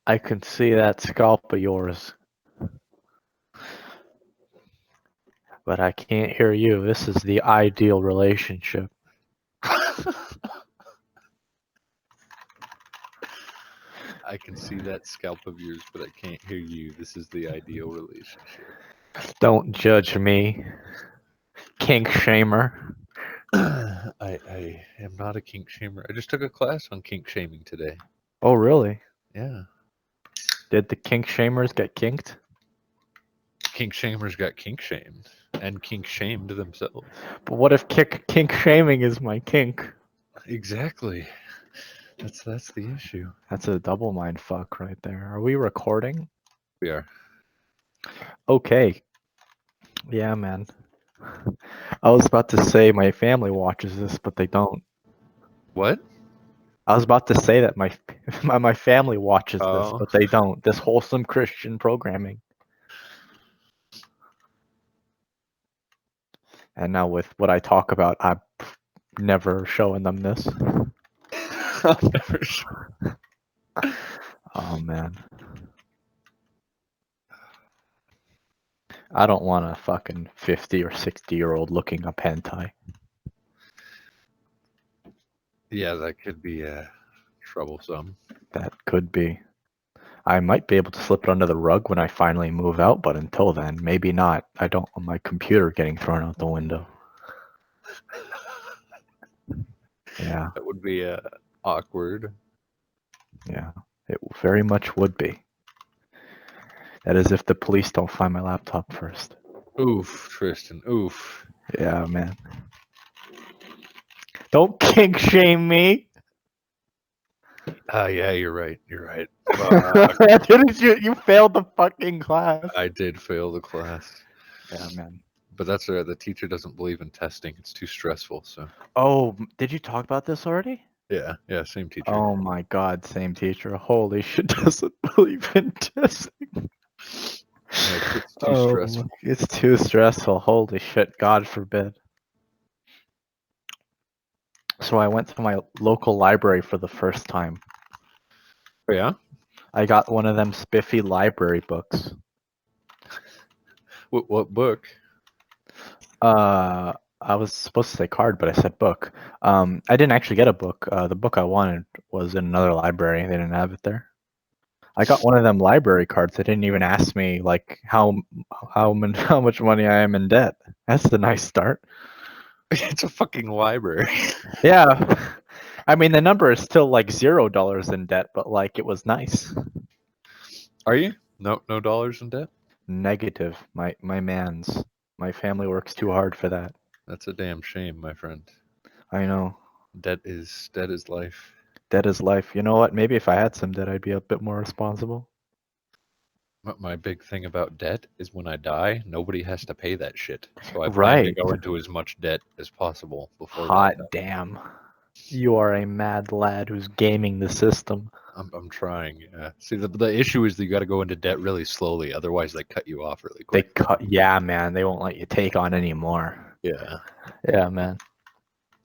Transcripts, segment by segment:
I can see that scalp of yours. But I can't hear you. This is the ideal relationship. I can see that scalp of yours, but I can't hear you. This is the ideal relationship. Don't judge me, kink shamer. I am not a kink shamer. I just took a class on kink shaming today. Oh, really? Yeah. Did the kink shamers get kinked? Kink shamers got kink shamed and kink shamed themselves. But what if kink shaming is my kink? Exactly. That's the issue. That's a double mind fuck right there. Are we recording? We are. Okay. Yeah, man. I was about to say my family watches this, but they don't. What? I was about to say that my my family watches this, Oh. but they don't. This wholesome Christian programming. And now with what I talk about, I'm never showing them this. I'll never show. Oh, man. I don't want a fucking 50 or 60-year-old looking up hentai. Yeah, that could be troublesome. That could be. I might be able to slip it under the rug when I finally move out, but until then, maybe not. I don't want my computer getting thrown out the window. Yeah, That would be awkward. yeah. It very much would be. That is if the police don't find my laptop first. Oof, Tristan. Oof. Yeah, man. Don't kink shame me. Yeah, you're right. You're right. Didn't you? You failed the fucking class. I did fail the class. Yeah, man. But that's the teacher doesn't believe in testing. It's too stressful. So. Oh, did you talk about this already? Yeah, same teacher. Oh my god, same teacher. Holy shit, doesn't believe in testing. Yeah, it's too stressful. It's too stressful. Holy shit, God forbid. So I went to my local library for the first time. Oh, yeah? I got one of them spiffy library books. What book? I was supposed to say card, but I said book. I didn't actually get a book. The book I wanted was in another library. They didn't have it there. I got one of them library cards. They didn't even ask me like how much money I am in debt. That's a nice start. It's a fucking library. Yeah. I mean, the number is still like $0 in debt, but like it was nice. Are you? No dollars in debt? Negative. My family works too hard for that. That's a damn shame, my friend. I know. Debt is life. Debt is life. You know what? Maybe if I had some debt, I'd be a bit more responsible. My big thing about debt is when I die, nobody has to pay that shit. So I plan Right. to go into as much debt as possible before Hot that. damn. You are a mad lad who's gaming the system. I'm trying. See, the issue is that you got to go into debt really slowly. Otherwise, they cut you off really quick. Yeah, man. They won't let you take on any more. Yeah. Yeah, man.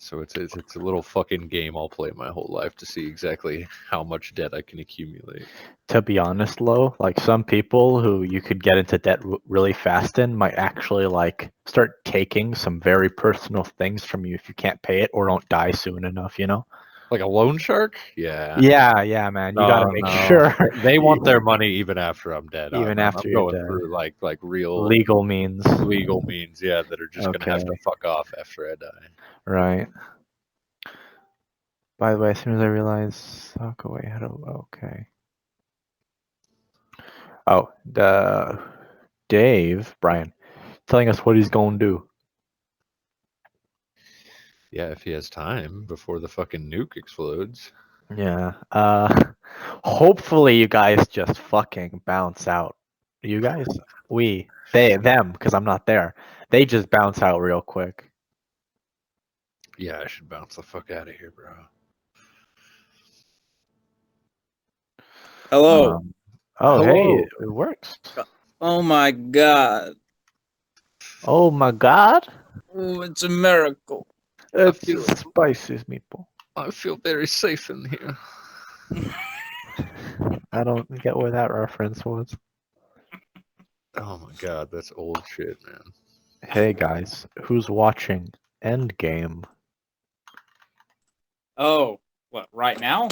So it's a little fucking game I'll play my whole life to see exactly how much debt I can accumulate. To be honest, Lo, like some people who you could get into debt really fast in might actually like start taking some very personal things from you if you can't pay it or don't die soon enough, you know? Like a loan shark? Yeah. Yeah, man. You gotta make sure They want their money even after I'm dead. Even I'm after you're going dead. through like real legal means. legal means, yeah, that are just gonna have to Okay. fuck off after I die. Right. By the way, as soon as I realize, oh, go away. How do? Okay. Oh, Brian, telling us what he's going to do. Yeah, if he has time before the fucking nuke explodes. Yeah. Hopefully you guys just fucking bounce out. You guys, them, because I'm not there. They just bounce out real quick. Yeah, I should bounce the fuck out of here, bro. Hello. Oh, Hello. hey, it works. Oh my god. Oh my God, Oh, it's a miracle. it's feel- spicy meatball. I feel very safe in here. I don't get where that reference was. Oh my god, that's old shit, man. Hey guys, who's watching Endgame? Oh, what, right now?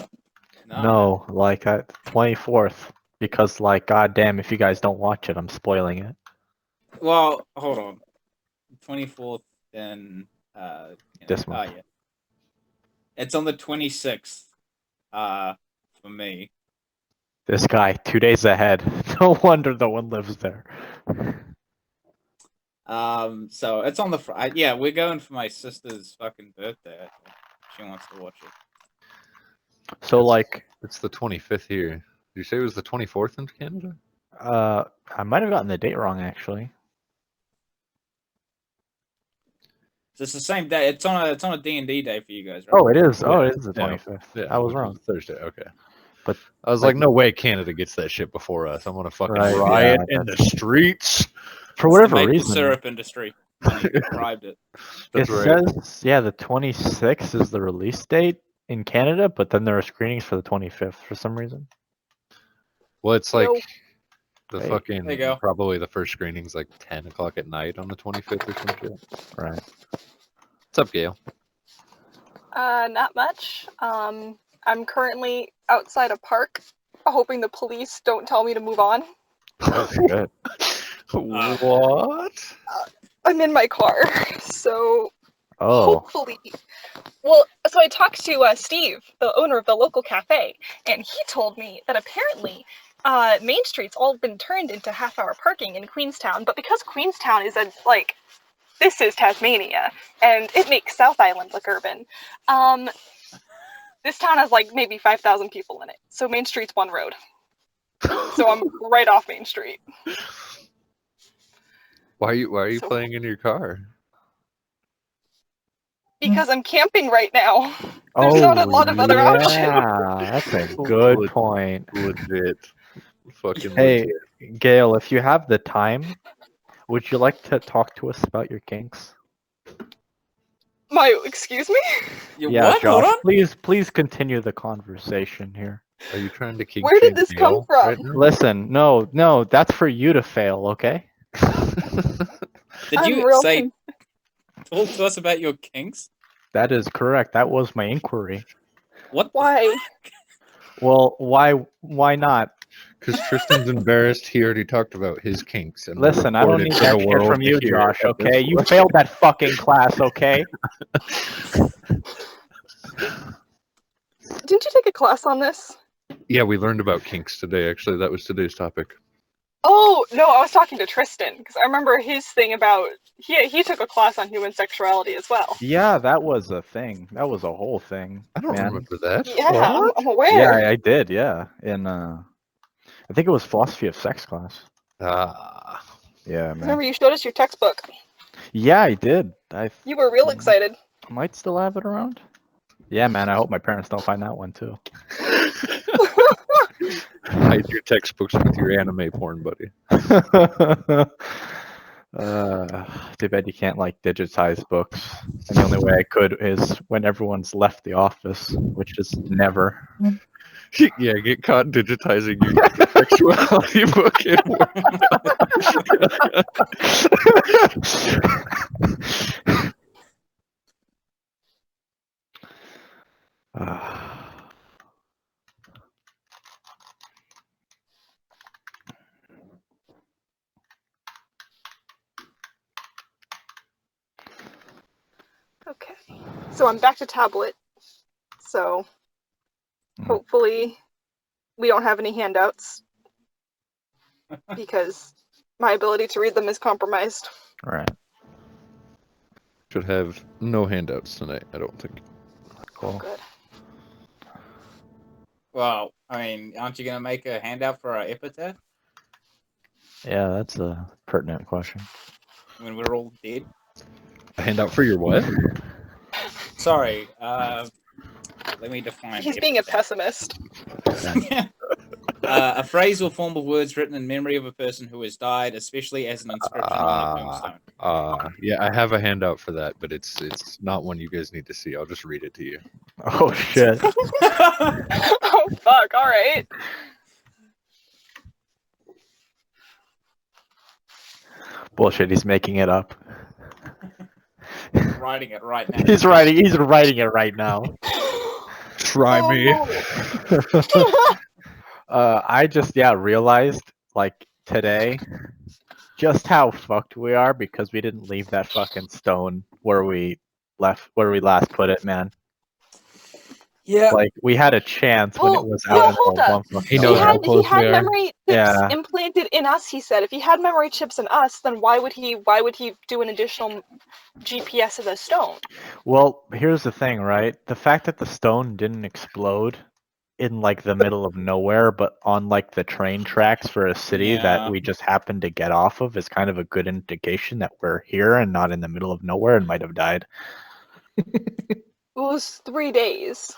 No, like at 24th, because like goddamn, if you guys don't watch it, I'm spoiling it. Well, hold on. 24th and This month. Oh yeah. It's on the 26th. For me. This guy, 2 days ahead. No wonder no one lives there. So it's on the yeah, we're going for my sister's fucking birthday. I think. She wants to watch it. So like, It's the 25th here. Did you say it was the 24th in Canada? I might have gotten the date wrong actually. It's the same day. It's on a D&D day for you guys, right? Oh, it is. Oh, Yeah, it is the yeah, 25th. Yeah, I was which wrong. Thursday, okay. But I was like, no way Canada gets that shit before us. I'm gonna fucking Right, riot yeah, in the streets. For It's whatever the maple reason, syrup industry. Money bribed it. That's it right. says, yeah, the 26th is the release date in Canada, but then there are screenings for the 25th for some reason. Well, it's like Yo. the Hey. fucking There you go. probably the first screening's like 10 o'clock at night on the 25th or some shit. Right. What's up, Gail? Not much. I'm currently outside a park, hoping the police don't tell me to move on. That's good. What? I'm in my car, so Oh, hopefully. Well, so I talked to Steve, the owner of the local cafe, and he told me that apparently Main Street's all been turned into half-hour parking in Queenstown, but because Queenstown is this is Tasmania, and it makes South Island look urban. This town has like maybe 5,000 people in it, so Main Street's one road. So I'm right off Main Street. Why are you So- playing in your car? Because I'm camping right now. There's not a lot of other options. Yeah, that's a good Legit. point. Legit. Fucking Hey, legit. Gail, if you have the time, would you like to talk to us about your kinks? Excuse me? Yeah, What? Hold Josh, on. please continue the conversation here. Are you trying to kink Where did shame this Gail come from? right now? Listen, no, that's for you to fail, okay? Did I'm you real say talk to us about your kinks? That is correct. That was my inquiry. What? Why? Well, why not? Because Tristan's embarrassed. He already talked about his kinks. And Listen, I don't reported need to that the shit world from to you, hear Josh, at this okay? You point. failed that fucking class, okay? Didn't you take a class on this? Yeah, we learned about kinks today. Actually, that was today's topic. Oh, no, I was talking to Tristan, because I remember his thing about, he took a class on human sexuality as well. Yeah, that was a thing. That was a whole thing. I don't man. remember that. Yeah, What? I'm aware. Yeah, I did, yeah. In I think it was philosophy of sex class. Ah, Yeah, man. Remember you showed us your textbook. Yeah, I did. I You were real excited. might still have it around. Yeah, man, I hope my parents don't find that one too. hide your textbooks with your anime porn, buddy. Too bad you can't like digitize books. And the only way I could is when everyone's left the office, which is never. Yeah, get caught digitizing your sexuality book at work. Okay. So I'm back to tablet. So hopefully we don't have any handouts because my ability to read them is compromised. Right. Should have no handouts tonight, I don't think. Cool. Good. Well, I mean, aren't you gonna make a handout for our epitaph Yeah, that's a pertinent question. when we're all dead? A handout for your what? Sorry. Let me define. He's being a epitaph. pessimist. A phrase or form of words written in memory of a person who has died, especially as an inscription on a tombstone. Yeah, I have a handout for that, but it's not one you guys need to see. I'll just read it to you. Oh shit. Oh fuck! All right. Bullshit, he's making it up. Writing it right now. He's writing it right now. Try Oh, me. no. I just realized like today just how fucked we are because we didn't leave that fucking stone where we last put it, man. Yeah. Like we had a chance when it was out in hold the up. bump. He knows how He close had we are. memory chips Yeah. implanted in us. He said, if he had memory chips in us, then why would he do an additional GPS of the stone? Well, here's the thing, right? The fact that the stone didn't explode in like the middle of nowhere, but on like the train tracks for a city Yeah. that we just happened to get off of is kind of a good indication that we're here and not in the middle of nowhere and might have died. It was 3 days.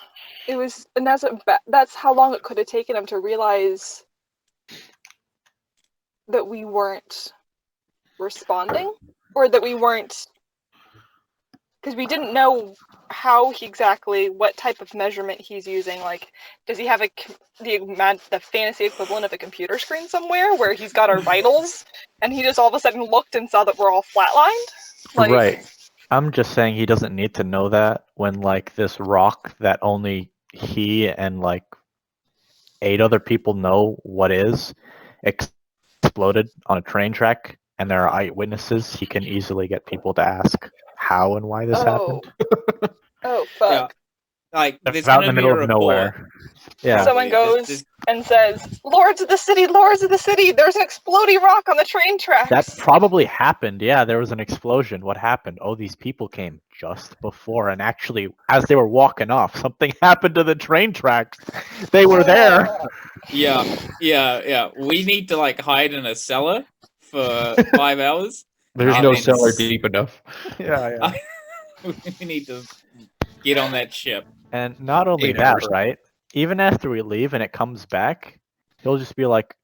It was, and that's how long it could have taken him to realize that we weren't responding, or that we weren't, because we didn't know what type of measurement he's using. Like, does he have the fantasy equivalent of a computer screen somewhere where he's got our vitals, and he just all of a sudden looked and saw that we're all flatlined? Like, Right. I'm just saying he doesn't need to know that when like this rock that only he and like 8 other people know what is exploded on a train track and there are eyewitnesses, he can easily get people to ask how and why this happened. Oh fuck. Like, It's there's out in gonna the be a middle of report. nowhere. Yeah. Someone There's- goes and says, Lords of the city, there's an exploding rock on the train tracks. That probably happened. Yeah, there was an explosion. What happened? Oh, these people came just before, and actually, as they were walking off, something happened to the train tracks. They were there. Yeah. We need to like hide in a cellar for 5 hours. There's I no mean, cellar deep enough. Yeah. We need to get on that ship. And not only 8 that, hours. right? Even after we leave and it comes back, he'll just be like,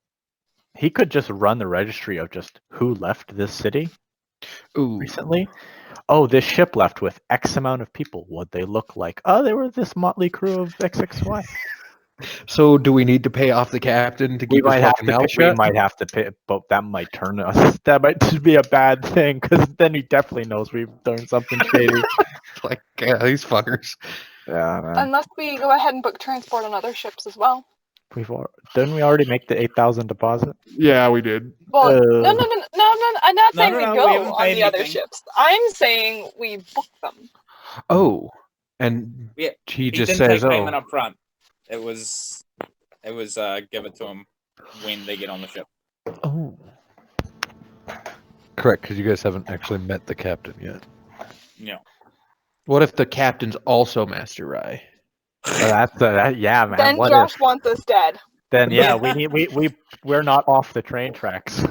he could just run the registry of just who left this city Ooh. recently. Oh, this ship left with X amount of people. What'd they look like? Oh, they were this motley crew of XXY. So do we need to pay off the captain to We keep his might have fucking to. mouth We shut? might have to pay, but that might turn us. That might just be a bad thing because then he definitely knows we've done something shady. Like, yeah, these fuckers. Yeah, man. Unless we go ahead and book transport on other ships as well. Didn't we already make the 8,000 deposit? Yeah, we did. Well, Uh, no. I'm not No, saying no, we no, go we haven't on paid the other anything. ships. I'm saying we book them. Oh, and Yeah, he He just didn't says, take payment "Oh, up front. It was give it to him when they get on the ship. oh." Correct, because you guys haven't actually met the captain yet. No. What if the captain's also Master Rai? Yeah, man. Then What Josh if? wants us dead. Then yeah, we're not off the train tracks.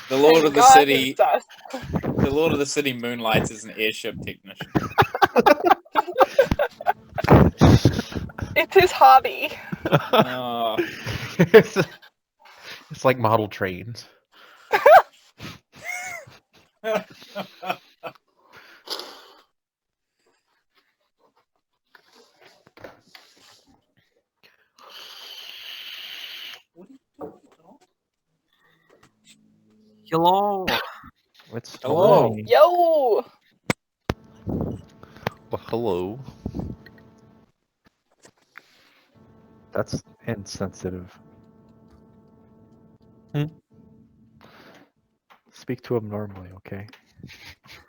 The Lord And of the God City hates us. the Lord of the City moonlights as an airship technician. It's his hobby. Oh, It's like model trains. What are you doing, dog? Hello. It's Hello. me. Yo! Well, hello. That's insensitive. Hmm? Speak to him normally, okay?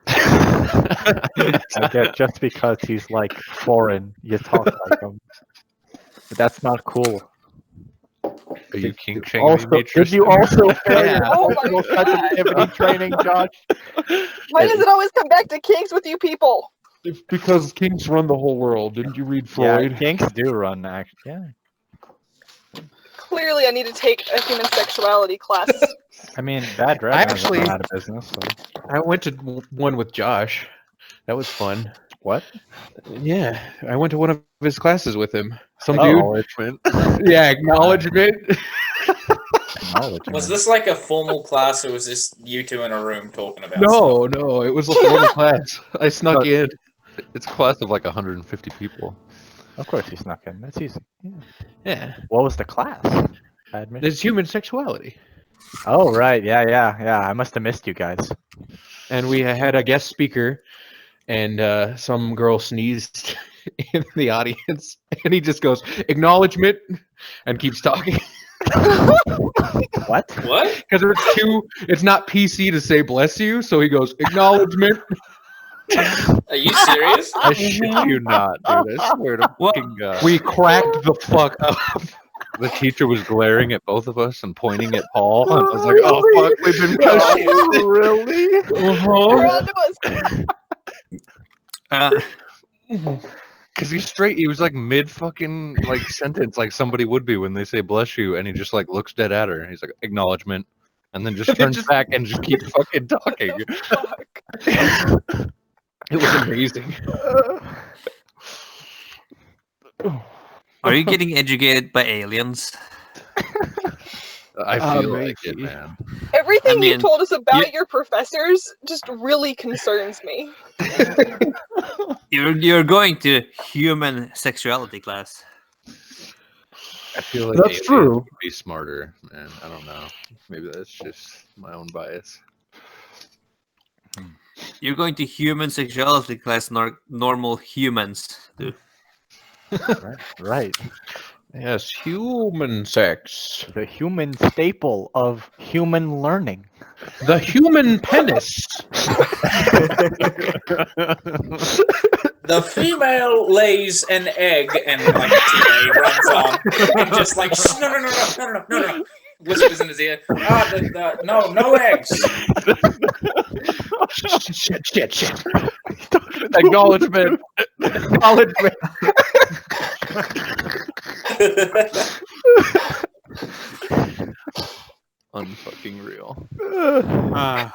I get just because he's like foreign, you talk like him. But that's not cool. Are you kink shaming Also, me, did you Tristan? also fail your Oh my social God. sensitivity training, Josh? Why does it always come back to kinks with you people? It's because kinks run the whole world. Didn't you read Freud? Yeah, kinks do run, actually. Yeah. Clearly, I need to take a human sexuality class. I mean, Bad Red I hasn't actually- run out of business, so. I went to one with Josh. That was fun. What? Yeah, I went to one of his classes with him. Some Acknowledgement. dude. Yeah, acknowledgement. Acknowledgement. Was this like a formal class, or was this you two in a room talking about? No, no, it was a formal class. I snuck But- in. It's a class of like 150 people. Of course he snuck in. That's easy. Yeah. Yeah, What was the class? Admin. it's human sexuality. Oh, right. Yeah. I must have missed you guys. And we had a guest speaker, and some girl sneezed in the audience, and he just goes acknowledgement and keeps talking What? What? because it's not PC to say bless you, so he goes acknowledgement. Are you serious? I shit you not, dude. I swear to What? fucking God. We cracked the fuck up. The teacher was glaring at both of us and pointing at Paul. And I was like, oh, fuck, we've been Oh, really? You're onto us. Because he was like mid fucking like sentence, like somebody would be when they say bless you, and he just like looks dead at her. He's like, acknowledgement. And then just turns back and just keeps fucking talking. Fuck. It was amazing. Are you getting educated by aliens? I feel like it, maybe. man. Everything I mean, you told us about your professors just really concerns me. You're going to human sexuality class. I feel like That's aliens true. would be smarter, man. I don't know. Maybe that's just my own bias. You're going to human sexuality class, normal humans do. Right. Yes, human sex. The human staple of human learning. The human penis. The female lays an egg, and like TA runs on, and just like no. Whispers in his ear. No eggs. Shit. Acknowledgement. Acknowledgement. Unfucking real. Ah.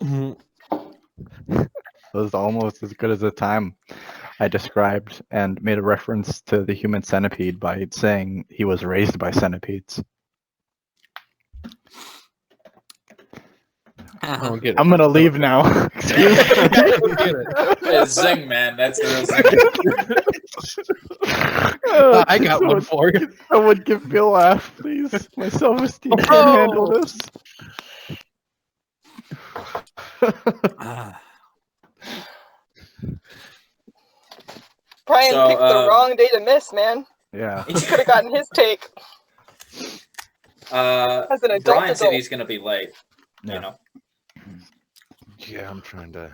It was almost as good as the time I described and made a reference to the human centipede by saying he was raised by centipedes. I don't get it. I'm gonna leave now. I don't get it. Yeah, zing, man. That's the real zing. I got one for you. Someone give me a laugh, please. My self-esteem can't Oh. handle this. Ah. Brian So, picked the wrong day to miss, man. Yeah. You could have gotten his take As as an adult. Brian said he's gonna be late. Yeah. You know. Yeah, I'm trying to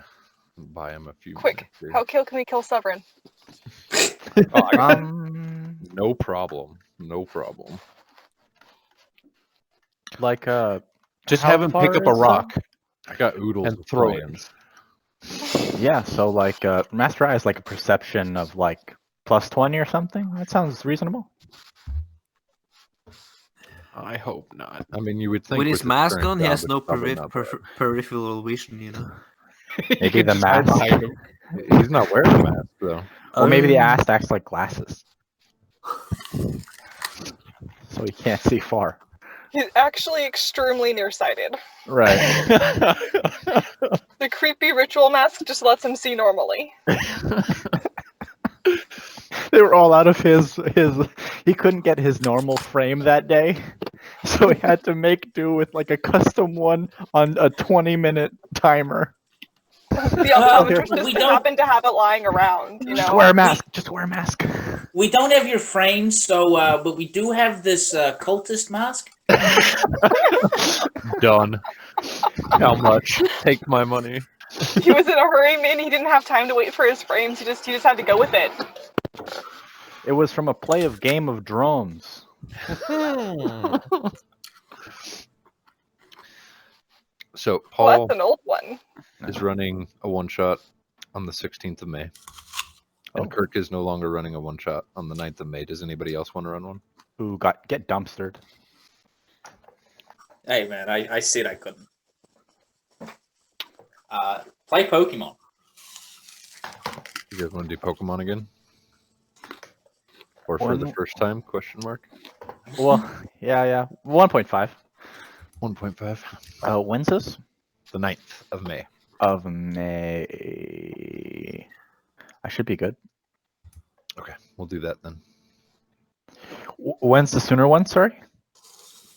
buy him a few. Quick, minutes here. how can we kill Severin? Oh, I got No problem. No problem. like Just How have him pick far up a is rock. I got oodles And of throw it. plans. yeah, so like Master Eye is like a perception of like plus 20 or something. That sounds reasonable. I hope not. I mean, you would think With his his mask current on, he job, has it's no probably not bad. peripheral vision, you know. Maybe the Just hide mask. behind him. He's not wearing a mask though. Or maybe the Um, ass acts like glasses. So he can't see far. He's actually extremely nearsighted. Right. The creepy ritual mask just lets him see normally. They were all out of his. He couldn't get his normal frame that day, so he had to make do with like a custom one on a 20-minute timer. The optometrist we just don't- happened to have it lying around, you Just know. wear a mask. Just wear a mask. We don't have your frame, so but we do have this cultist mask. Done. How much? Take my money. He was in a hurry, man. He didn't have time to wait for his frames. He just had to go with it. It was from a play of Game of Drones. So Well, Paul that's an old one. is running a one-shot on the 16th of May. And Oh. Kirk is no longer running a one-shot on the 9th of May. Does anybody else want to run one? Who get dumpstered? Hey man, I said I couldn't. Play Pokemon. You guys want to do Pokemon again? Or for the One- first time? Question mark. Well, yeah. 1.5. 1.5. When's this? The 9th of May. Of May. I should be good. Okay, we'll do that then. When's the sooner one? Sorry.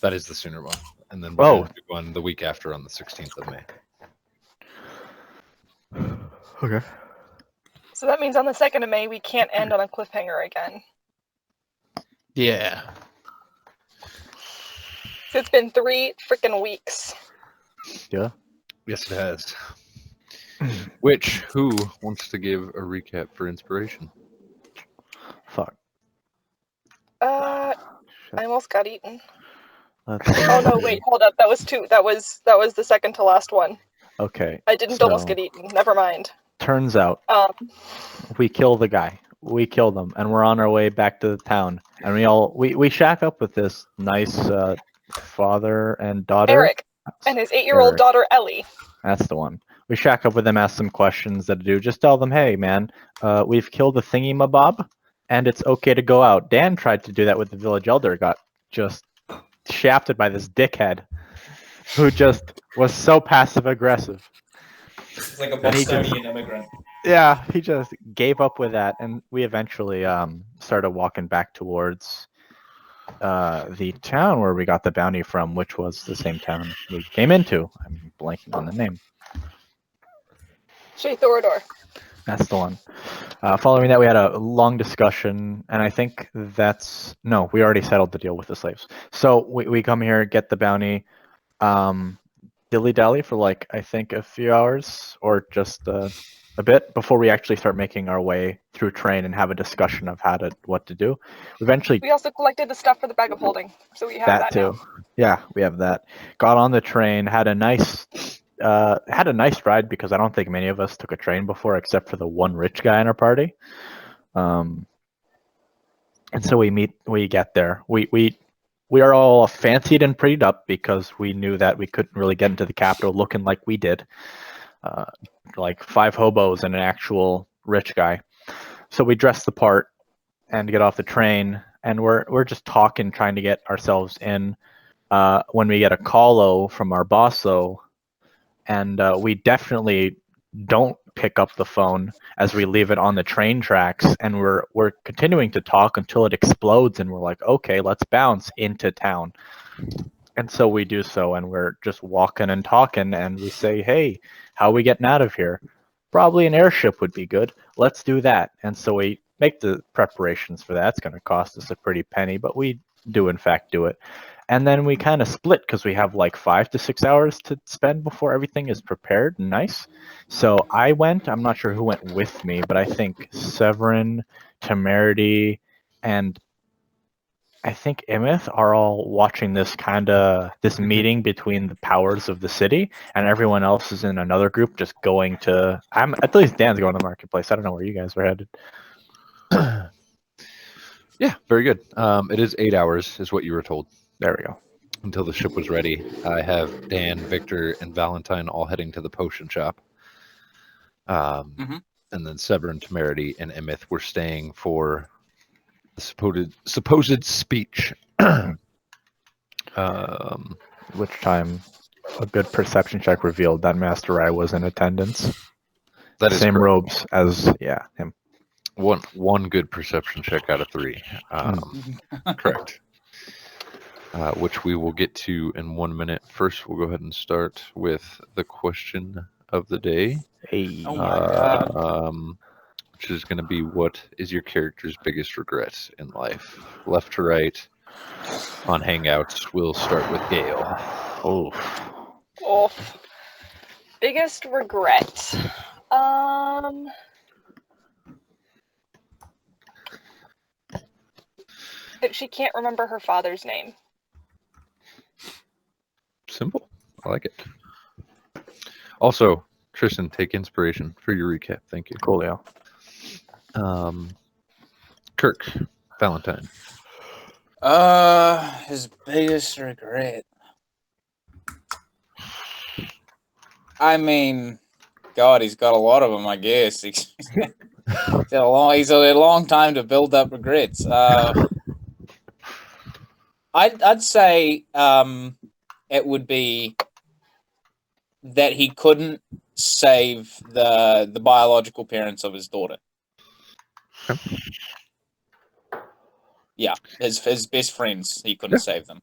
That is the sooner one. And then Oh. we'll do one the week after on the 16th of May. Okay. So that means on the 2nd of May, we can't end on a cliffhanger again. Yeah. So it's been 3 freaking weeks. Yeah. Yes, it has. Who wants to give a recap for inspiration? Fuck. I almost got eaten. Let's Oh no, wait, hold up. That was 2. That was the second to last one. Okay. I didn't almost So- get eaten. Never mind. Turns out we kill the guy. We kill them, and we're on our way back to the town. And we shack up with this nice father and daughter. Eric and his 8-year-old Eric. daughter Ellie. That's the one. We shack up with them, ask some questions that do. Just tell them, hey man, we've killed the thingy mabob, and it's okay to go out. Dan tried to do that with the village elder, got just shafted by this dickhead, who just was so passive aggressive. It's like a And he Bostonian immigrant. Yeah, he just gave up with that, and we eventually started walking back towards the town where we got the bounty from, which was the same town we came into. I'm blanking on the name. Shay Thorador. That's the one. Following that, we had a long discussion, and I think we already settled the deal with the slaves. So we come here, get the bounty, dilly-dally for like, I think a few hours, or just a bit, before we actually start making our way through train and have a discussion of what to do. Eventually, We also collected the stuff for the bag of holding, so we have that, too. now. Yeah, we have that. Got on the train, had a nice ride, because I don't think many of us took a train before, except for the one rich guy in our party. And so we get there. We are all fancied and prettied up because we knew that we couldn't really get into the capital looking like we did. Like 5 hobos and an actual rich guy. So we dress the part and get off the train, and we're just talking, trying to get ourselves in. When we get a call from our boss, though, and we definitely don't pick up the phone as we leave it on the train tracks, and we're continuing to talk until it explodes, and we're like, okay, let's bounce into town. And so we do so, and we're just walking and talking, and we say, hey, how are we getting out of here? Probably an airship would be good. Let's do that. And so we make the preparations for that. It's going to cost us a pretty penny, but we do in fact do it. And then we kind of split because we have like 5 to 6 hours to spend before everything is prepared and nice. So I went, I'm not sure who went with me, but I think Severin, Temerity, and I think Imith are all watching this meeting between the powers of the city, and everyone else is in another group just going to, at least Dan's going to the marketplace. I don't know where you guys were headed. Yeah, very good. It is 8 hours, is what you were told, There we go. until the ship was ready. I have Dan, Victor, and Valentine all heading to the potion shop. And then Severin, Temerity, and Imith were staying for the supposed speech. Which time a good perception check revealed that Master Rai was in attendance. That is Same correct. robes as him. One good perception check out of 3. Correct. Which we will get to in 1 minute. First, we'll go ahead and start with the question of the day. Hey. Oh my God. Which is going to be, what is your character's biggest regret in life? Left to right on Hangouts. We'll start with Gale. Oh. Oh, biggest regret. That she can't remember her father's name. Simple. I like it. Also, Tristan, take inspiration for your recap. Thank you. Coolio. Kirk, Valentine. His biggest regret. I mean, God, he's got a lot of them, I guess. He's a long time to build up regrets. I'd say it would be that he couldn't save the biological parents of his daughter. Okay. Yeah, his best friends, he couldn't save them.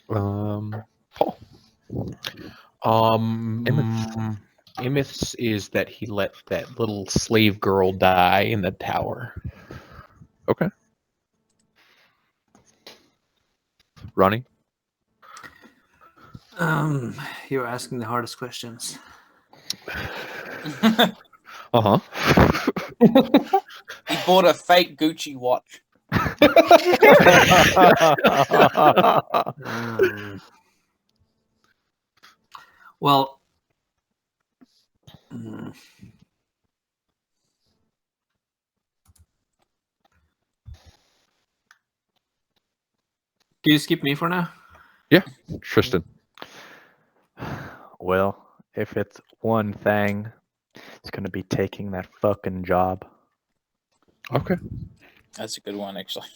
Paul. Imith's is that he let that little slave girl die in the tower. Okay. Ronnie. You're asking the hardest questions. Uh-huh. He bought a fake Gucci watch. Well, can you skip me for now? Tristan. Well, if it's one thing, it's gonna be taking that fucking job. Okay. That's a good one, actually.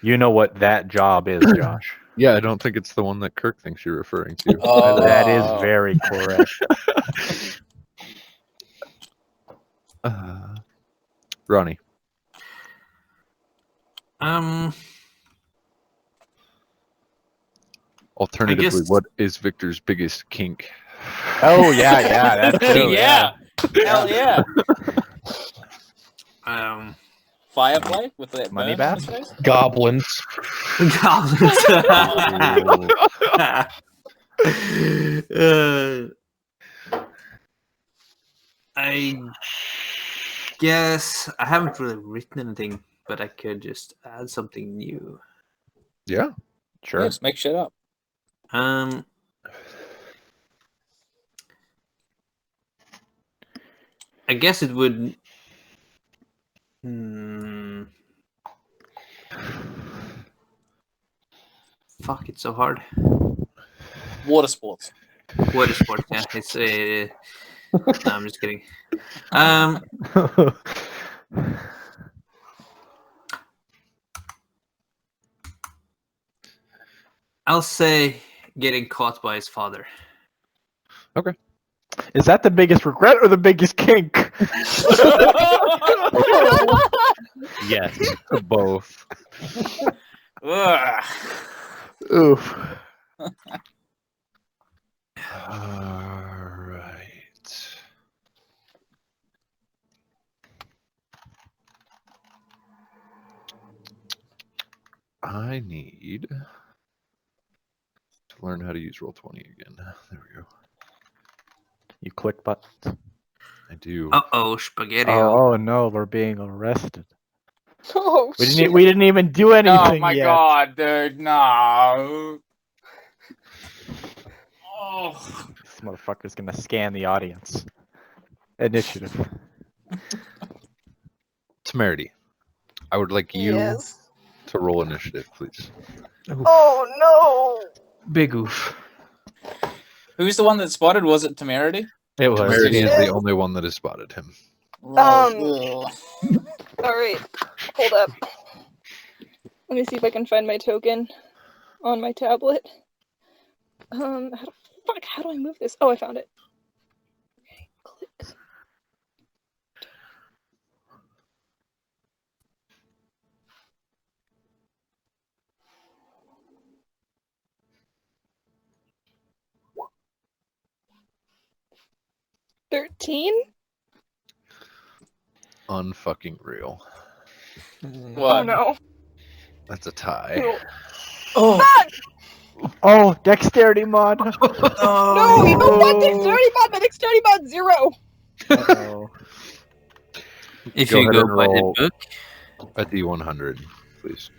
You know what that job is, Josh. Yeah, I don't think it's the one that Kirk thinks you're referring to. Oh. That is very correct. Ronnie. Alternatively, guess- what is Victor's biggest kink? Oh yeah, that's true. Yeah. Hell yeah. Fireplay with that Money burn on bath? his face? Goblins. Goblins. I guess I haven't really written anything, but I could just add something new. Yeah. Sure. Yes, make shit up. I guess it would. Fuck! It's so hard. Water sports. Water sport. Yeah, it's no, I'm just kidding. I'll say getting caught by his father. Is that the biggest regret or the biggest kink? Yes. Both. Ugh. Oof. All right. I need to learn how to use Roll20 again. There we go. You click buttons. I do. Spaghetti. Oh no, we're being arrested. Oh, We shit. didn't even do anything Oh my yet. God, dude, no. Oh. This motherfucker's gonna scan the audience. Initiative. Temerity. I would like you Yes. to roll initiative, please. Oh no. Big oof. Who's the one that spotted? Was it Temerity? It was. Temerity is Yeah. the only one that has spotted him. Ugh. All right. Hold up. Let me see if I can find my token on my tablet. How do I move this? Oh, I found it. Okay, click. $13? Unfucking real. Oh no. That's a tie. Cool. Oh, Oh, dexterity mod. No, you don't want dexterity mod. My dexterity mod's 0. Uh-oh. If Go you ahead go and by the roll. book, A D100, please.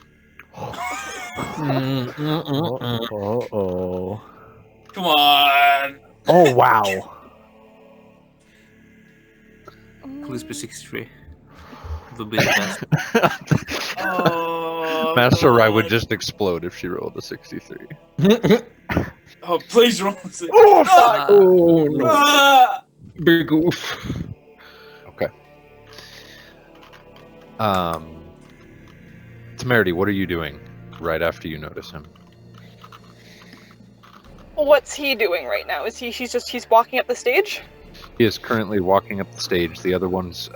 Uh-oh. come on. Oh, wow. please be 63. Would be the best. Oh, Master Rai would God. just explode if she rolled a 63. Oh, please roll. Oh, Ah! Oh no! Ah! Big oof. Temerity, what are you doing right after you notice him? What's he doing right now? Is he's walking up the stage? He is currently walking up the stage. The other ones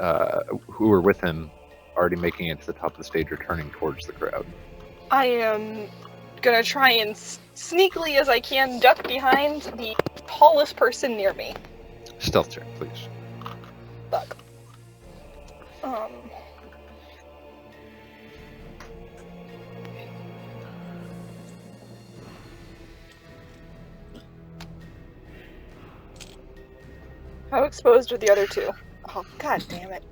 who were with him, already making it to the top of the stage, are turning towards the crowd. I am gonna try and sneakily as I can duck behind the tallest person near me. Stealth check, please. Fuck. How exposed are the other two? Oh, god damn it.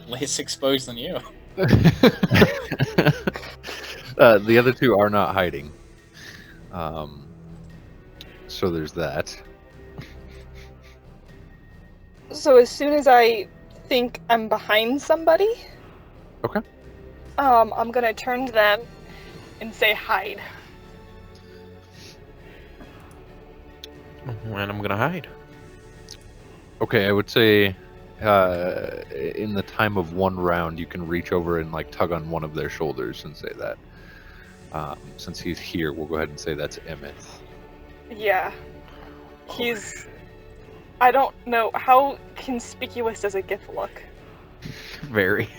Less exposed than you. The other two are not hiding. So there's that. So as soon as I think I'm behind somebody, Okay. I'm gonna turn to them and say hide. And I'm gonna hide. Okay, I would say in the time of one round, you can reach over and like tug on one of their shoulders and say that. Since he's here, we'll go ahead and say that's Emeth. Yeah. He's... I don't know, how conspicuous does a GIF look? Very.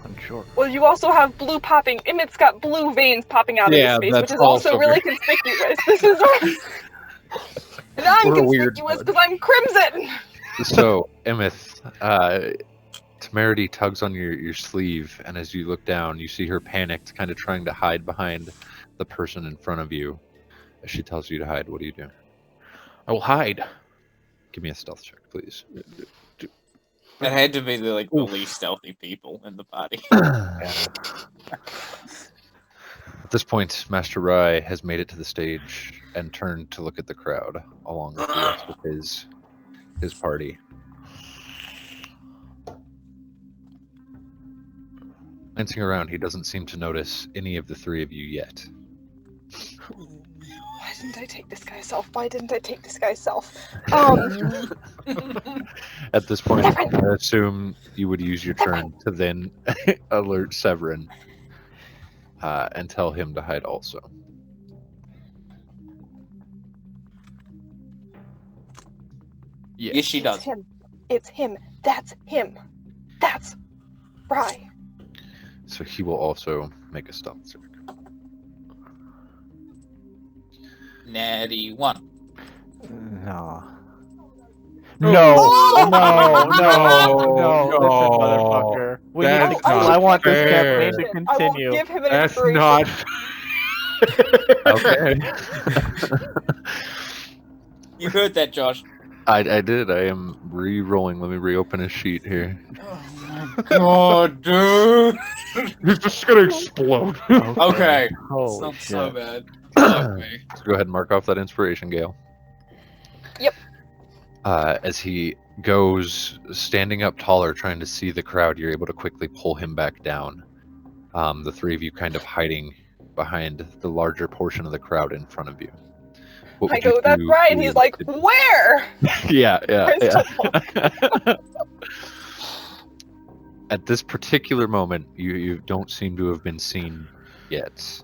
unsure. Well, you also have blue popping... Emmett's got blue veins popping out Yeah, of his face, that's which is also also really conspicuous. This is... And I'm We're a weird conspicuous bunch. because I'm crimson! So, Emeth, Temerity tugs on your sleeve, and as you look down, you see her panicked, kind of trying to hide behind the person in front of you. As she tells you to hide, what do you do? I will hide. Give me a stealth check, please. It had to be the least stealthy people in the party. At this point, Master Rai has made it to the stage and turned to look at the crowd, along with the rest of his party. Glancing around, he doesn't seem to notice any of the three of you yet. Why didn't I take this guy's self? Why didn't I take this guy's self? At this point, I assume you would use your turn to then alert Severin and tell him to hide also. Yes, she It's does. him. It's him. That's him. That's Rye. So he will also make a stealth check. Natty 1. No. No, no, listen, motherfucker. We need That's to, not I want this fair. campaign to I will continue. give him an That's inspiration. not. Okay. You heard that, Josh. I did. I am re-rolling. Let me reopen his sheet here. Oh my god, dude. He's just gonna explode. Okay. It's Holy not shit. so bad. Fuck me. So go ahead and mark off that inspiration, Gale. Yep. As he goes standing up taller, trying to see the crowd, you're able to quickly pull him back down. The three of you kind of hiding behind the larger portion of the crowd in front of you. What I would you go, that's do Rye, and to- he's like, where? yeah. Where's At this particular moment, you don't seem to have been seen yet.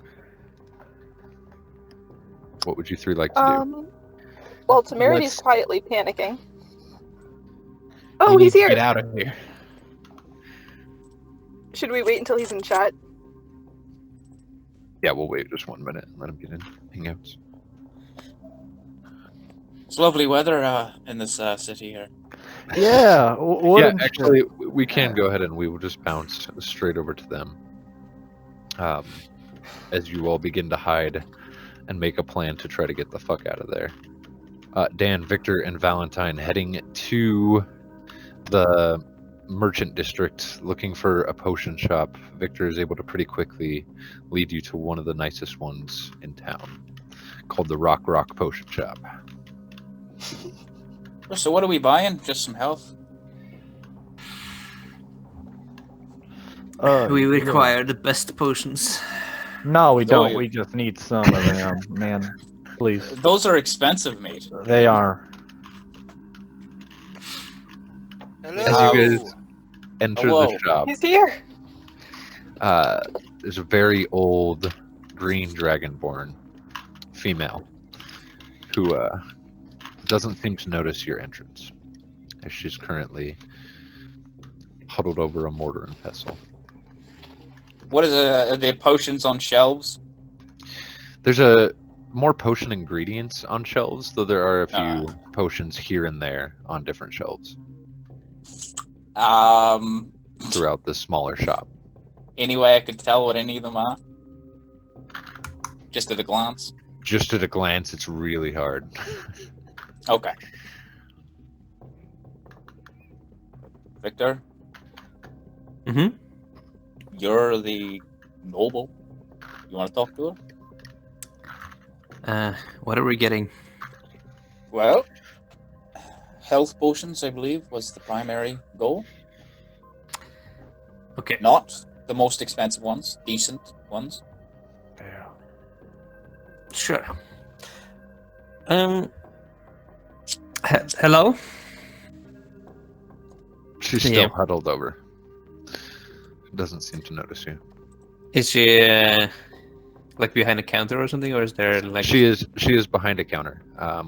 What would you three like to do? Well, Temerity's Let's- quietly panicking. We Oh, need he's to here! Get out of here. Should we wait until he's in chat? Yeah, we'll wait just 1 minute and let him get in Hangouts. It's lovely weather in this city here. Yeah. What Yeah, actually, we can go ahead and we will just bounce straight over to them. As you all begin to hide and make a plan to try to get the fuck out of there. Dan, Victor, and Valentine heading to the merchant district looking for a potion shop. Victor is able to pretty quickly lead you to one of the nicest ones in town, called the Rock Potion Shop. So what are we buying? Just some health? We require the best potions. No, we don't. you- We just need some of them, man. Please. Those are expensive, mate. They are. As you guys enter Hello. the shop, He's here! there's a very old green dragonborn female who doesn't seem to notice your entrance, as she's currently huddled over a mortar and pestle. What is are there potions on shelves? There's more potion ingredients on shelves, though there are a few Ah. potions here and there on different shelves Um, throughout this smaller shop. any way I could tell what any of them are? Just at a glance? Just at a glance, it's really hard. Okay. Victor, Mm-hmm. you're the noble. You want to talk to her? What are we getting? Well, health potions, I believe, was the primary goal. Okay. Not the most expensive ones, decent ones. Yeah. Sure. Hello? She's Yeah. still huddled over. Doesn't seem to notice you. Is she like behind a counter or something, or is there like She is behind a counter,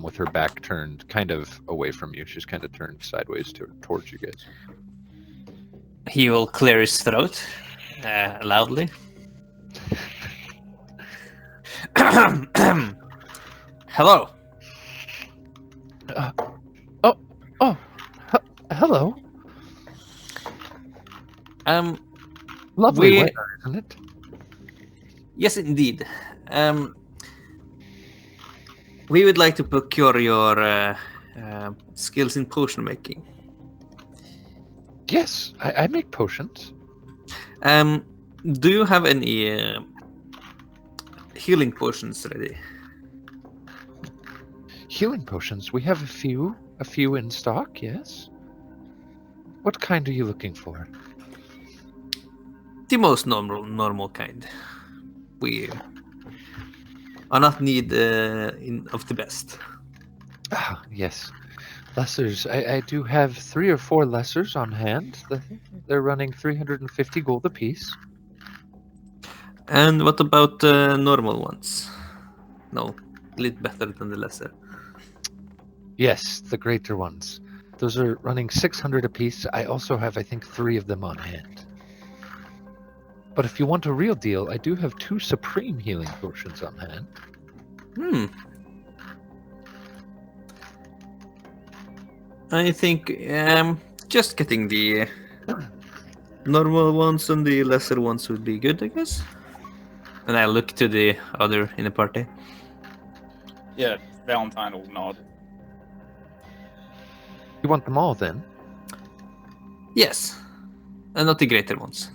with her back turned kind of away from you. She's kind of turned sideways towards you guys. he will clear his throat loudly? Hello. Hello. Lovely We- weather, isn't it? Yes, indeed. We would like to procure your skills in potion making. Yes, I make potions. Do you have any healing potions ready? Healing potions. We have a few in stock. Yes. What kind are you looking for? The most normal kind. We are not need of the best. Ah, yes. Lessers. I do have 3 or 4 lessers on hand. They're running 350 gold apiece. And what about normal ones? No, a little better than the lesser. Yes, the greater ones. Those are running 600 apiece. I also have, I think, 3 of them on hand. But if you want a real deal, I do have 2 supreme healing potions on hand. I think just getting the normal ones and the lesser ones would be good, I guess. And I look to the other in the party. Yeah, Valentine will nod. You want them all then? Yes, and not the greater ones.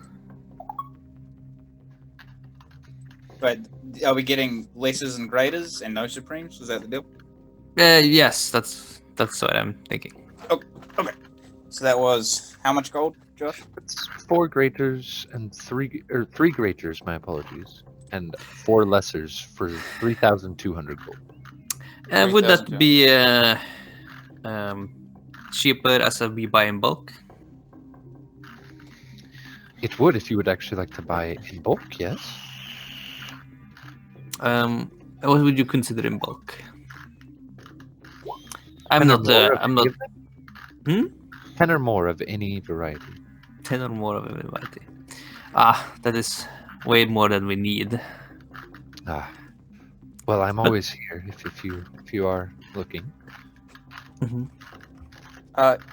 But are we getting lessers and greaters and no supremes? Is that the deal? Yes, that's what I'm thinking. So that was how much gold, Josh? It's 4 greaters and 3 greaters, my apologies, and 4 lessers for 3,200 gold. Would that 3,000, be cheaper as we buy in bulk? It would if you would actually like to buy it in bulk, yes? What would you consider in bulk? I'm 10 or not. more of I'm any not. of them? 10 or more of any variety. 10 or more of everybody. That is way more than we need. Ah. Well, I'm always here if you are looking. Mhm.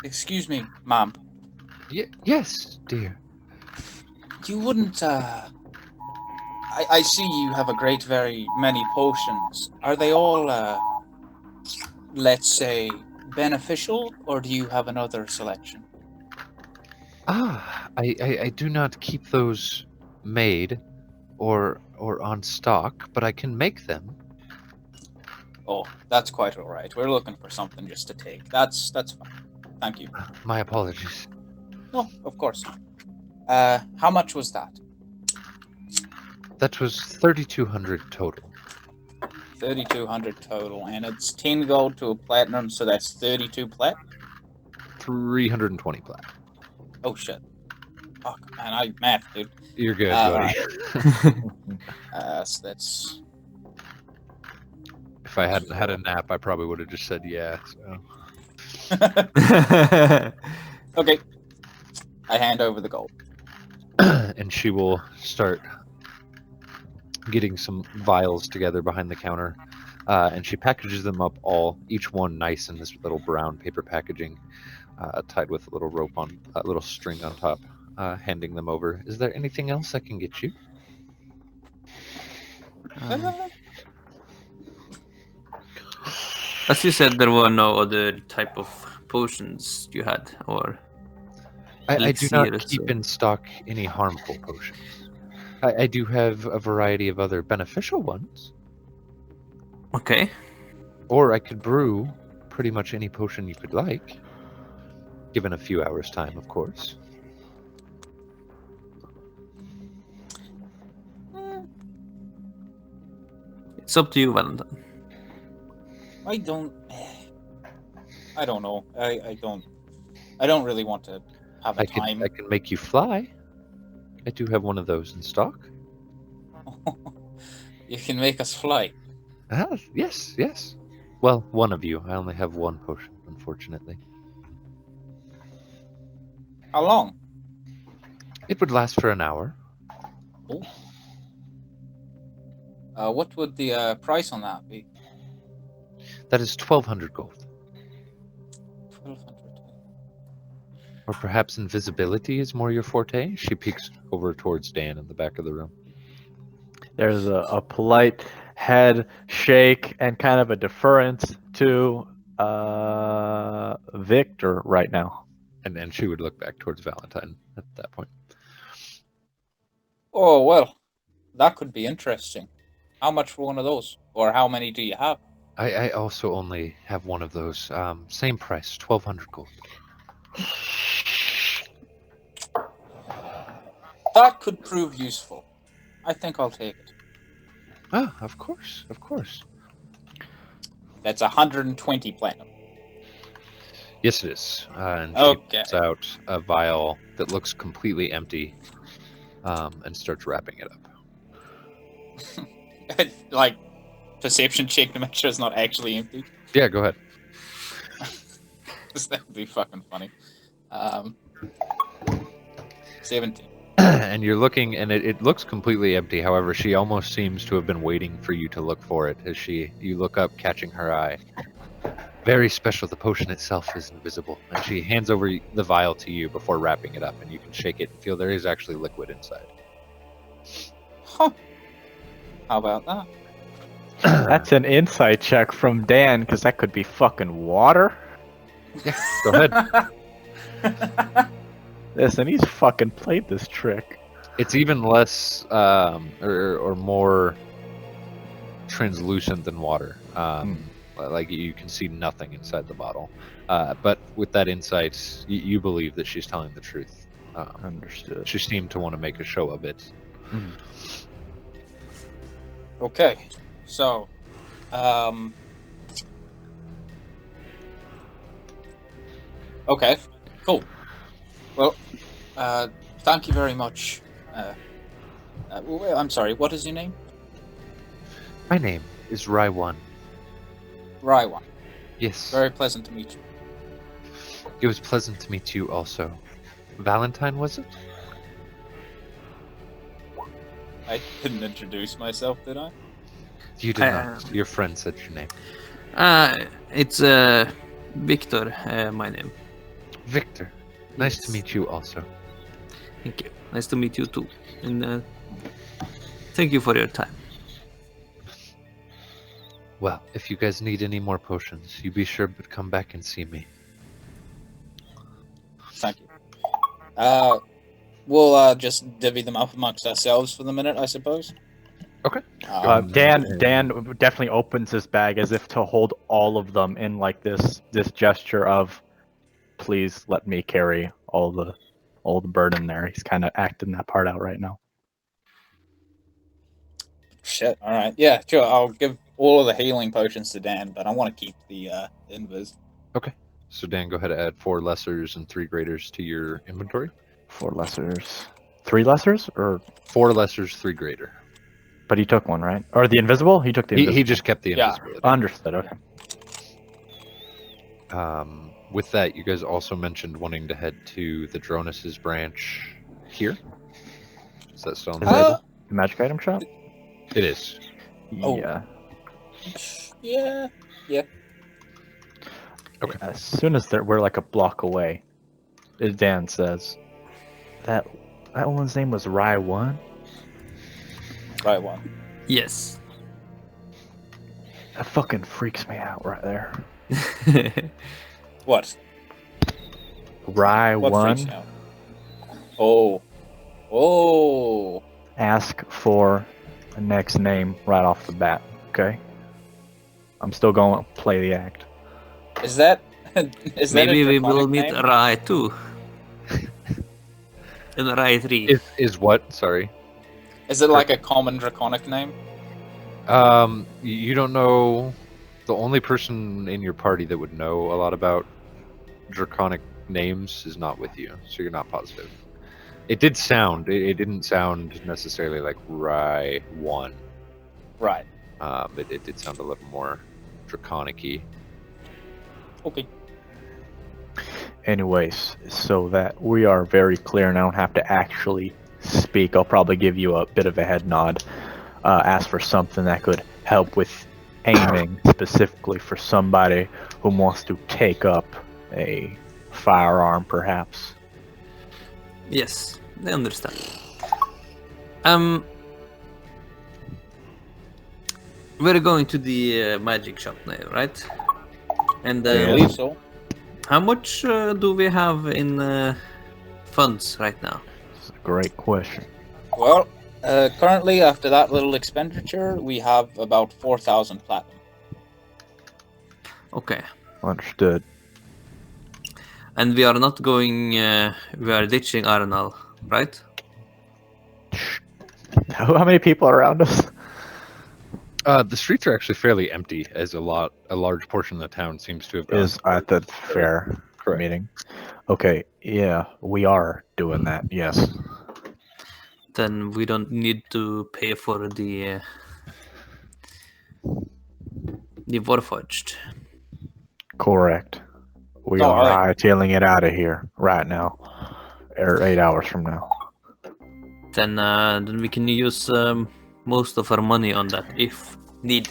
Excuse me, ma'am. Yes, dear. You wouldn't, I see you have a great very many potions. Are they all, let's say, beneficial, or do you have another selection? I do not keep those made or on stock, but I can make them. Oh, that's quite all right. We're looking for something just to take. That's fine. Thank you. My apologies. No, of course. How much was that? That was 3,200 total. 3,200 total, and it's 10 gold to a platinum, so that's 32 plat. 320 plat. Oh shit. Fuck, man, I math, dude. You're good, Alright. buddy. So that's If I hadn't had a nap, I probably would have just said yeah. So. okay. I hand over the gold. And she will start getting some vials together behind the counter, and she packages them up all, each one nice in this little brown paper packaging, tied with a little rope on, a little string on top, handing them over. Is there anything else I can get you? As you said, there were no other type of potions you had, or I do not elixirs, keep or- in stock any harmful potions. I do have a variety of other beneficial ones. Okay. Or I could brew pretty much any potion you could like. Given a few hours' time, of course. It's up to you, Valentine. I don't know. I don't really want to have a I time. can make you fly. I do have one of those in stock. You can make us fly. Ah, yes, yes. Well, one of you. I only have one potion, unfortunately. How long? It would last for an hour. What would the price on that be? That is 1,200 gold. 1,200. Or perhaps invisibility is more your forte? She peeks over towards Dan in the back of the room. There's a polite head shake and kind of a deference to Victor right now. And then she would look back towards Valentine at that point. Oh well, that could be interesting. How much for one of those, or how many do you have? I also only have one of those. Same price, 1,200 gold. That could prove useful. I think I'll take it. Ah, of course, of course. That's 120 platinum. Yes, it is. And she Okay. pulls out a vial that looks completely empty, and starts wrapping it up. Like, perception check to make sure it's not actually empty. Yeah, go ahead. That would be fucking funny. 17. And you're looking, and it looks completely empty. However, she almost seems to have been waiting for you to look for it as you look up, catching her eye. Very special. The potion itself is invisible. And she hands over the vial to you before wrapping it up, and you can shake it and feel there is actually liquid inside. Huh. How about that? That's an insight check from Dan, because that could be fucking water. Go ahead. Listen, he's fucking played this trick. It's even less or more translucent than water. Like you can see nothing inside the bottle. But with that insight, you believe that she's telling the truth. Understood. She seemed to want to make a show of it. Okay, so, okay, cool. Well, Thank you very much. I'm sorry, what is your name? My name is Raiwan. Raiwan. Yes, Very pleasant to meet you. it was pleasant to meet you also. Valentine, was it? I didn't introduce myself, did I? You did not. Your friend said your name. It's Victor, my name. Victor. Nice to Yes. meet you also. Thank you. Nice to meet you too. And thank you for your time. Well, if you guys need any more potions, you be sure to come back and see me. Thank you. We'll just divvy them up amongst ourselves for the minute, I suppose. Okay. Dan definitely opens his bag as if to hold all of them in like this gesture of, please let me carry all the burden there. He's kind of acting that part out right now. Shit. All right. Yeah. Sure. I'll give all of the healing potions to Dan, but I want to keep the invis. So Dan, go ahead and add 4 lessers and 3 greaters to your inventory. 4 lessers. 3 lessers? Or 4 lessers, 3 greater. but he took one, right? Or the invisible? He took the invisible. He just kept the Yeah. invisibility. Understood. Okay. With that, you guys also mentioned wanting to head to the Dronis's branch here. Is that still on the Is that- table? The magic item shop? It is. Oh. Yeah. Yeah. Okay. As soon as we're like a block away, as Dan says, that one's name was Raiwan. Raiwan. Yes. That fucking freaks me out right there. What? What freaks Raiwan. you out? Oh. Ask for the next name right off the bat. Okay. I'm still going to play the act. Is that? Is that Maybe a we will draconic meet name? Rai too. And Rai 3. Is what? Sorry. Is it like a common draconic name? You don't know. The only person in your party that would know a lot about draconic names is not with you, so you're not positive. It did sound. It didn't sound necessarily like Rai 1. Right. It did sound a little more draconic-y. Okay. Anyways, so that we are very clear and I don't have to actually speak, I'll probably give you a bit of a head nod. Ask for something that could help with aiming, specifically for somebody who wants to take up a firearm, perhaps. Yes, I understand. We're going to the magic shop now, right? And I Yeah. believe so. how much do we have in funds right now? It's a great question. Well, currently, after that little expenditure, we have about 4,000 platinum. Okay. Understood. And we are not going, we are ditching Arnal, right? How many people are around us? The streets are actually fairly empty, as a large portion of the town seems to have gone. Is at the fair Correct. meeting. Okay, yeah, we are doing that, yes. Then we don't need to pay for the Warforged. Correct. We Oh, are alright. hightailing it out of here right now. Or 8 hours from now. Then we can use most of our money on that if need.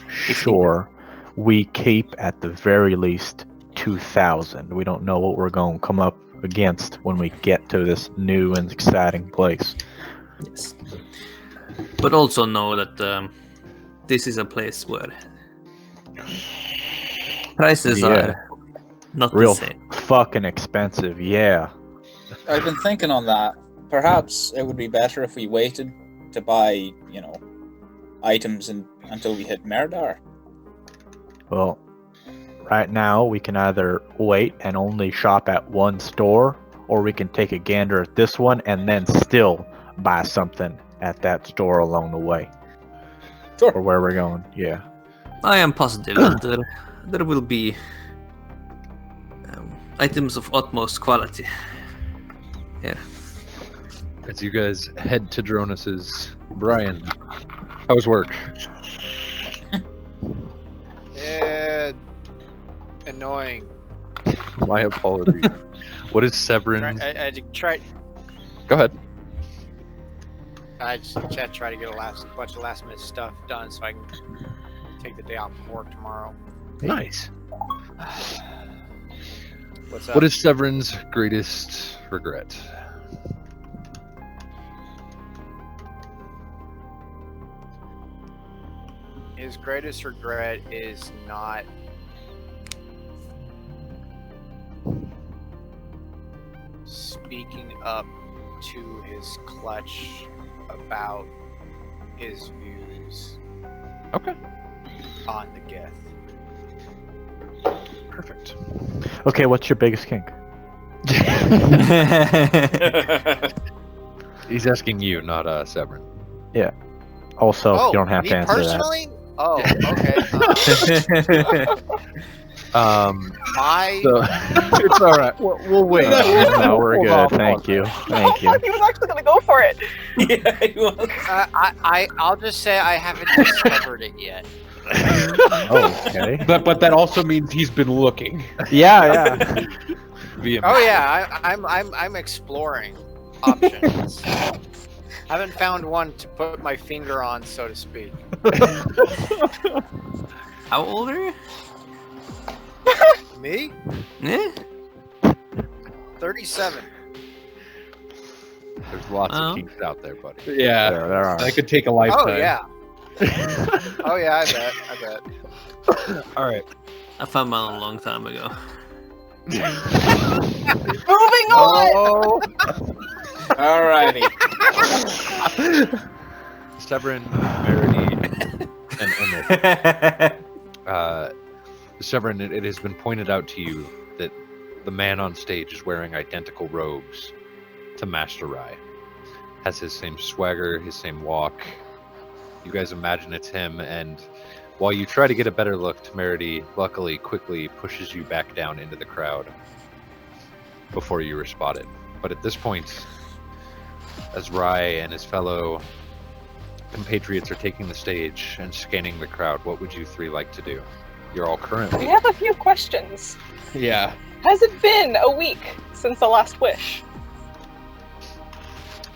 Sure. We keep at the very least 2,000. We don't know what we're going to come up against when we get to this new and exciting place. Yes. But also know that this is a place where prices Yeah. are not Real the same. fucking expensive, yeah. I've been thinking on that. Perhaps it would be better if we waited to buy, items until we hit Merdar. Well, right now we can either wait and only shop at one store, or we can take a gander at this one and then still buy something at that store along the way. Sure. Or where we're going, yeah. I am positive that there will be items of utmost quality. As you guys head to Dronus's, Brian, how was work? Annoying. My apologies. What is Severin? I tried. Go ahead. I just try to get a bunch of last minute stuff done so I can take the day off from work tomorrow. Nice. What's up? What is Severin's greatest regret? His greatest regret is not speaking up to his clutch about his views Okay. on the Geth. Perfect. Okay, what's your biggest kink? He's asking you, not Severin. Also, Oh, you don't have me to answer personally? Oh, okay. My So, it's all right. We'll wait. that. No, we're Hold good. on, Thank you. Oh, Thank you. fuck, he was actually gonna go for it. Yeah, he was. I'll just say I haven't discovered it yet. Oh, okay. But that also means he's been looking. Yeah. Oh yeah, I'm exploring options. Haven't found one to put my finger on, so to speak. How old are you? Me? Yeah. 37. There's lots Oh. of kinks out there, buddy. Yeah, There are. that could take a lifetime. Oh yeah. Oh yeah, I bet. All right. I found mine a long time ago. Moving on. Oh. Alrighty. Severin, Verity, and Emmett. Severin, it has been pointed out to you that the man on stage is wearing identical robes to Master Rai. Has his same swagger, his same walk. You guys imagine it's him, and while you try to get a better look, Temerity luckily quickly pushes you back down into the crowd before you are spotted. But at this point, as Rai and his fellow compatriots are taking the stage and scanning the crowd, what would you three like to do? You're all We currently... have a few questions. Yeah. Has it been a week since the last wish?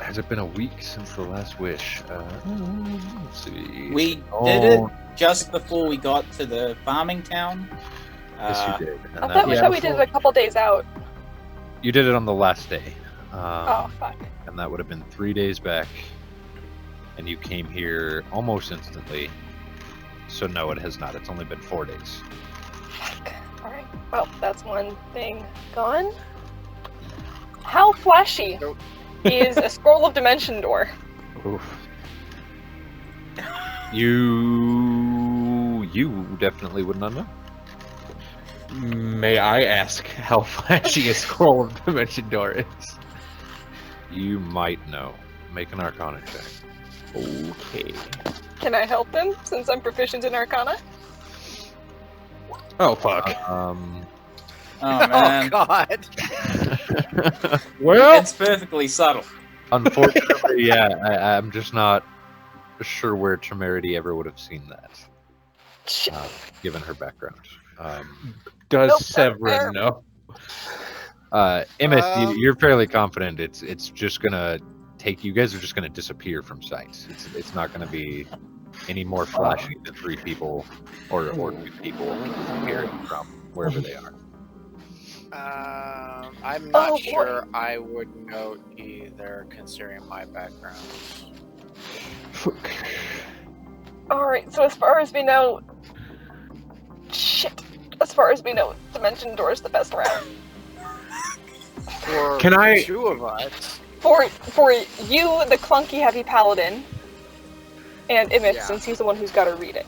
Has it been a week since the last wish? Let's see. We did Oh, it just before we got to the farming town. Yes, you did. And I that thought we was said we did it a couple days out. You did it on the last day. Oh, fuck. And that would have been 3 days back. And you came here almost instantly. So no, it has not. It's only been 4 days. Fuck. Alright. Well, that's one thing gone. How flashy Nope. is a scroll of dimension door? Oof. You definitely would not know. May I ask how flashy a scroll of dimension door is? You might know. Make an Arcana check. Okay. Can I help him since I'm proficient in Arcana? Oh fuck. Oh Oh man, god. Well, it's perfectly subtle. Unfortunately, yeah, I'm just not sure where Temerity ever would have seen that, Shit. given her background. does Nope, Severin know? Emmett, Um, you're fairly confident it's just gonna take you guys are just gonna disappear from sight. It's not gonna be any more flashy than 3 people or 2 people disappearing from wherever they are. I'm not Oh, boy. sure I would know either, considering my background. Alright, so as far as we know... Shit. As far as we know, dimension door is the best route. For Can I- 2 of us, For you, the clunky heavy paladin, and Emmett, Yeah. since he's the one who's got to read it.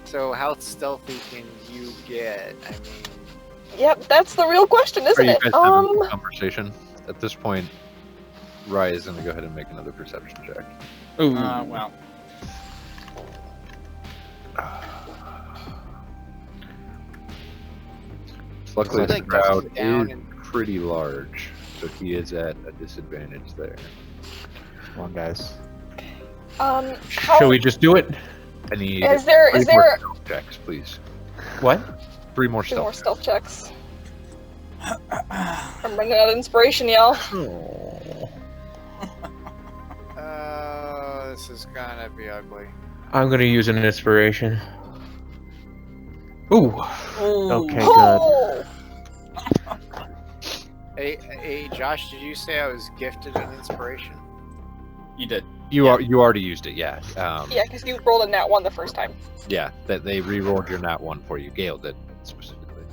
so how stealthy can you get? I mean, Yep, that's the real question, Are isn't you it? guys having a conversation? At this point, Rai is gonna go ahead and make another perception check. Ooh. Well, Luckily, Sounds the like crowd down is and- pretty large. so he is at a disadvantage there. Come on, guys. How, Shall we just do it? I need is there 3 more stealth checks, please. What? 3 more 2 more stealth. stealth checks? I'm running out of inspiration, y'all. This is gonna be ugly. I'm gonna use an inspiration. Ooh. Okay, good. Oh! Hey, Josh, did you say I was gifted an inspiration? You did. You already used it, yeah. Yeah, because you rolled a nat 1 the first time. Yeah, that they re-rolled your nat 1 for you. Gale did specifically.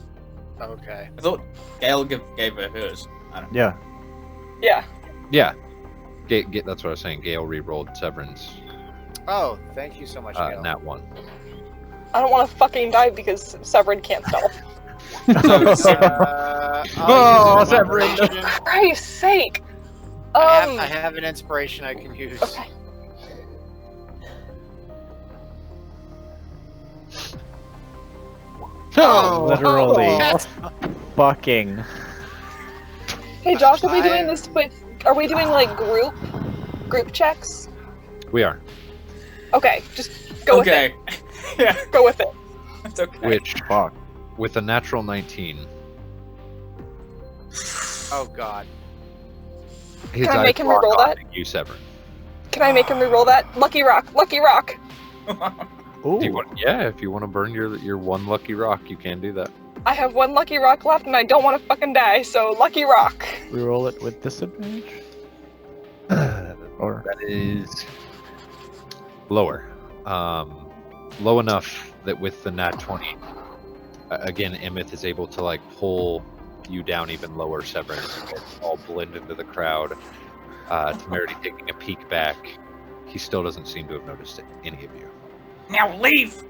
Okay. I thought Gale gave her hers. I don't know. Yeah. Yeah. Yeah, that's what I was saying. Gale re-rolled Severin's Oh, thank you so much, Gale. nat 1. I don't want to fucking die because Severin can't stealth. I'll use an Severin. inspiration. For Christ's sake! I have an inspiration I can use. Okay. Literally. Fucking. Hey Josh, are we doing this with... Are we doing, like, group checks? We are. Okay, just go Okay. Yeah, with it. Go with it. it's okay. Which, Fuck. with a natural 19, Oh God. his Can I eyes make him lock re-roll on that? You, Severin. Can I make him re-roll that? Lucky rock! Lucky rock! Ooh. Yeah, if you want to burn your 1 lucky rock, you can do that. I have 1 lucky rock left and I don't want to fucking die, so lucky rock. Reroll it with disadvantage? Or That is lower. Low enough that with the nat 20, again, Emeth is able to like pull you down even lower, Severin, and all blend into the crowd. Temerity taking a peek back. He still doesn't seem to have noticed any of you. Now leave!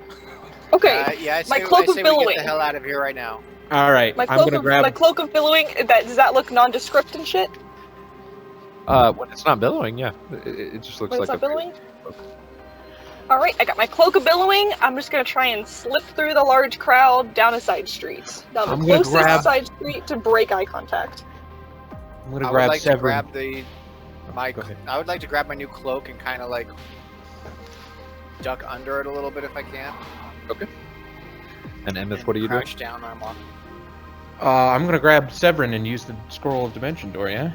Okay, Yeah, I my say, cloak I of say we get billowing. the hell out of here right now. All right. my I'm cloak gonna of grab. my cloak of billowing. Does that look nondescript and shit? When it's not billowing, yeah, it just looks When like it's not a billowing? Alright, I got my cloak of billowing. I'm just gonna try and slip through the large crowd down a side street. Down the I'm gonna closest grab- side street to break eye contact. I'm gonna I would grab like to Severin. grab my. Go ahead. I would like to grab my new cloak and kind of like duck under it a little bit if I can. And Emeth, what are you doing? Crouch down, arm lock. I'm gonna grab Severin and use the scroll of dimension door, yeah,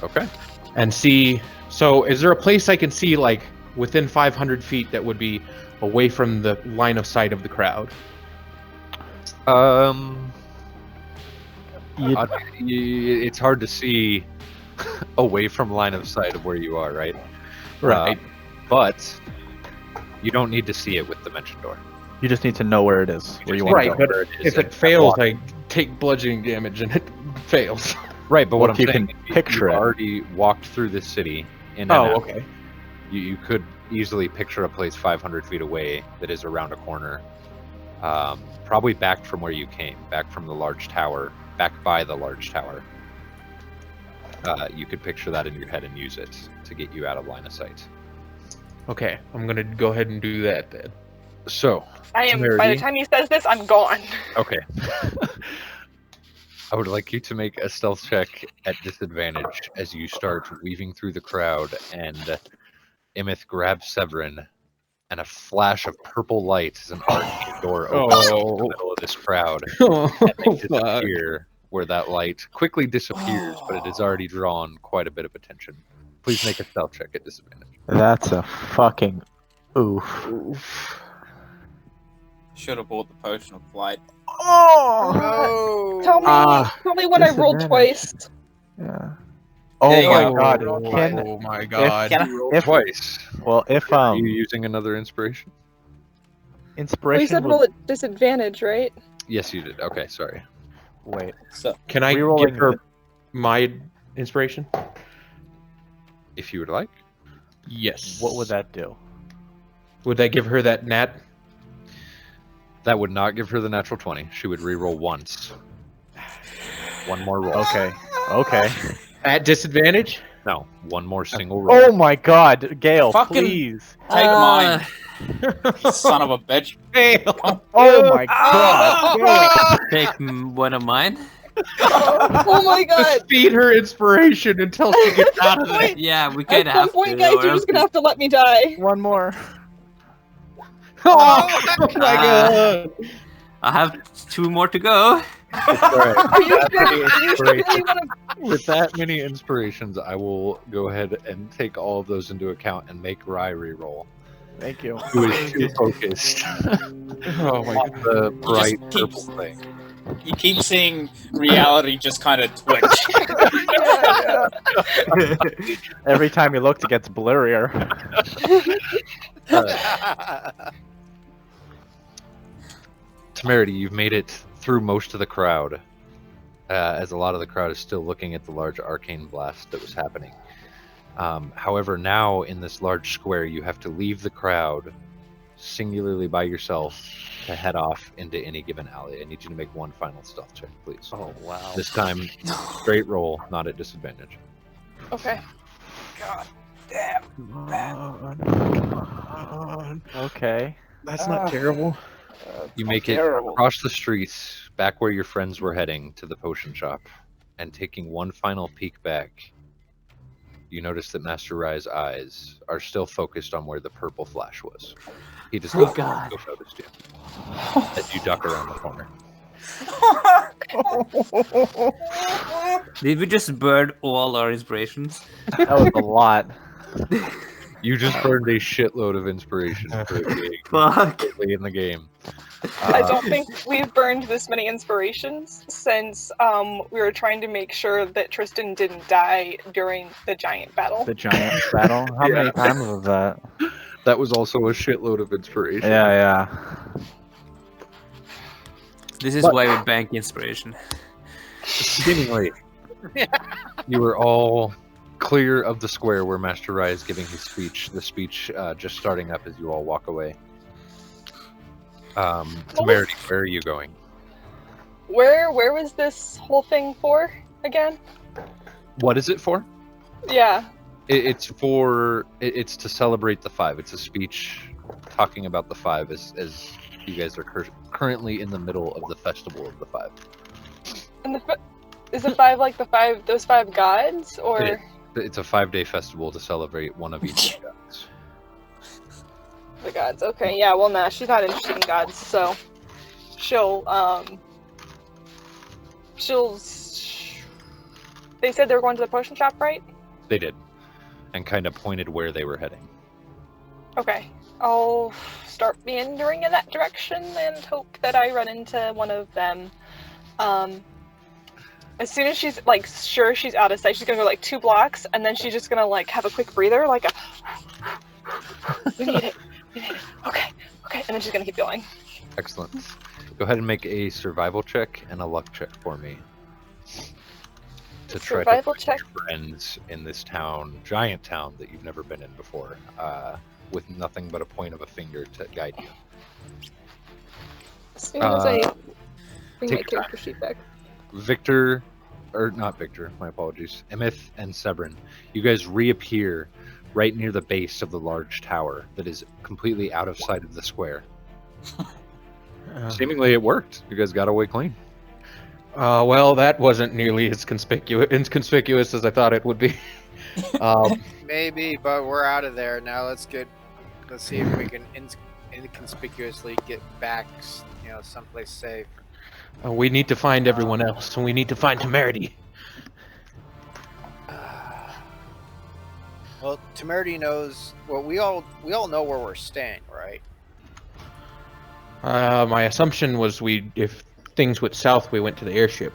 Okay. and see. So, is there a place I can see like within 500 feet that would be away from the line of sight of the crowd? It's hard to see away from line of sight of where you are, right? Right. But you don't need to see it with Dimension Door. you just need to know where it is, where you want Right, to go. but Where it is if it and fails, walk. I take bludgeoning damage, and it fails. Right, but Well, what I'm you saying, can is picture you've it. already walked through this city in and Oh, out. okay. You could easily picture a place 500 feet away that is around a corner. Probably back from where you came, back from the large tower, back by the large tower. You could picture that in your head and use it to get you out of line of sight. Okay, I'm gonna go ahead and do that then. So, I am. By the Temerity. time he says this, I'm gone. okay. I would like you to make a stealth check at disadvantage as you start weaving through the crowd, and Emeth grabs Severin, and a flash of purple light as an arcane door opens in the middle of this crowd, and they disappear where that light quickly disappears, but it has already drawn quite a bit of attention. Please make a stealth check at disadvantage. That's a fucking oof. Should have bought the potion of flight. Oh! Tell me when I rolled disadvantage. twice. Yeah. There you Oh my go. god. Oh Can, my god. Can I- You rolled if- twice. well, if Are you using another inspiration? Well, you inspiration said would- roll at disadvantage, right? Yes, you did. Okay, sorry. wait. So, Can I Rerolling give her the- my inspiration? If you would like. Yes. What would that do? Would that give her that nat? That would not give her the natural 20. She would re-roll once. One more roll. Okay. Okay. At disadvantage? No, one more single roll. Oh my god, Gale, Fucking- please. take mine, son of a bitch. Fail. Oh my god. Gale. Take one of mine. Oh my god! Just feed her inspiration until she gets out of there. Yeah, we At kind of some have point, to. guys, or you're else just gonna have to let me die. One more. Oh my god! I have 2 more to go. It's all right. Are you That sure? many Are you really inspirations- wanna? With that many inspirations, I will go ahead and take all of those into account and make Rye reroll. Thank you. Who is too focused Oh my on god! the bright just keep- purple thing. You keep seeing reality just kind of twitch. Every time you look, it gets blurrier. Temerity, you've made it through most of the crowd, as a lot of the crowd is still looking at the large arcane blast that was happening. However, now in this large square, you have to leave the crowd singularly by yourself to head off into any given alley. I need you to make one final stealth check, please. Oh wow! This time, straight roll, not at disadvantage. Okay. Okay. That's not terrible. You make it across the streets, back where your friends were heading, to the potion shop, and taking one final peek back, you notice that Master Rye's eyes are still focused on where the purple flash was. He does not God. have noticed you as you duck around the corner. Did we just burn all our inspirations? That was a lot. You just burned a shitload of inspiration for being Fuck. early in the game. I don't think we've burned this many inspirations since we were trying to make sure that Tristan didn't die during the giant battle. The giant battle. How many Yeah. times was that? That was also a shitload of inspiration. Yeah. This is But- why we bank inspiration. Seemingly, you are all clear of the square where Master Rye is giving his speech. The speech just starting up as you all walk away. Temerity, where are you going? Where was this whole thing for again? What is it for? Yeah. It's to celebrate the 5. It's a speech talking about the 5 as you guys are currently in the middle of the festival of the 5. And is the 5 like those 5 gods or? It It's a 5-day festival to celebrate one of each gods. The gods. Okay, yeah, well, nah, she's not interested in gods, so she'll. They said they were going to the potion shop, right? They did, and kind of pointed where they were heading. Okay, I'll start meandering in that direction and hope that I run into one of them. As soon as she's like sure she's out of sight, she's gonna go like 2 blocks, and then she's just gonna like have a quick breather, like a. We need it. Okay, and then she's gonna keep going. Excellent. Go ahead and make a survival check and a luck check for me. To try Survival to check. find friends in this town, giant town that you've never been in before, with nothing but a point of a finger to guide you. As soon as I bring my take your character sheet back. Victor, or not Victor, my apologies. Emeth and Sebrin, you guys reappear right near the base of the large tower that is completely out of sight of the square. Seemingly it worked. You guys got away clean. Well, that wasn't nearly as inconspicuous as I thought it would be. Maybe, but we're out of there now. Let's see if we can inconspicuously get back, someplace safe. We need to find everyone else, and we need to find Temerity. Well, Temerity knows. Well, we all know where we're staying, right? My assumption was if things went south, we went to the airship.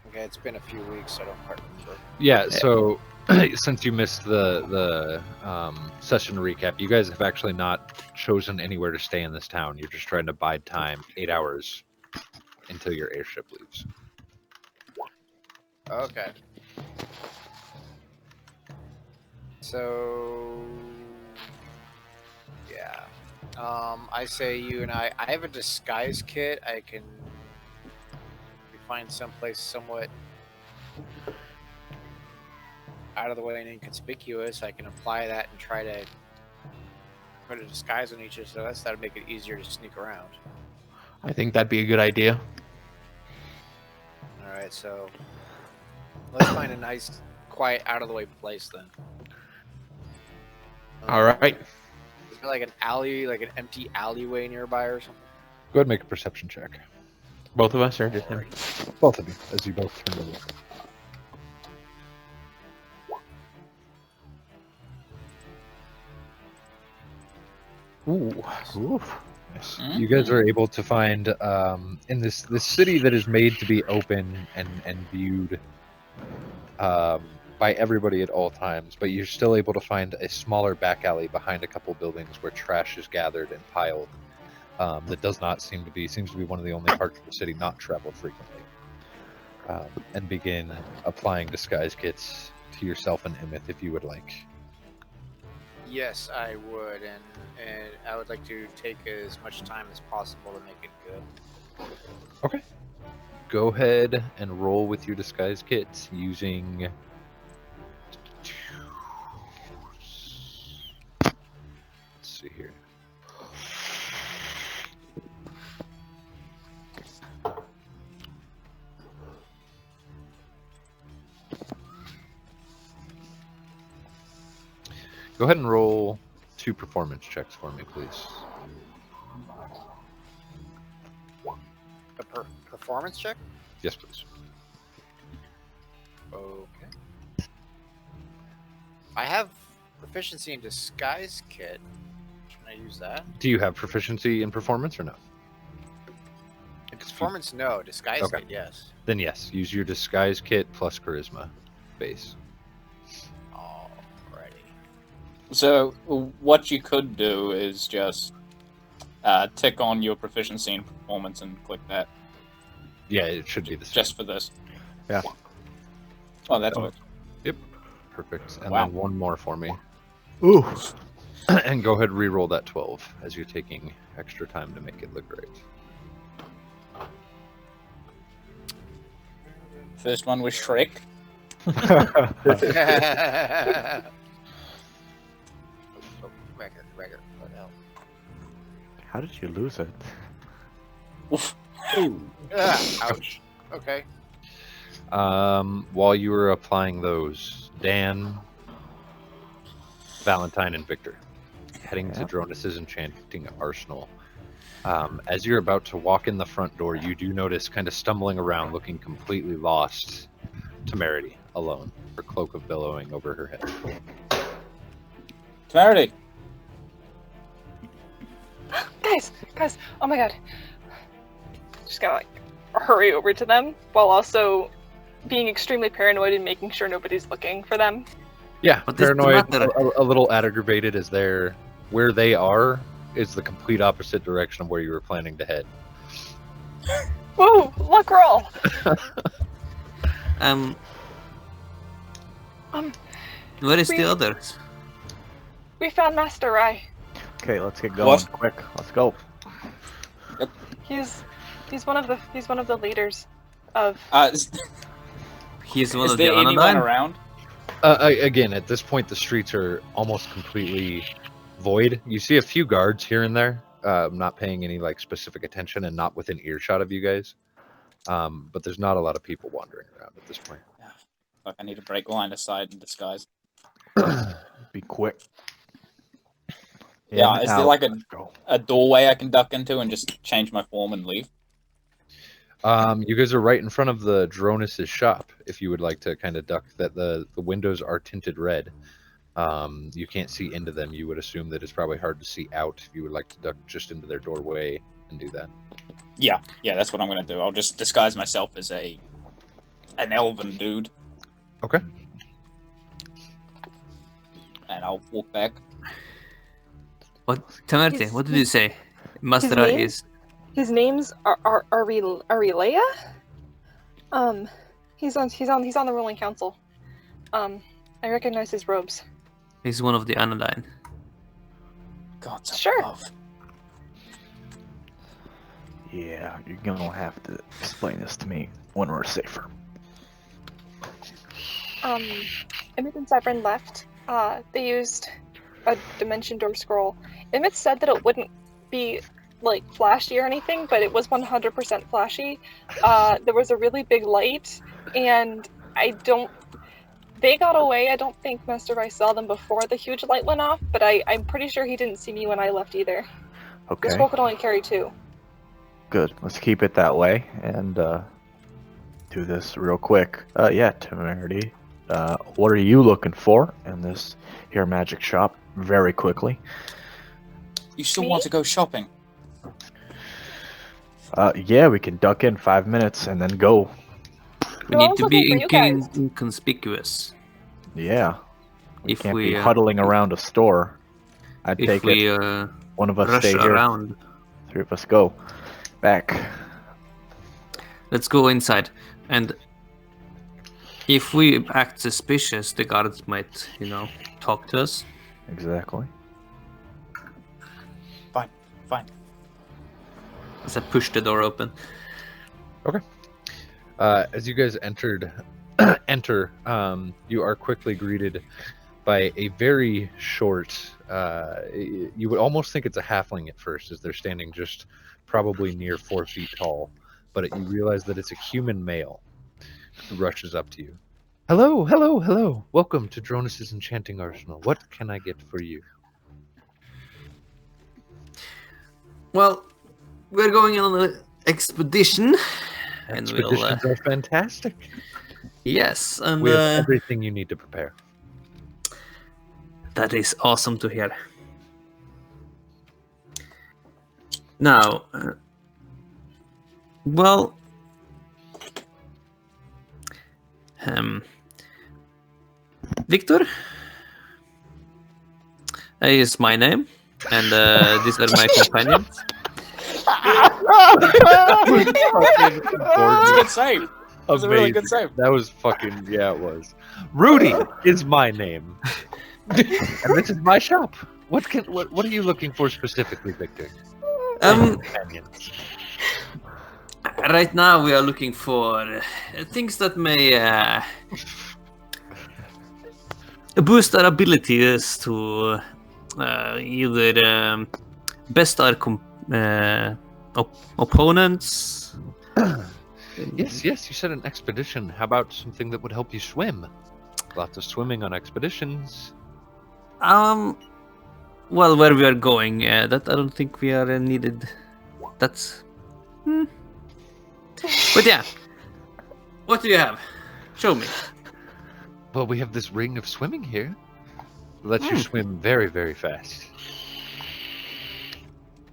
Okay, it's been a few weeks, so I don't quite remember. Yeah, so since you missed the session recap, you guys have actually not chosen anywhere to stay in this town. You're just trying to bide time, 8 hours until your airship leaves. Okay. So, yeah. I say you and I have a disguise kit. I can find someplace somewhat out of the way and inconspicuous. I can apply that and try to put a disguise on each of us. That'll make it easier to sneak around. I think that'd be a good idea. Alright, so let's find a nice, quiet, out of the way place then. All right. Is there like an alley, like an empty alleyway nearby or something? Go ahead and make a perception check. Both of us are just him. Both of you, as you both turn to look. Ooh. Oof. Yes. You guys are able to find in this city that is made to be open and viewed by everybody at all times, but you're still able to find a smaller back alley behind a couple buildings where trash is gathered and piled. That does not seems to be one of the only parts of the city not traveled frequently. And begin applying disguise kits to yourself and Emmett if you would like. Yes, I would, and I would like to take as much time as possible to make it good. Okay. Go ahead and roll with your disguise kits using. Let's see here. Go ahead and roll 2 performance checks for me, please. A performance check? Yes, please. Okay. I have proficiency in disguise kit. Can I use that? Do you have proficiency in performance or no? In performance, no. Disguise Okay. kit, yes. Then yes, use your disguise kit plus charisma base. Alrighty. So what you could do is just tick on your proficiency in performance and click that Yeah, it should be the same. just for this. Yeah. Oh, that's what. Perfect. And Wow. then one more for me. Ooh. And go ahead and re-roll that 12 as you're taking extra time to make it look great. First one was Shrek. Record. What the hell? How did you lose it? Ouch. Okay. While you were applying those, Dan, Valentine, and Victor, heading to Yeah. Dronus's enchanting arsenal. As you're about to walk in the front door, you do notice, kind of stumbling around, looking completely lost, Temerity, alone, her cloak of billowing over her head. Temerity. Guys, oh my god. Just gotta like hurry over to them while also being extremely paranoid and making sure nobody's looking for them. Yeah, What is the paranoid, matter? a little aggravated as where they are is the complete opposite direction of where you were planning to head. Whoa, luck roll! Where is we- the others? We found Master Rai. Okay, let's get going. What? Quick, let's go. He's one of the leaders of. He's one Is of the there anyone Anodyne? around? Again, at this point, the streets are almost completely void. You see a few guards here and there, not paying any like specific attention and not within earshot of you guys. But there's not a lot of people wandering around at this point. Fuck, I need to break line of sight in disguise. Be quick. Yeah, In, is there out. like Let's go. a doorway I can duck into and just change my form and leave? You guys are right in front of the Dronus's shop. If you would like to kind of duck, that the windows are tinted red. You can't see into them. You would assume that it's probably hard to see out. If you would like to duck just into their doorway and do that. Yeah, that's what I'm gonna do. I'll just disguise myself as an elven dude. Okay. And I'll walk back. What? Temerity, His- what did you say? Master name? is. His name's Arilea. He's on the ruling council. I recognize his robes. He's one of the Anodyne. God's up Sure. above. Yeah, you're gonna have to explain this to me when we're safer. Emmett and Severin left. They used a dimension door scroll. Emmett said that it wouldn't be like flashy or anything, but it was 100% flashy. There was a really big light, and they got away. I don't think Master Rice saw them before the huge light went off, but I'm pretty sure he didn't see me when I left either. The Okay, scroll could only carry 2. good. Let's keep it that way and do this real quick. Yeah, Temerity. What are you looking for in this here magic shop? Very quickly. You still Me? want to go shopping? Yeah, we can duck in 5 minutes and then go. We No, I need was to be looking for you guys. inconspicuous. Yeah. We If can't we, be huddling around a store. I'd If take we it. One of us rush stay here. around, 3 of us go. Back. let's go inside. And if we act suspicious, the guards might, talk to us. Exactly. Fine. As I push the door open. As you guys enter, you are quickly greeted by a very short. You would almost think it's a halfling at first, as they're standing just probably near 4 feet tall, but you realize that it's a human male who rushes up to you. Hello, hello, hello! Welcome to Dronus's Enchanting Arsenal. What can I get for you? Well, we're going on an expedition. And Expeditions are fantastic. Yes, and We have everything you need to prepare. that is awesome to hear. Now, Victor is my name, and these are my companions. Good save. That was a really good Amazing. save. That was fucking, yeah, it was. Rudy is my name. And this is my shop. What are you looking for specifically, Victor? Companions. Right now we are looking for things that may boost our abilities to either best our opponents. Yes, you said an expedition. How about something that would help you swim? Lots of swimming on expeditions. Well, where we are going, that I don't think we are needed. That's. But yeah, what do you have? Show me. Well, we have this ring of swimming here. It lets you swim very, very fast.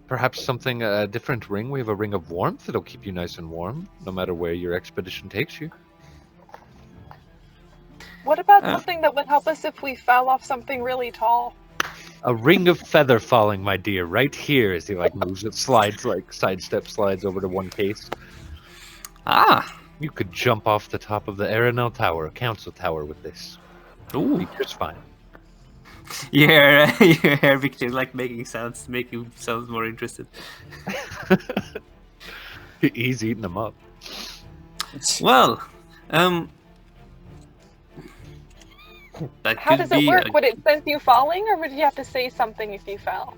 Perhaps something, a different ring. We have a ring of warmth that'll keep you nice and warm, no matter where your expedition takes you. What about something that would help us if we fell off something really tall? A ring of feather falling, my dear, right here as he moves it, slides, sidestep slides over to one case. Ah, You could jump off the top of the Arenal Tower, council tower, with this. ooh. Be just fine. You hear Victor making sounds, make you sound more interested. He's eating them up. Well, that How could does it be work? Would it sense you falling, or would you have to say something if you fell?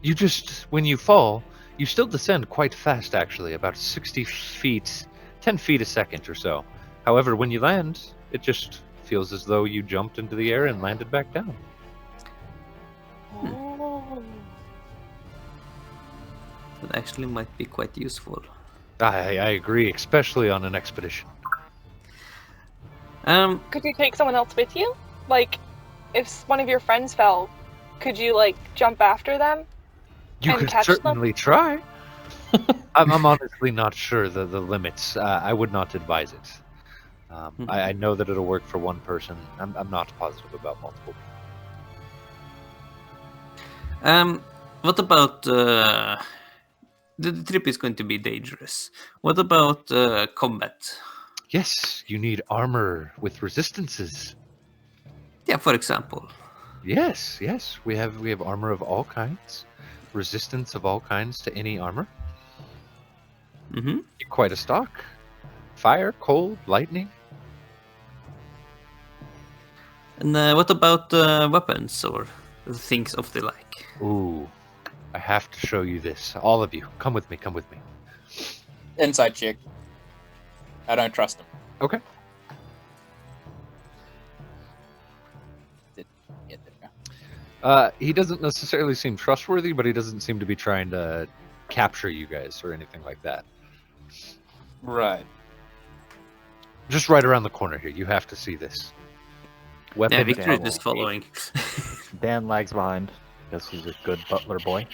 You just, when you fall, you still descend quite fast, actually, about 60 feet, 10 feet a second or so. However, when you land, it just feels as though you jumped into the air and landed back down. Oh. That actually might be quite useful. I agree, especially on an expedition. Could you take someone else with you? Like, if one of your friends fell, could you jump after them? You And could catch them? certainly try. I'm honestly not sure the limits. I would not advise it. I know that it'll work for one person. I'm not positive about multiple people. What about the trip is going to be dangerous. What about combat? Yes, you need armor with resistances. Yeah, for example. Yes, we have armor of all kinds, resistance of all kinds to any armor. Mm-hmm. Quite a stock. Fire, cold, lightning. And what about weapons or things of the like? Ooh, I have to show you this. All of you, come with me. Come with me. Inside check. I don't trust him. Okay. Yeah, there we go. He doesn't necessarily seem trustworthy, but he doesn't seem to be trying to capture you guys or anything like that. Right. Just right around the corner here. You have to see this. Weapon Yeah, Victor is down. just following. Dan lags behind because he's a good butler boy.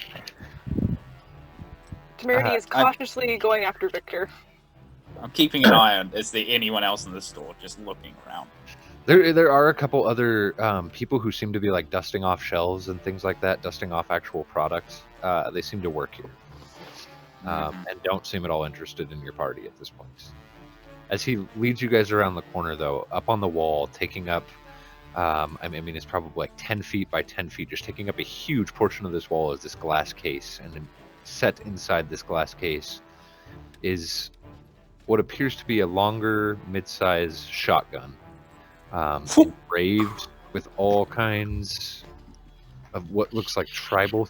Temerity is cautiously going after Victor. I'm keeping an eye on. Is there anyone else in the store just looking around? There are a couple other people who seem to be like dusting off shelves and things like that, dusting off actual products. They seem to work here, and don't seem at all interested in your party at this point. As he leads you guys around the corner, though, up on the wall, taking up, I mean, it's probably like 10 feet by 10 feet, just taking up a huge portion of this wall is this glass case, and then set inside this glass case is what appears to be a longer, mid-size shotgun. Engraved with all kinds of what looks like tribal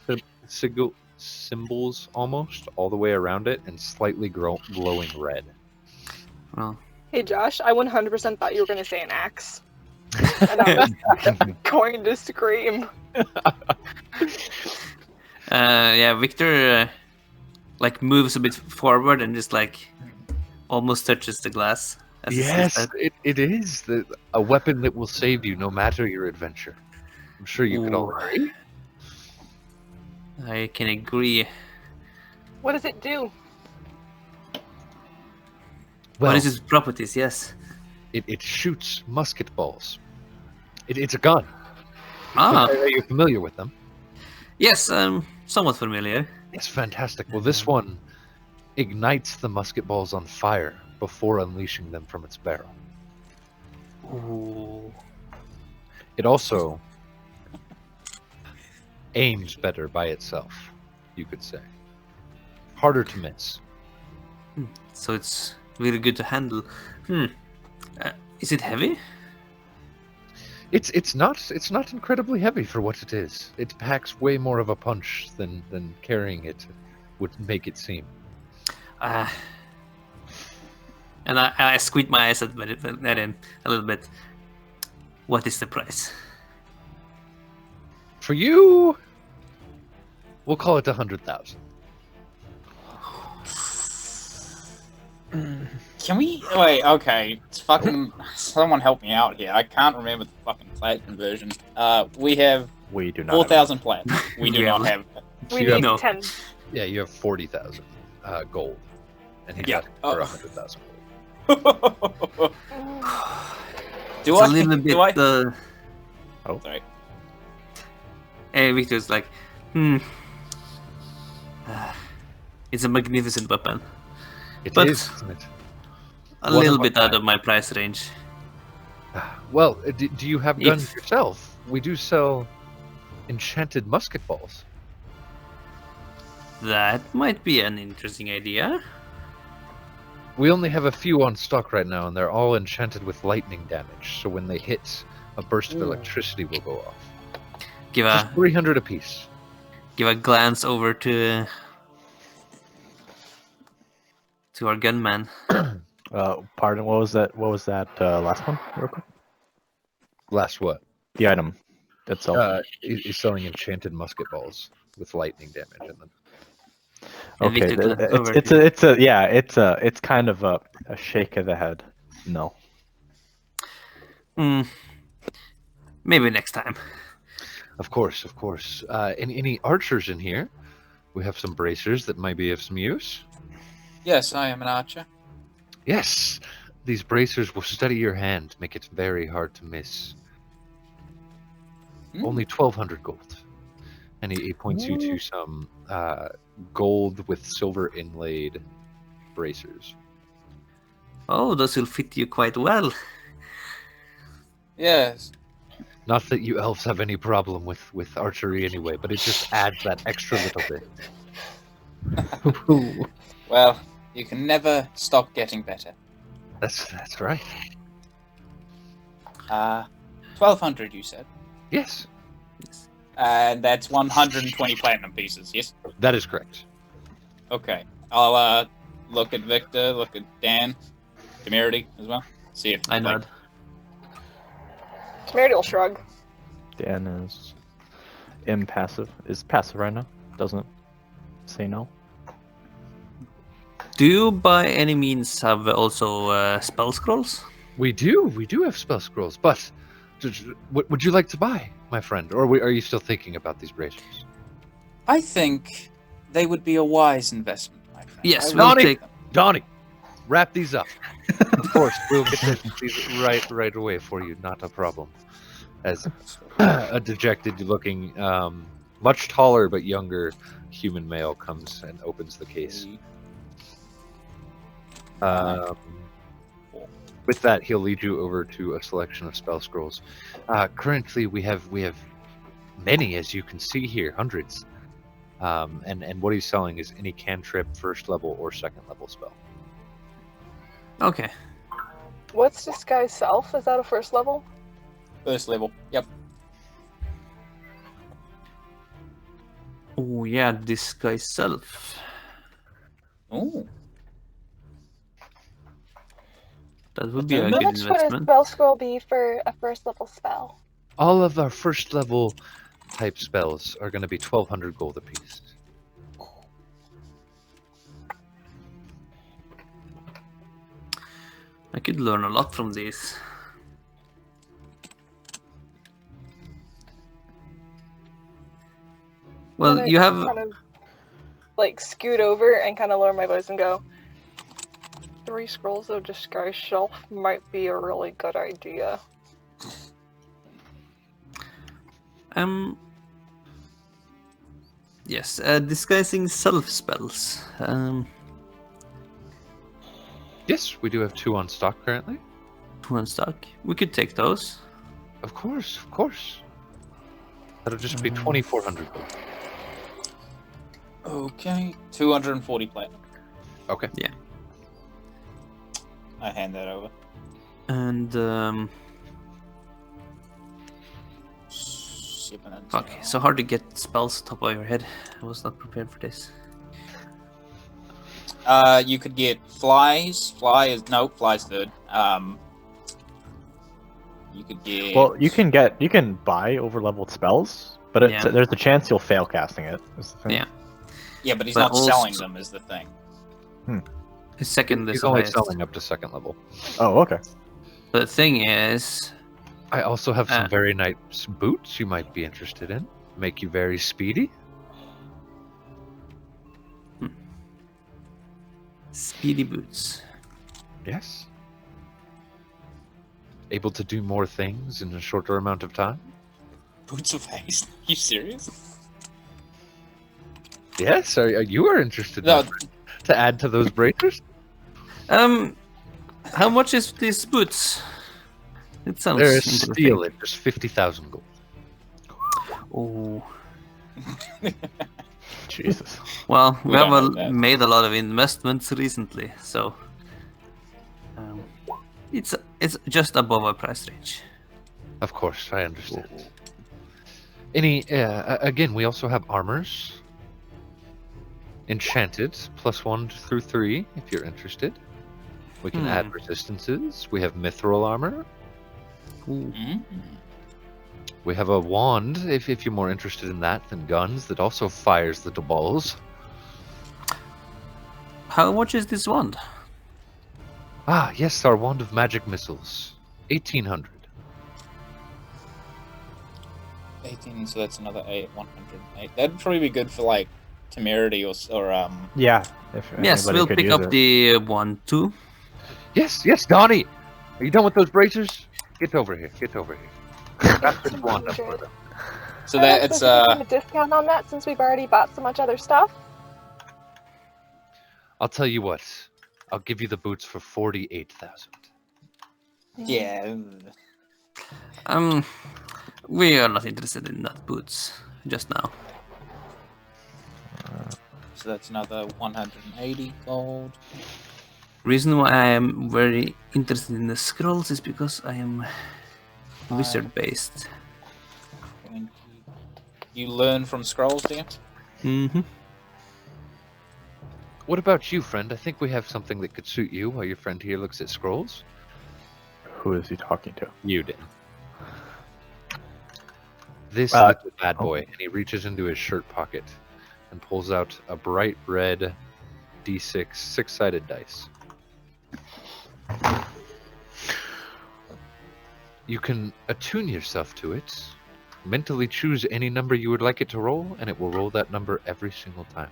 symbols almost all the way around it, and slightly glowing red. Well, Hey Josh, I 100% thought you were going to say an axe. And I was going to scream. yeah, Victor like moves a bit forward and just like almost touches the glass. as he says Yes, that. it is a weapon that will save you no matter your adventure. I'm sure you could all Ooh. agree. I can agree. What does it do? What is its properties? Yes. It shoots musket balls. It's a gun. Ah, Are you familiar with them? yes, I'm somewhat familiar. It's fantastic. Well, this one ignites the musket balls on fire before unleashing them from its barrel. Ooh. It also aims better by itself, you could say. Harder to miss. So it's really good to handle. Is it heavy? It's not incredibly heavy for what it is. It packs way more of a punch than carrying it would make it seem. And I squint my eyes at him a little bit. What is the price? For you, we'll call it 100,000. Can we wait? Okay, it's fucking. Someone help me out here. I can't remember the fucking plat conversion. We have We do not. 4,000 plat. We do Yeah. not have. We You have- need No. 10. Yeah, you have 40,000 gold, and he's Yeah. asking for Oh. 100,000 gold. Do It's I? a little bit. Do I? Oh. Sorry. Hey, Victor's like, it's a magnificent weapon. It But- is, isn't it? A One little of a bit out kind. of my price range. Well, do you have guns If- yourself? We do sell enchanted musket balls. That might be an interesting idea. We only have a few on stock right now, and they're all enchanted with lightning damage. So when they hit, a burst of electricity will go off. Give Just a 300 apiece. give a glance over to our gunman. Pardon. What was that? What was that last one? Real quick. Last what? The item itself. He's selling enchanted musket balls with lightning damage in them. And Okay, Victor glanced over it's kind of a shake of the head. No. Maybe next time. Of course, of course. Any archers in here? We have some bracers that might be of some use. Yes, I am an archer. Yes, these bracers will steady your hand, make it very hard to miss. Only 1,200 gold. And he points you to some gold with silver inlaid bracers. Oh, those will fit you quite well. Yes. Not that you elves have any problem with archery anyway, but it just adds that extra little bit. Well, you can never stop getting better. That's right. 1,200, you said. Yes. And that's 120 platinum pieces, yes? That is correct. Okay. I'll look at Victor, look at Dan, Temerity as well. See if I nod. Temerity will shrug. Dan is impassive. Is passive right now. Doesn't say no. Do you by any means have also spell scrolls? We do have spell scrolls, but what would you like to buy, my friend? Or are you still thinking about these bracers? I think they would be a wise investment, my friend. Yes, I we'll would- take. Donnie, wrap these up. Of course, we'll get these right away for you. Not a problem. As a dejected-looking, much taller but younger human male comes and opens the case. With that, he'll lead you over to a selection of spell scrolls. Currently, we have many, as you can see here, hundreds. And what he's selling is any cantrip, first level or second level spell. Okay. What's this guy's self? Is that a first level? First level, yep. Oh yeah, this guy's self. Ooh. That would be a How How good much would a investment. spell scroll be for a first level spell? All of our first level type spells are going to be 1,200 gold apiece. I could learn a lot from these. Well, Then I you have. kind of like scoot over and kind of lower my voice and go, 3 scrolls of disguise shelf might be a really good idea. Yes, disguising self spells. Yes, we do have 2 on stock currently. 2 in stock. We could take those. Of course, of course. That'll just be 2,400 gold. Okay, 240 platinum. Okay. I hand that over. And Shipping it. fuck, so hard to get spells top of your head. I was not prepared for this. You could get flies. Fly's third. You could get. Well, you can buy over-leveled spells, but Yeah. there's a chance you'll fail casting it. is the thing. Yeah. Yeah, but he's but not also- selling them. Is the thing. His second is He's the only highest. selling up to second level. Oh, okay. But the thing is, I also have some Ah. very nice boots you might be interested in. Make you very speedy. speedy boots. Yes. Able to do more things in a shorter amount of time. Boots of haste. You serious? Yes, you are interested No. in that, to add to those bracers? How much is these boots? It sounds They're interesting. steal it, just 50,000 gold. Oh, Jesus. well, we We have don't know that. made a lot of investments recently, so it's just above our price range. Of course, I understand. Again, we also have armors. Enchanted, +1 through 3, if you're interested. We can add resistances. We have mithril armor. Mm. We have a wand, if you're more interested in that than guns, that also fires the balls. How much is this wand? Ah, yes, our wand of magic missiles. 1,800. 18, so that's another 108. That'd probably be good for like temerity or Yeah. If Yes, anybody we'll could pick use up it. the one too. Yes, Donnie! Are you done with those bracers? Get over here, That's the wand up for them. So that it's a discount on that since we've already bought so much other stuff. I'll tell you what. I'll give you the boots for 48,000. yeah. We are not interested in that boots just now. So that's another 180 gold. Reason why I am very interested in the scrolls is because I am wizard based. 20. You learn from scrolls, do you? Mm-hmm. What about you, friend? I think we have something that could suit you while your friend here looks at scrolls. Who is he talking to? You did. This Uh, little bad boy, and he reaches into his shirt pocket and pulls out a bright red D6 six-sided dice. You can attune yourself to it, mentally choose any number you would like it to roll, and it will roll that number every single time.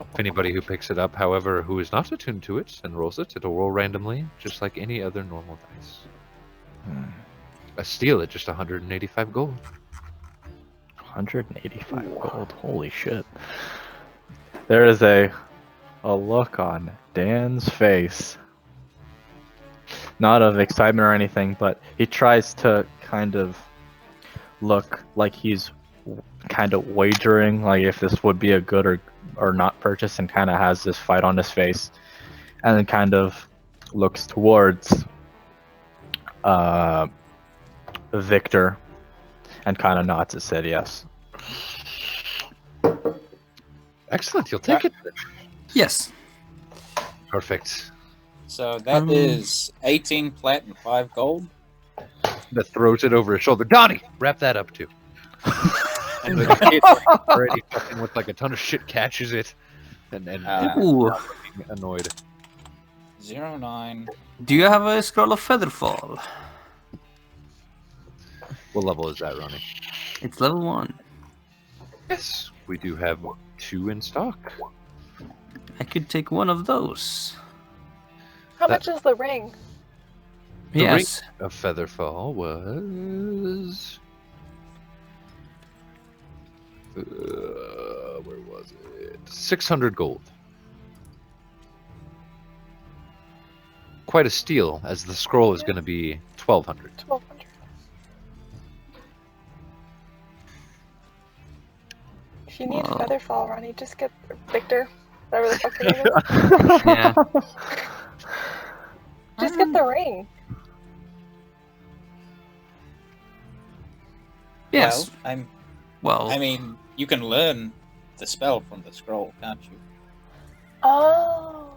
If anybody who picks it up, however, who is not attuned to it and rolls it, it'll roll randomly, just like any other normal dice. A steal at just 185 gold. 185 gold. Holy shit. There is a look on Dan's face. Not of excitement or anything, but he tries to kind of look like he's kind of wagering, like if this would be a good or not purchase, and kind of has this fight on his face, and then kind of looks towards Victor and kind of nods his head yes. Excellent, you'll take it. Yes. Perfect. So that is 18 plat and 5 gold. That throws it over his shoulder. Donnie, wrap that up too. And the kid already fucking with like a ton of shit catches it and Ooh. looking annoyed. 09. Do you have a scroll of Featherfall? What level is that, Ronnie? It's level 1. Yes, we do have 2 in stock. I could take one of those. How That- much is the ring? The Yes. ring of Featherfall was where was it? 600 gold. Quite a steal, as the scroll is going to be 1200. 1200. If you need Wow. Featherfall, Ronnie, just get Victor, whatever the fuck your name is. Yeah. Just get the ring. Yes. Well, I mean, you can learn the spell from the scroll, can't you? Oh.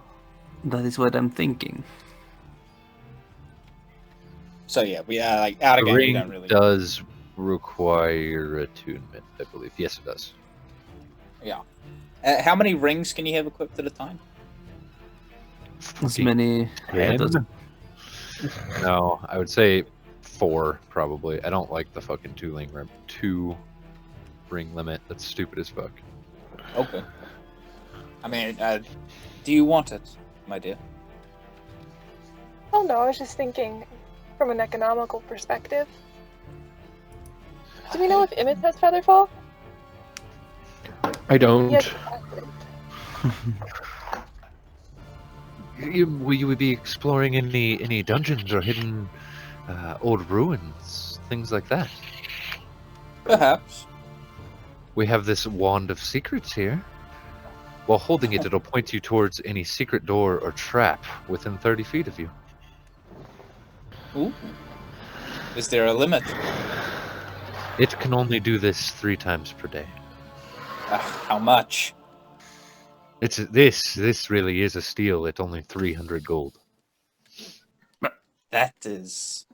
That is what I'm thinking. So yeah, we are like out The again. We ring don't really. does require attunement, I believe. Yes, it does. Yeah. How many rings can you have equipped at a time? As many. Ten? It doesn't- No, I would say 4 probably. I don't like the fucking 2 ring limit. That's stupid as fuck. Okay. I mean, do you want it, my dear? Oh no, I was just thinking from an economical perspective. Do we know if Emmett has Featherfall? I don't. Yes. Will you be exploring any dungeons or hidden old ruins, things like that? Perhaps. We have this wand of secrets here. While holding it, it'll point you towards any secret door or trap within 30 feet of you. Ooh. Is there a limit? It can only do this 3 times per day. How much? This really is a steal at only 300 gold. That is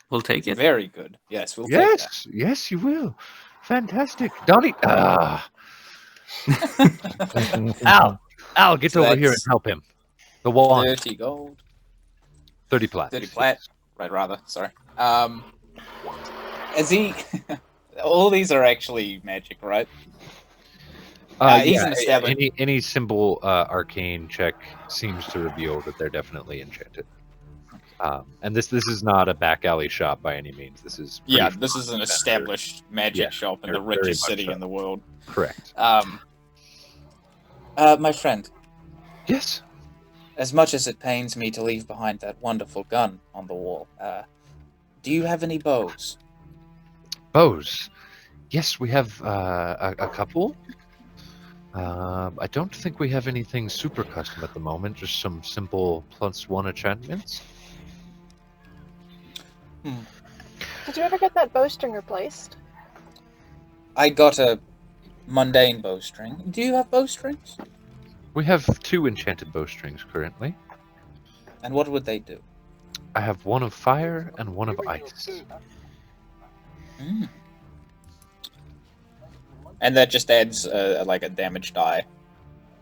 We'll take it. very good. Yes, we'll take that. Yes, you will. Fantastic, Donnie. Al, get So over here and that's- help him. The wand, 30 gold. 30 plat. 30 plat. Right, rather. Sorry. Is he... All these are actually magic, right? He's an established... Any simple arcane check seems to reveal that they're definitely enchanted. And this is not a back alley shop by any means. This is Yeah, pretty this is an established magic Yeah, shop in very- the very richest much city so. in the world. correct. My friend, Yes. as much as it pains me to leave behind that wonderful gun on the wall, do you have any bows? Bows. Yes, we have a couple. I don't think we have anything super custom at the moment. Just some simple +1 enchantments. Did you ever get that bowstring replaced? I got a mundane bowstring. Do you have bowstrings? We have 2 enchanted bowstrings currently. And what would they do? I have one of fire and one of ice. Mm. And that just adds like a damage die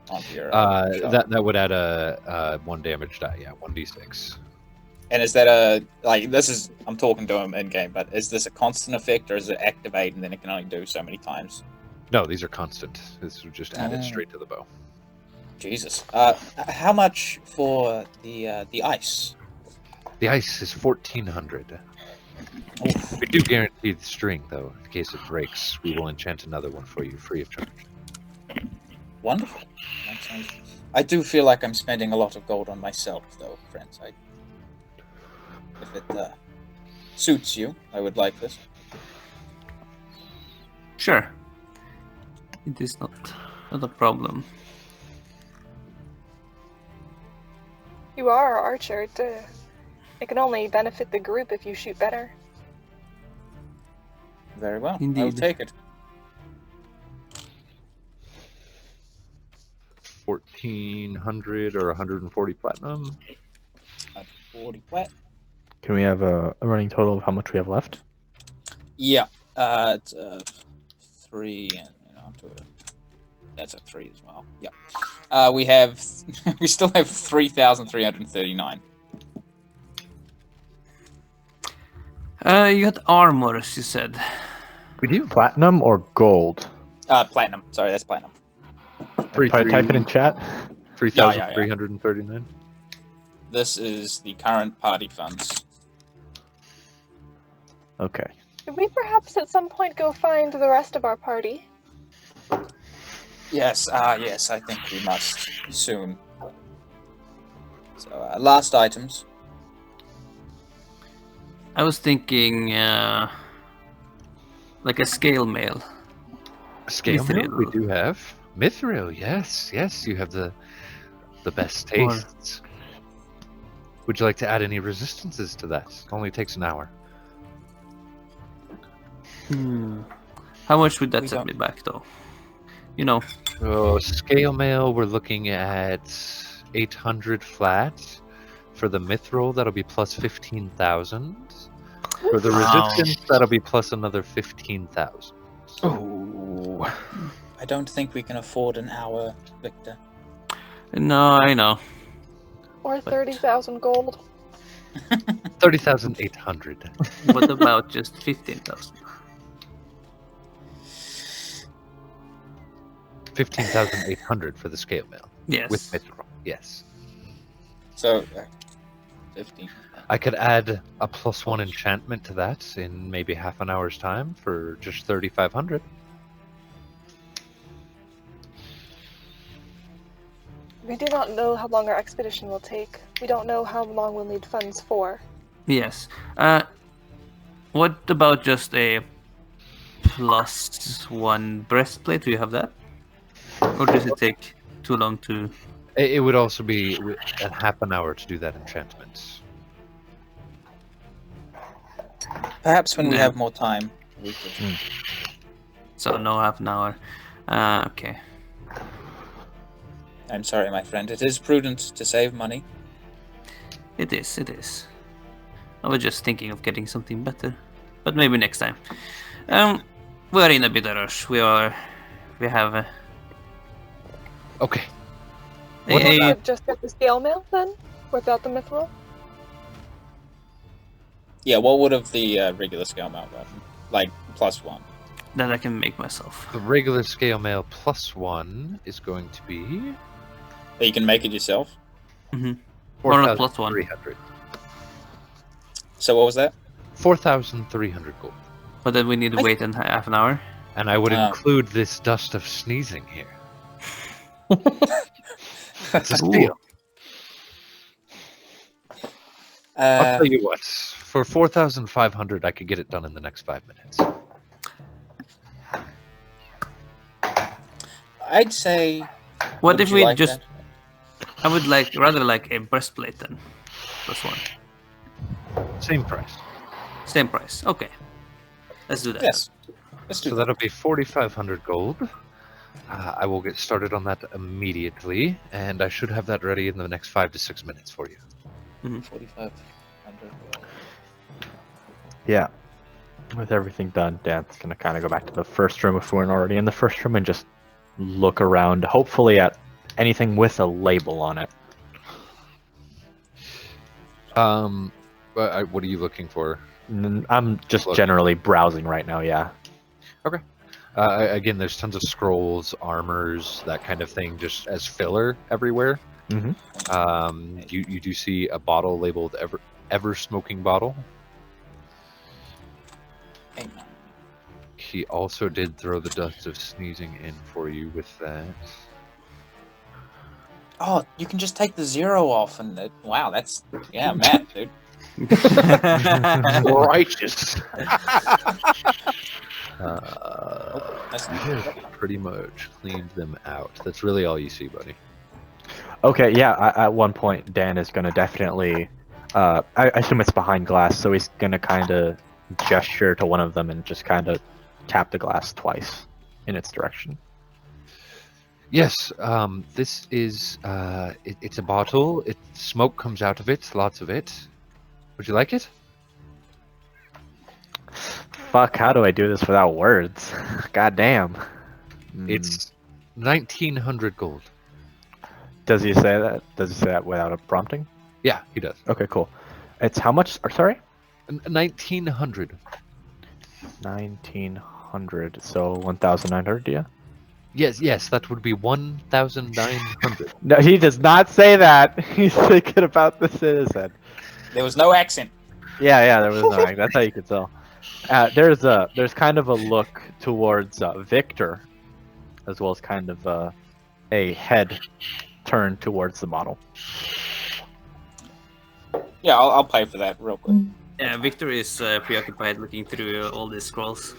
onto your. Shot. That would add a 1 damage die. Yeah, 1d6. And is that a like? This is I'm talking to him in game, but is this a constant effect or is it activate and then it can only do so many times? No, these are constant. This would just add it straight to the bow. Jesus. How much for the ice? The ice is 1,400. We do guarantee the string, though. In case it breaks, we will enchant another one for you, free of charge. Wonderful. That sounds... I do feel like I'm spending a lot of gold on myself, though, friends. If it suits you, I would like this. Sure. It is not a problem. You are our archer. It can only benefit the group if you shoot better. Very well. I'll Indeed. take it. 1,400 or 140 platinum. 40 plat. Can we have a running total of how much we have left? Yeah. It's 3 and that's a 3 as well. Yeah. We have we still have 3,339. You got armors, you said. We do platinum or gold. Platinum. Sorry, that's platinum. Type it in chat. 3,339. This is the current party funds. Okay. Could we perhaps at some point go find the rest of our party? Yes, yes, I think we must soon. So, last items. I was thinking like a scale mail. Scale mail Mithril. we do have. Mithril, yes, yes, you have the best tastes. Would you like to add any resistances to that? It only takes an hour. How much would that We set don't- me back, though? You know, So scale mail, we're looking at 800 flat. For the mithril, that'll be plus 15,000. For the Wow. resistance, that'll be plus another 15,000. Oh. I don't think we can afford an hour, Victor. no, I know. Or 30,000 gold? 30,800. What about just 15,000? 15,800 for the scale mail. Yes. With mithril, yes. So, 15. I could add a +1 enchantment to that in maybe half an hour's time for just 3,500. We do not know how long our expedition will take. We don't know how long we'll need funds for. Yes. What about just a +1 breastplate? Do you have that? Or does it take too long to... It would also be a half an hour to do that enchantment. Perhaps when we No. have more time, we could. So no half an hour. Okay. I'm sorry, my friend. It is prudent to save money. It is, it is. I was just thinking of getting something better. But maybe next time. We're in a bit of a rush. We have Okay. Just get the scale mail then? Without the mithril? Yeah, what would have the regular scale mail gotten? Like, +1. that I can make myself. The regular scale mail +1 is going to be But you can make it yourself. Or not +1. 4,300. So what was that? 4,300 gold. But then we need to wait in half an hour. And I would Ah. include this dust of sneezing here. It's a Ooh. steal. I'll Uh, tell you what. For 4,500, I could get it done in the next 5 minutes. I'd say. What would if you we like just... that? I would rather like a breastplate then. +1. Same price. Same price. Okay. Let's do that. Yes. Let's do So that. that'll be 4,500 gold. I will get started on that immediately, and I should have that ready in the next 5 to 6 minutes for you. 4,500. Yeah. With everything done, Dan's gonna kind of go back to the first room if we weren't already in the first room and just look around, hopefully at anything with a label on it. What are you looking for? I'm just Look. generally browsing right now, yeah. Again, there's tons of scrolls, armors, that kind of thing, just as filler everywhere. Mm-hmm. You do see a bottle labeled ever smoking bottle. Hang on. He also did throw the dust of sneezing in for you with that. Oh, you can just take the 0 off, and wow, that's Matt, dude. Righteous. That's You have pretty much cleaned them out. That's really all you see, buddy. Okay, yeah, at one point, Dan is gonna definitely, I assume it's behind glass, so he's gonna kind of gesture to one of them and just kind of tap the glass twice in its direction. Yes, this is, it's a bottle. Smoke comes out of it, lots of it. Would you like it? Fuck, how do I do this without words? God damn. It's 1,900 gold. Does he say that? Does he say that without a prompting? Yeah, he does. Okay, cool. It's how much? Sorry? 1,900. 1,900. So 1,900, yeah? Yes, that would be 1,900. No, he does not say that. He's thinking about the citizen. There was no accent. Yeah, there was no. That's how you could tell. There's kind of a look towards Victor, as well as kind of a head turned towards the model. Yeah, I'll pay for that real quick. Yeah, Victor is preoccupied looking through all these scrolls.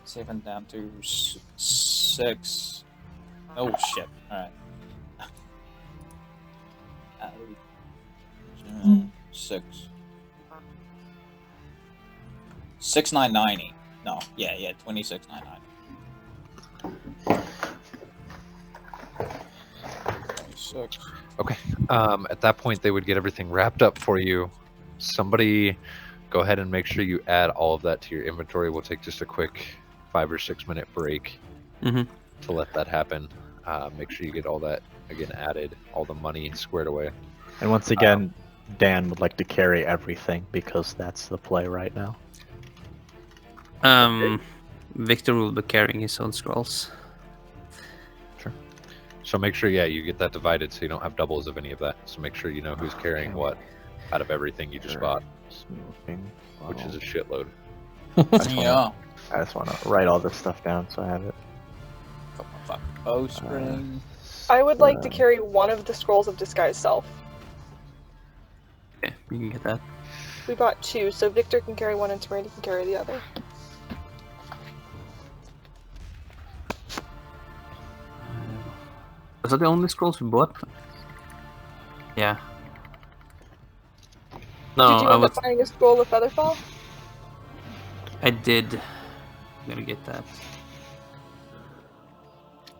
7 down to 6. Oh shit! All right. 6. 6,990. No, yeah, 26,990. 26. Okay. At that point, they would get everything wrapped up for you. Somebody, go ahead and make sure you add all of that to your inventory. We'll take just a quick 5 or 6 minute break Mm-hmm. to let that happen. Make sure you get all that again added, all the money squared away. And once again, Dan would like to carry everything because that's the play right now. Victor will be carrying his own scrolls. So make sure, you get that divided so you don't have doubles of any of that. So make sure you know who's carrying what out of everything you just Sure. bought, Smoking which is a bottle. shitload. Yeah. I just want to write all this stuff down so I have it. Bowstring. I would like to carry one of the scrolls of disguise self. Okay, you can get that. We bought 2, so Victor can carry one and Tamarina can carry the other. Was that the only scrolls we bought? Yeah. No, Did you I end was. up buying a scroll of Featherfall? I did. I'm gonna get that.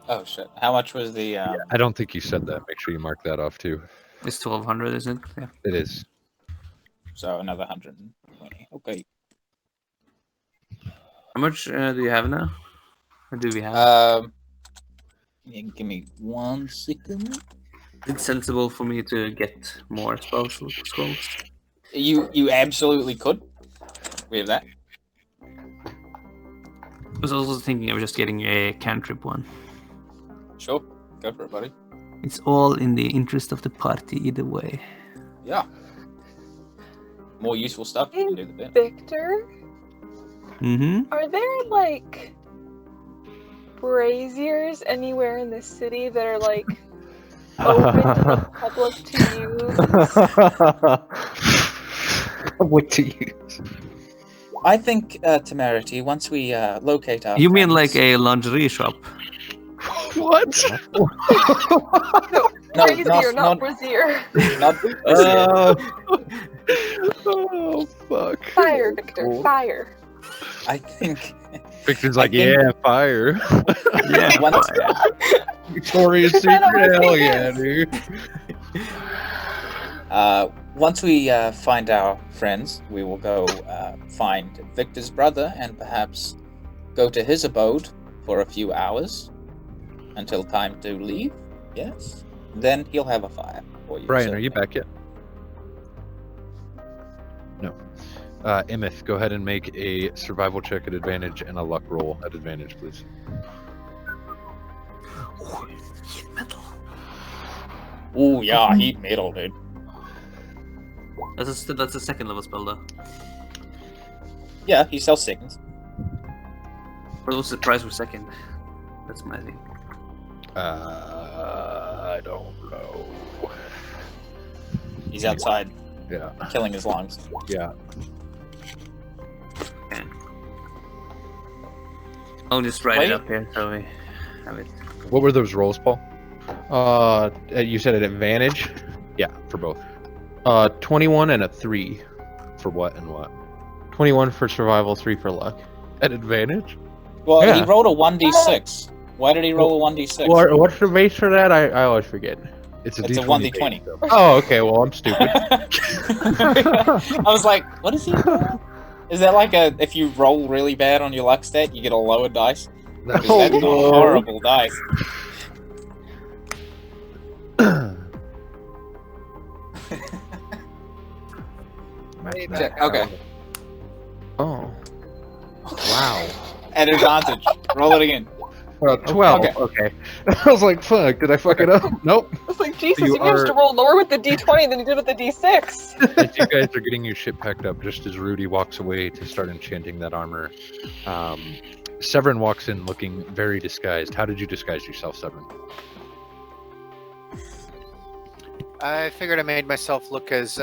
Oh shit! How much was the? I don't think you said that. Make sure you mark that off too. It's 1,200, isn't it? Yeah. It is. So another 120. Okay. How much do you have now? Or do we have? Yeah, give me 1 second. It's sensible for me to get more scrolls. You absolutely could. We have that. I was also thinking of just getting a cantrip one. Sure. Go for it, buddy. It's all in the interest of the party either way. Yeah. More useful stuff. You can do the bit. Victor, Mm-hmm. are there like braziers anywhere in this city that are like open to the public to use? What to use? I think, Temerity, once we locate our You mean like friends- a lingerie shop? What? No, Brazier, not brazier. not Oh fuck! Fire, Victor, fire. I think Victor's like, think- yeah, fire. Yeah. once, Victoria's Secret, hell yeah, dude. once we find our friends, we will go find Victor's brother and perhaps go to his abode for a few hours until time to leave. Yes. Then he'll have a fire for you. Brian, sir. are you back yet? No. Emeth, go ahead and make a survival check at advantage and a luck roll at advantage, please. Ooh, yeah, heat metal, dude. That's a second level spell though. Yeah, he sells seconds. What was the price for second? That's my thing. I don't know. He's outside Yeah, killing his lungs. yeah. I'll just write Wait. it up here so we have it. What were those rolls, Paul? You said at advantage. Yeah, for both. 21 and a 3. For what and what? 21 for survival, 3 for luck. At advantage? Well, he Yeah. rolled a 1d6. Why did he roll a 1d6? What's the base for that? I always forget. It's a 1d20. Oh, okay. Well, I'm stupid. I was like, what is he roll? Is that like a, if you roll really bad on your luck stat, you get a lower dice? Because that's a Oh. horrible dice. Okay. Oh. Wow. At advantage. Roll it again. 12. Okay. Okay. I was like, fuck. Did I fuck it up? Nope. It's like, Jesus, You you managed to are- roll lower with the D20 than you did with the D6. As you guys are getting your shit packed up, just as Rudy walks away to start enchanting that armor, Severin walks in looking very disguised. How did you disguise yourself, Severin? I figured I made myself look as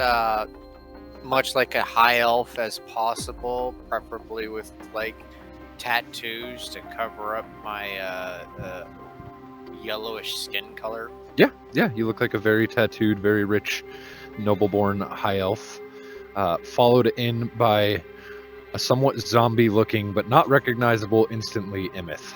much like a high elf as possible, preferably with like tattoos to cover up my yellowish skin color. Yeah, you look like a very tattooed, very rich, noble-born high elf, followed in by a somewhat zombie-looking but not recognizable instantly Emeth.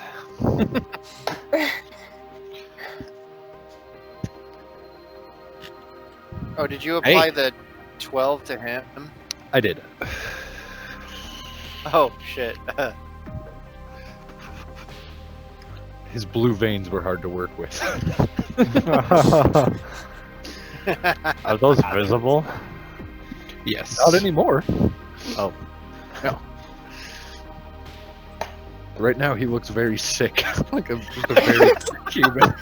Oh, did you apply the 12 to him? I did. Oh shit. His blue veins were hard to work with. Are those visible? Yes. Not anymore. Oh. No. Right now, he looks very sick, like just a very sick human.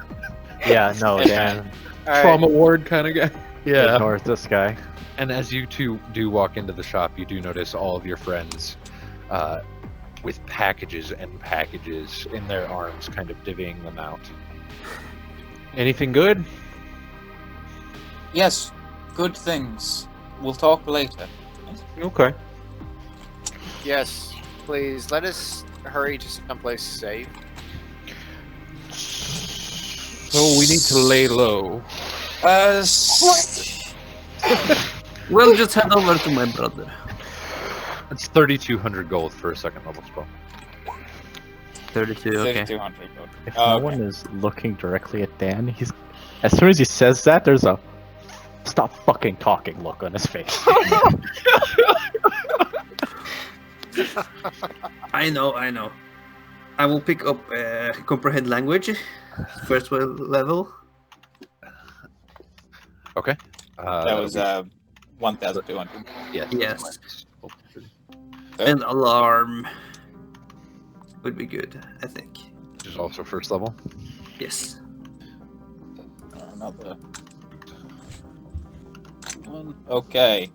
Yeah, no, Dan. All Trauma ward kind of guy. Yeah. Ignores this guy. And as you two do walk into the shop, you do notice all of your friends with packages and packages in their arms, kind of divvying them out. Anything good? Yes, good things. We'll talk later. Okay. Yes, please let us hurry to someplace safe. So we need to lay low. We'll just head over to my brother. It's 3,200 gold for a second level spell. 32, okay. 3,200 gold. If Oh, no okay. one is looking directly at Dan, he's as soon as he says that, there's a stop fucking talking look on his face. I know. I will pick up comprehend language, first level. Okay. That was 1,200. yes. Yes. And alarm would be good, I think. Which is also first level. Yes. Another one. Okay.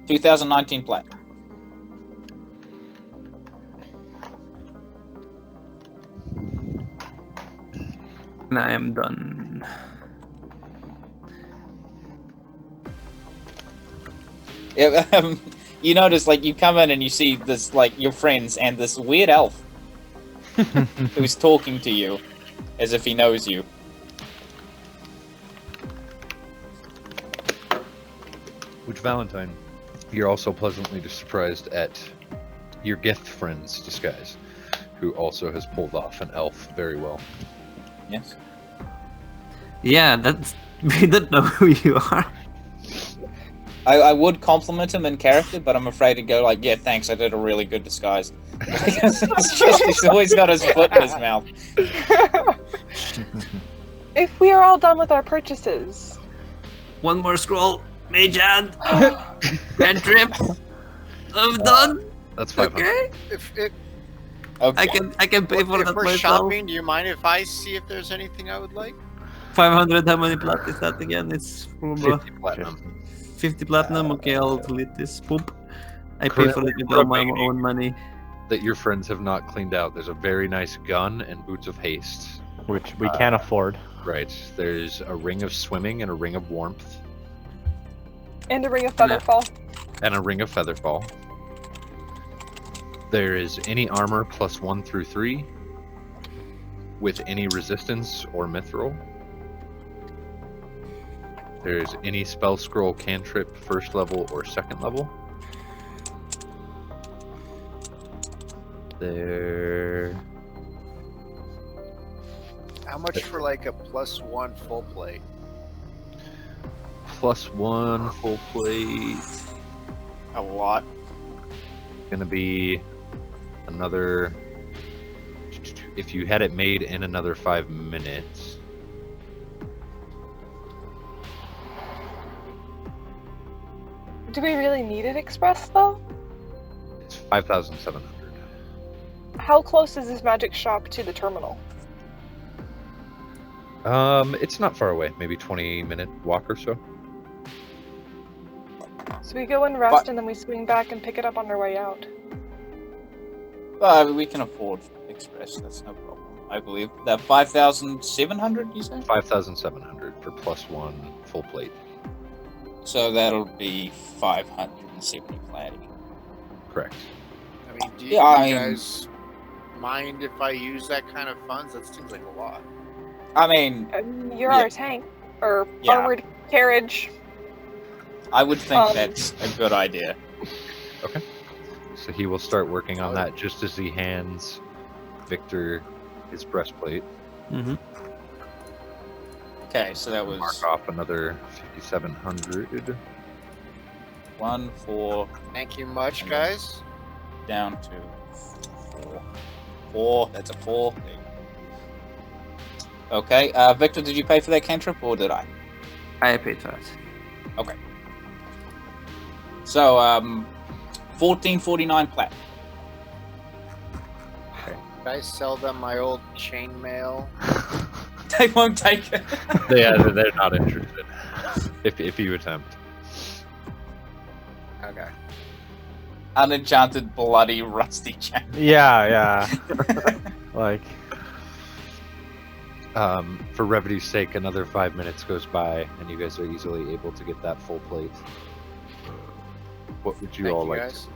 2019 plat. And I am done. Yeah, you notice, like, you come in and you see this, like, your friends and this weird elf who's talking to you as if he knows you. Which Valentine, you're also pleasantly surprised at your gift friend's disguise, who also has pulled off an elf very well. Yes. Yeah, that's we don't know who you are. I would compliment him in character, but I'm afraid to go like, yeah, thanks, I did a really good disguise. He's always got his foot in his mouth. If we are all done with our purchases, One more scroll, Mage Hand, cantrip. I'm done. That's 500. Okay, If it, Okay. I can pay for if that we're myself. shopping, do you mind if I see if there's anything I would like? 500. How many plat is that again? It's 50 platinum. 50 platinum. Okay, I'll delete this. Poop. I pay for it with all my own money. That your friends have not cleaned out. There's a very nice gun and boots of haste. Which we can't afford. Right. There's a ring of swimming and a ring of warmth and a ring of Featherfall. and a ring of featherfall. There is any armor plus 1 through 3 with any resistance or mithril. There's any spell scroll cantrip first level or second level. There. How much for like a +1 full plate? +1 full plate. A lot. Gonna be another. If you had it made in another 5 minutes. Do we really need it express though? It's 5,700. How close is this magic shop to the terminal? It's not far away. Maybe 20-minute walk or so. So we go and rest and then we swing back and pick it up on our way out. We can afford express. That's no problem. I believe that 5,700. You said. 5,700 for +1 full plate. So that'll be 570 platinum. Correct. I mean, do you, Yeah, I you mean- guys mind if I use that kind of funds? That seems like a lot. I mean, You're Yeah. our tank or Yeah. armored carriage. I would think Um, that's a good idea. So he will start working on that just as he hands Victor his breastplate. Mm-hmm. Okay, so that was Mark off another 5,700. 1, 4, Thank you much, guys. down to 4. 4. That's a 4. There you go. Okay, Victor, did you pay for that cantrip or did I? I paid for it. So, 1449 plat. Can I sell them my old chainmail? They won't take it. They're not interested. If you attempt. Okay. Unenchanted, bloody, rusty chain. Yeah. Like, For revity's sake, another 5 minutes goes by, and you guys are easily able to get that full plate. What would you Thank all you, like? guys.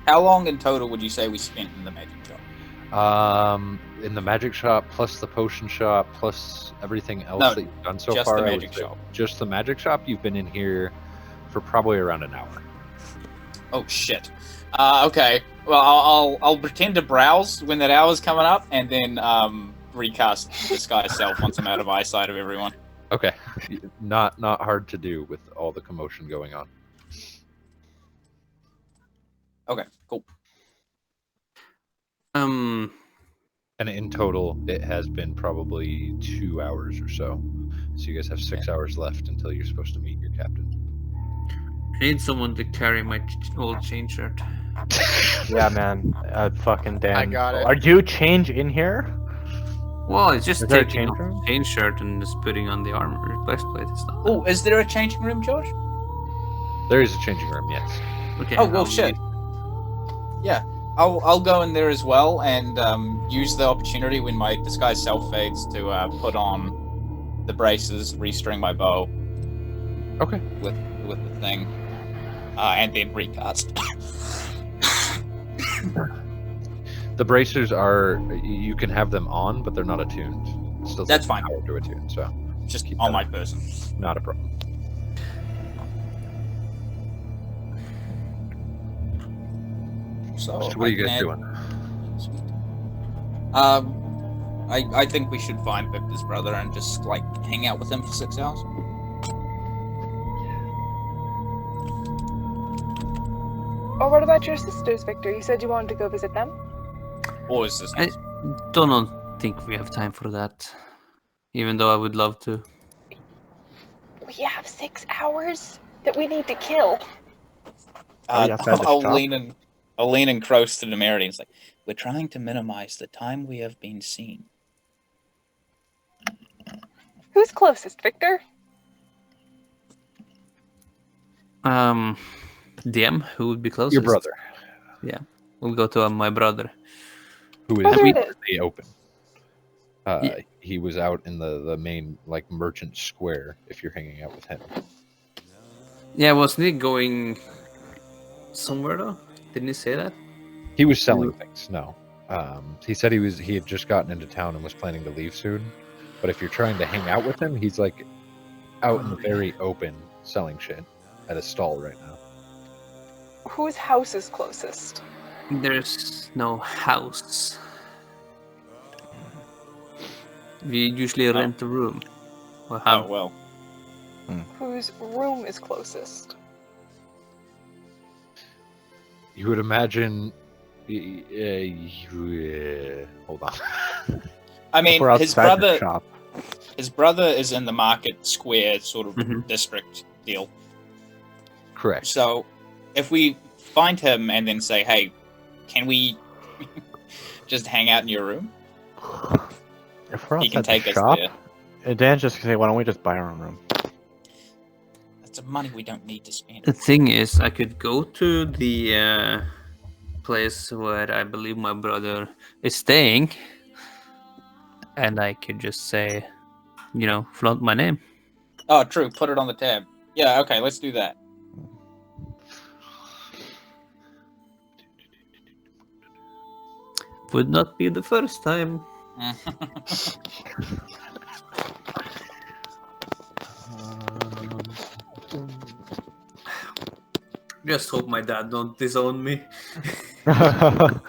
How long in total would you say we spent in the magic shop? In the magic shop, plus the potion shop, plus everything else No, that you've done so just far. the I would magic say shop. Just the magic shop. You've been in here for probably around an hour. Oh shit. Okay. Well, I'll pretend to browse when that hour's coming up, and then recast disguise self once I'm out of eyesight of everyone. Okay, not hard to do with all the commotion going on. Okay, cool. And in total, it has been probably 2 hours or so. So you guys have 6 hours left until you're supposed to meet your captain. I need someone to carry my old chain shirt. yeah, man. Fucking damn. I got it. Are you change in here? Well, it's just Is there a taking change off room? the chain shirt and just putting on the armor breastplate and stuff. Oh, is there a changing room, Josh? There is a changing room, yes. Okay. Oh, well, I'll shit. leave. I'll go in there as well and use the opportunity when my disguise self fades to put on the braces, restring my bow. Okay. With the thing, and then recast. The bracers are, you can have them on, but they're not attuned. It still That's takes fine. an hour to attune, so Just Keep on that my in. person. not a problem. So what are you guys I- doing? I think we should find Victor's brother and just like hang out with him for 6 hours. Or what about your sisters, Victor? You said you wanted to go visit them. Or his sisters. Don't think we have time for that. Even though I would love to. We have 6 hours that we need to kill. Oh, you have to have the I'll shop? lean and close to the mirror and it's like, we're trying to minimize the time we have been seen. Who's closest, Victor? DM, who would be closest? Your brother, We'll go to my brother. who is Oh, there we- it is. the open. Yeah. He was out in the main like merchant square. If you're hanging out with him, Yeah, wasn't he going somewhere though? Didn't he say that? he was selling things. No, he said he had just gotten into town and was planning to leave soon. But if you're trying to hang out with him, he's like out in the very open selling shit at a stall right now. Whose house is closest? There's no house. We usually rent a room. Or Oh have well. Whose room is closest? You would imagine. Hold on. I mean, We're his outside the brother. shop. His brother is in the market square sort of Mhm. district deal. Correct. So, if we find him and then say, "Hey, can we just hang out in your room?" If we're He can outside take the us shop, there. Dan's just gonna say, "Why don't we just buy our own room?" That's money we don't need to spend. The thing is, I could go to the place where I believe my brother is staying, and I could just say, flaunt my name. Oh, true. Put it on the tab. Yeah. Okay. Let's do that. Would not be the first time. Just hope my dad don't disown me. Now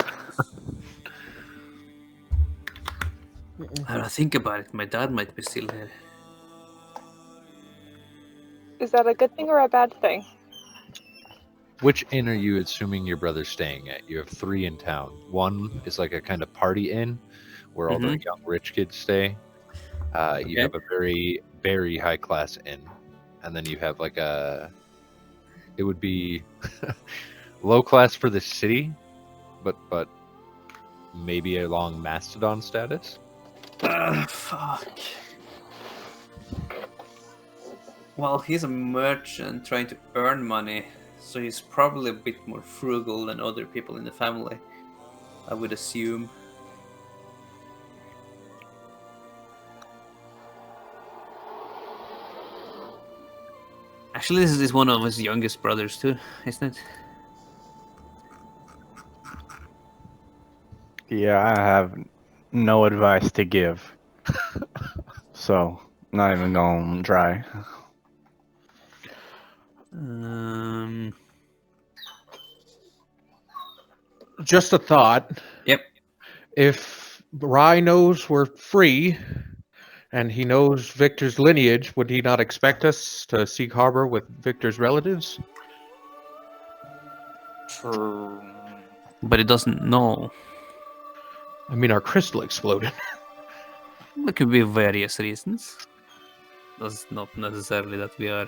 I think about it, my dad might be still here. Is that a good thing or a bad thing? Which inn are you assuming your brother's staying at? You have 3 in town. One is like a kind of party inn where all the young rich kids stay. You Okay. have a very, very high class inn. And then you have like it would be low class for the city, but maybe along Mastodon status. Fuck. Well, he's a merchant trying to earn money, so he's probably a bit more frugal than other people in the family, I would assume. Actually, this is one of his youngest brothers too, isn't it? Yeah, I have no advice to give. So, not even going dry. Just a thought. Yep. If Rye knows we're free and he knows Victor's lineage, would he not expect us to seek harbor with Victor's relatives? True. But he doesn't know. I mean, our crystal exploded. There could be various reasons. That's not necessarily that we are.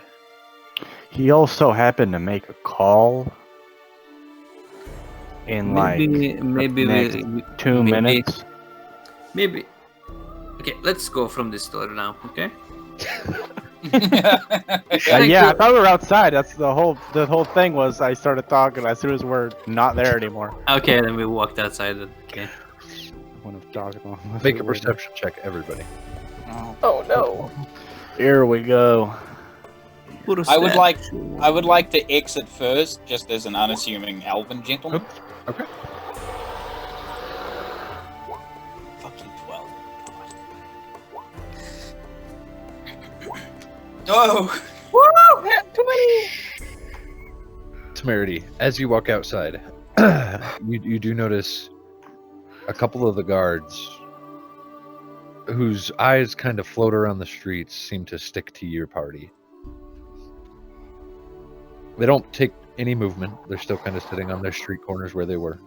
He also happened to make a call in Maybe next we 2 maybe- minutes. maybe. Okay, let's go from this story now. Okay. Yeah, I thought we were outside. That's the whole thing was I started talking as soon as we're not there anymore. Okay, then we walked outside. Okay. I wouldn't have talked about it. Make a perception check, everybody. Oh no. Here we go. I would like to exit first, just as an unassuming elven gentleman. Okay. Fucking 12. Oh! Woo! Too many. Temerity, as you walk outside, you do notice a couple of the guards whose eyes kind of float around the streets seem to stick to your party. They don't take any movement. They're still kind of sitting on their street corners where they were.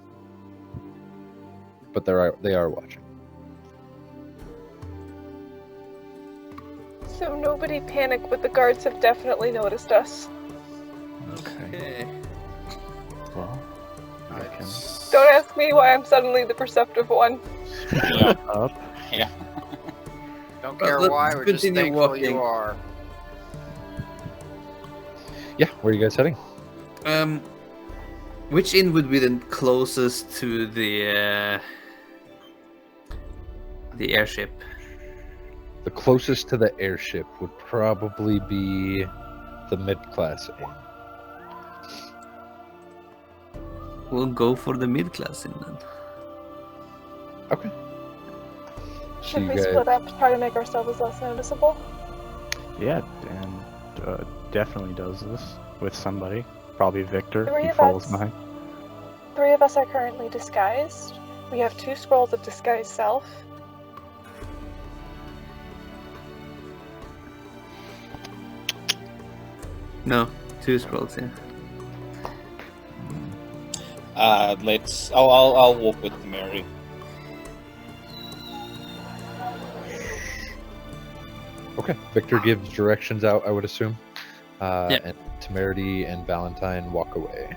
But they are watching. So nobody panic, but the guards have definitely noticed us. Okay. Well, I can Don't ask me why I'm suddenly the perceptive one. Yeah. up. Don't care let's why, we're just continue thankful walking. you are. Yeah, where are you guys heading? Which inn would be the closest to the airship? The closest to the airship would probably be the mid-class inn. We'll go for the mid-class inn then. Okay. Should you we guys- split up to try to make ourselves less noticeable? Yeah, Dan definitely does this with somebody. Probably Victor. Three He of follows us. behind. 3 of us are currently disguised. We have 2 scrolls of disguise self. No, 2 scrolls, yeah. Let's. I'll walk with Mary. Okay. Victor gives directions out, I would assume. Yeah. And Temerity and Valentine walk away.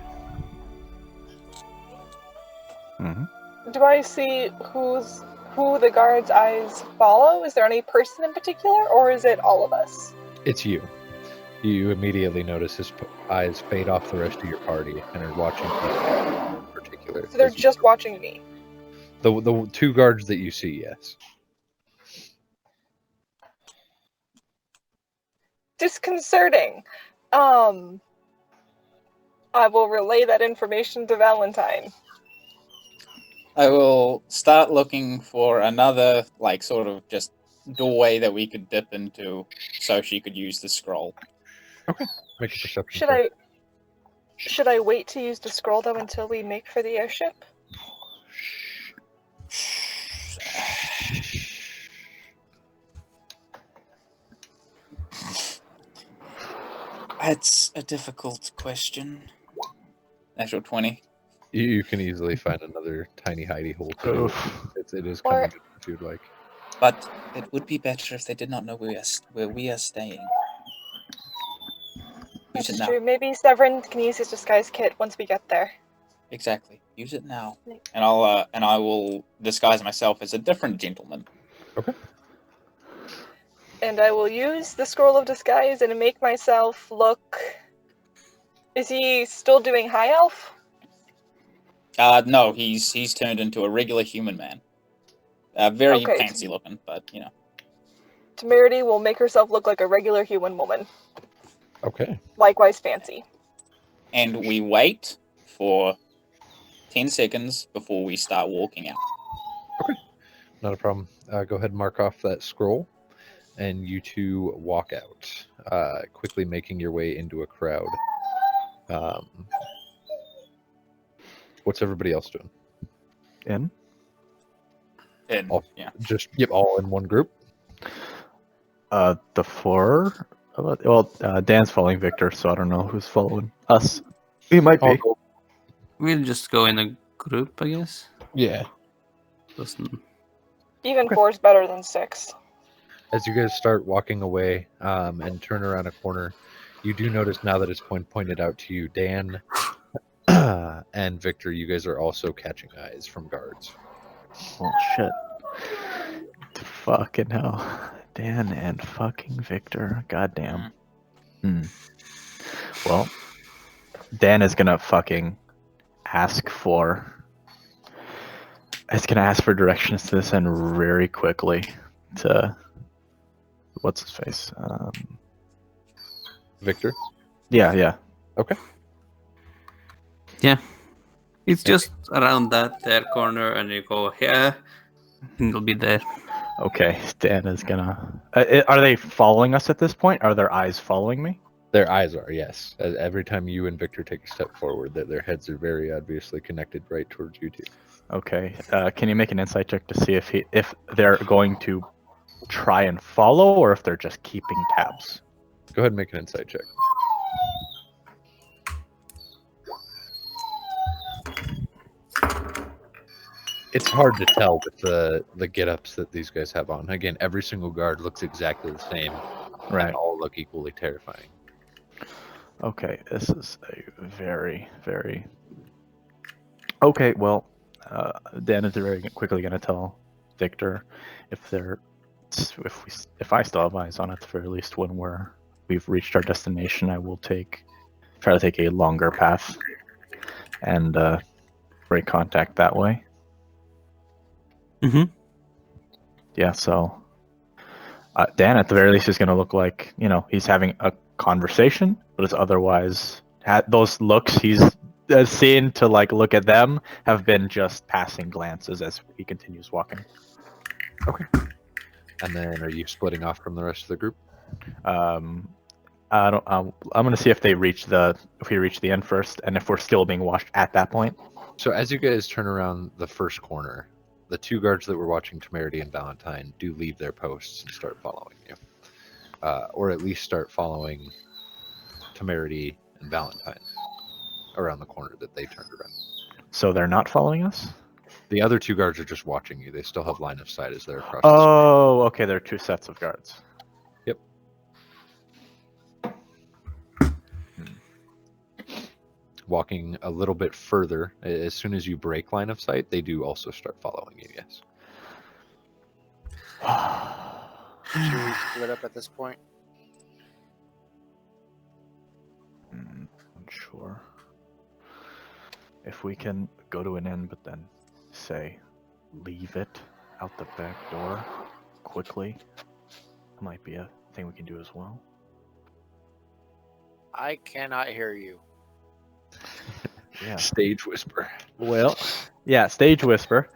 Mm-hmm. Do I see who the guards' eyes follow? Is there any person in particular, or is it all of us? It's you. You immediately notice his eyes fade off the rest of your party and are watching you in particular. So they're just watching me. The 2 guards that you see, yes. Disconcerting. I will relay that information to Valentine. I will start looking for another, like, sort of just doorway that we could dip into, so she could use the scroll. Make a perception Should check. Should I wait to use the scroll though until we make for the airship? That's a difficult question. Natural 20. You can easily find another tiny hidey hole too. It is Or- coming if you'd like. But it would be better if they did not know where we are staying. Use That's it now. true. Maybe Severin can use his disguise kit once we get there. Exactly. Use it now. Yeah. And I will disguise myself as a different gentleman. And I will use the scroll of disguise and make myself look. Is he still doing high elf? No, he's turned into a regular human man. Very Okay. fancy looking, but you know. Temerity will make herself look like a regular human woman. Okay. Likewise fancy. And we wait for 10 seconds before we start walking out. Not a problem. Go ahead and mark off that scroll, and you 2 walk out, quickly making your way into a crowd. What's everybody else doing? In? And, Oh. yeah. Just all in one group? The 4. Well, Dan's following Victor, so I don't know who's following us. He might be. We'll just go in a group, I guess. Yeah. Doesn't... Even Okay. 4 is better than 6. As you guys start walking away and turn around a corner, you do notice now that it's pointed out to you, Dan and Victor, you guys are also catching eyes from guards. Oh shit. Fucking hell. Dan and fucking Victor. Goddamn. Well, Dan is gonna fucking ask for. It's gonna ask for directions to this end very quickly. To what's his face? Victor? Yeah. It's just around that corner, and you go here, and you'll be there. Okay. Dan is gonna. Are they following us at this point? Are their eyes following me? Their eyes are, yes. Every time you and Victor take a step forward, their heads are very obviously connected right towards you two. Okay. Can you make an insight check to see if they're going to try and follow or if they're just keeping tabs? Go ahead and make an insight check. It's hard to tell with the get-ups that these guys have on. Again, every single guard looks exactly the same. Right. And all look equally terrifying. Okay, this is a very, very... Okay, well, Dan is very quickly going to tell Victor if I still have eyes on it, at the very least when we've reached our destination, I will try to take a longer path and break contact that way. Mm-hmm. Yeah, so Dan at the very least is going to look like, he's having a conversation, but it's otherwise those looks he's seen to look at them have been just passing glances as he continues walking. Okay. And then are you splitting off from the rest of the group? I'm going to see if we reach the end first, and if we're still being watched at that point. So as you guys turn around the first corner, the two guards that were watching Temerity and Valentine do leave their posts and start following you. Or at least start following Temerity and Valentine around the corner that they turned around. So they're not following us? The other two guards are just watching you. They still have line of sight as they're across Oh, okay, there are two sets of guards. Yep. Walking a little bit further, as soon as you break line of sight, they do also start following you, yes. Should we split up at this point? Unsure. If we can go to an end, but then say, leave it out the back door quickly, might be a thing we can do as well. I cannot hear you. Yeah. Stage whisper. Well, yeah, stage whisper.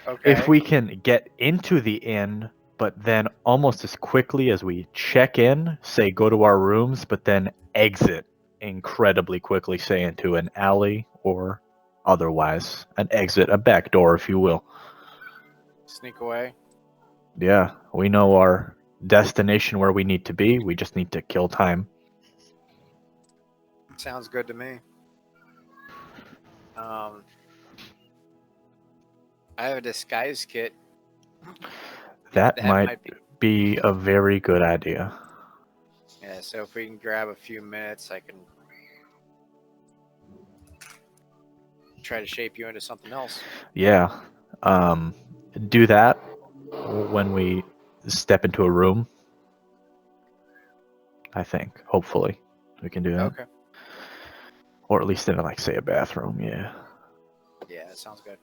Okay. If we can get into the inn, but then almost as quickly as we check in, say go to our rooms, but then exit incredibly quickly, say into an alley or otherwise an exit, a back door, if you will. Sneak away. Yeah, we know our destination where we need to be. We just need to kill time. Sounds good to me. I have a disguise kit. That That might might be a very good idea. Yeah, so if we can grab a few minutes, I can try to shape you into something else. Yeah. Do that when we step into a room. I think. Hopefully. We can do that. Okay. Or at least in, say, a bathroom, yeah. Yeah, that sounds good.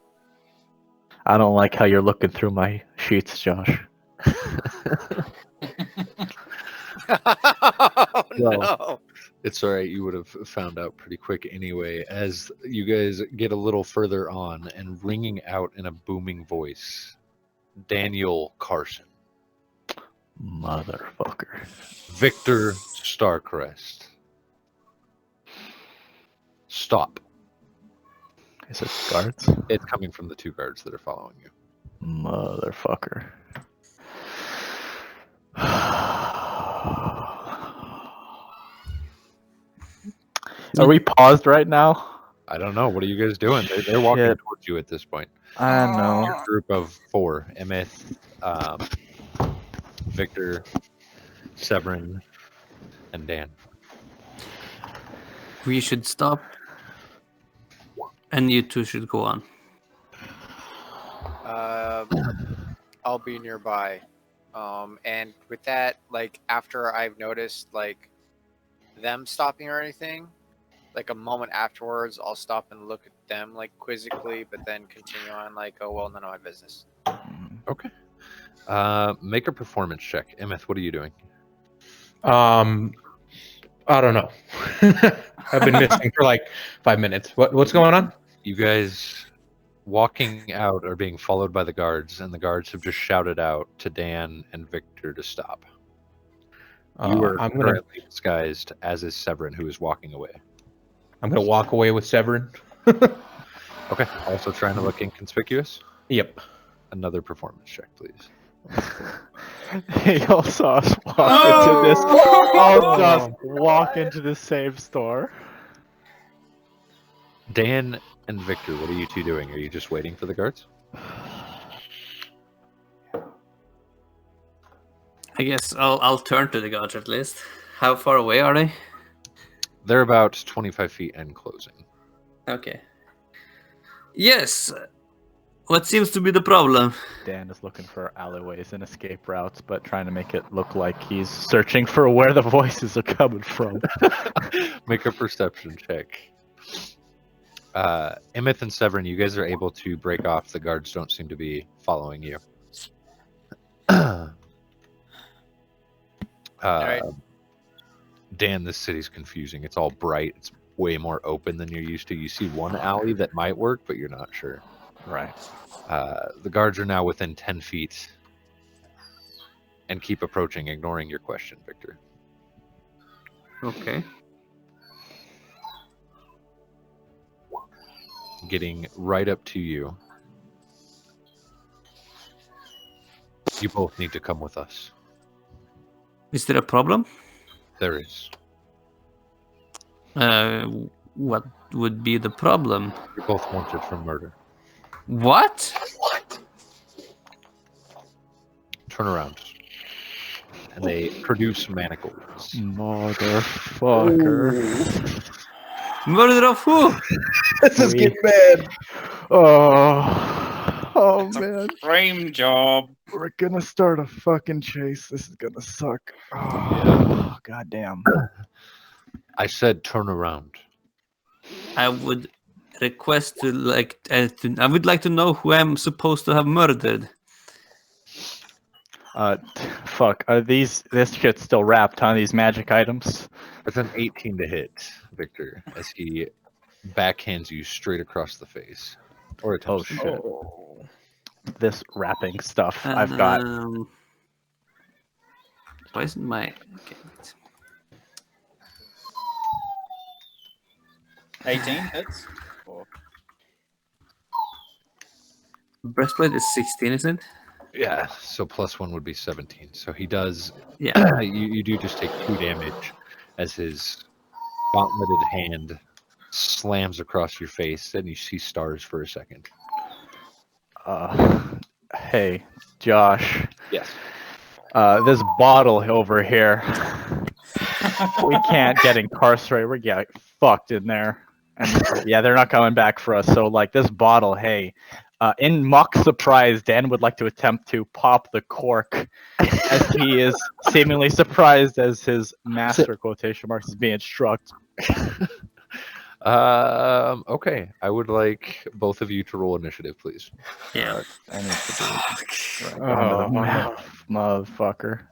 I don't like how you're looking through my sheets, Josh. Oh, Well, no. It's all right. You would have found out pretty quick anyway. As you guys get a little further on and ringing out in a booming voice, Daniel Carson, Motherfucker. Victor Starcrest, stop. Is it guards? It's coming from the two guards that are following you. Motherfucker. Are we paused right now? I don't know. What are you guys doing? They're walking Shit. towards you at this point. I know. Your group of four: Emeth, Victor, Severin, and Dan. We should stop. And you two should go on. I'll be nearby. And with that, after I've noticed, them stopping or anything, a moment afterwards, I'll stop and look at them, quizzically, but then continue on, oh, well, none of my business. Okay. Make a performance check. Emeth, what are you doing? I don't know. I've been missing for 5 minutes. What's going on? You guys walking out are being followed by the guards, and the guards have just shouted out to Dan and Victor to stop. You are I'm gonna currently disguised as is Severin, who is walking away. walk away with Severin. Okay. Also trying to look inconspicuous. Yep. Another performance check, please. He also saw us walk into this. All just walk into the same store. Dan and Victor, what are you two doing? Are you just waiting for the guards? I guess I'll turn to the guards at least. How far away are they? They're about 25 feet and closing. Okay. Yes. What seems to be the problem? Dan is looking for alleyways and escape routes, but trying to make it look like he's searching for where the voices are coming from. Make a perception check. Emeth and Severin, you guys are able to break off. The guards don't seem to be following you. Alright. Dan, this city's confusing. It's all bright. It's way more open than you're used to. You see one alley that might work, but you're not sure. Right. The guards are now within 10 feet and keep approaching, ignoring your question, Victor. Okay. Getting right up to you. You both need to come with us. Is there a problem? There is. What would be the problem? You're both wanted for murder. What? Turn around. And they produce manacles. Motherfucker. Murder of who? This is We- getting bad. Oh man. Frame job. We're gonna start a fucking chase. This is gonna suck. Oh, goddamn. I said turn around. I would request to I would like to know who I'm supposed to have murdered. Fuck. Are this shit's still wrapped, huh? These magic items? It's an 18 to hit, Victor, as he backhands you straight across the face. Or a Oh shit. This wrapping stuff I've got. Why isn't my okay? Wait. 18 hits. Breastplate is 16, isn't it? Yeah, so +1 would be 17. So he does. Yeah. You do just take 2 damage as his gauntleted hand slams across your face, and you see stars for a second. Hey, Josh. Yes. This bottle over here. We can't get incarcerated. We're getting fucked in there. And yeah, they're not coming back for us. So, like, this bottle, hey. In mock surprise, Dan would like to attempt to pop the cork as he is seemingly surprised as his master quotation marks is being struck. Okay. I would like both of you to roll initiative, please. Yeah. I need to do Oh, motherfucker.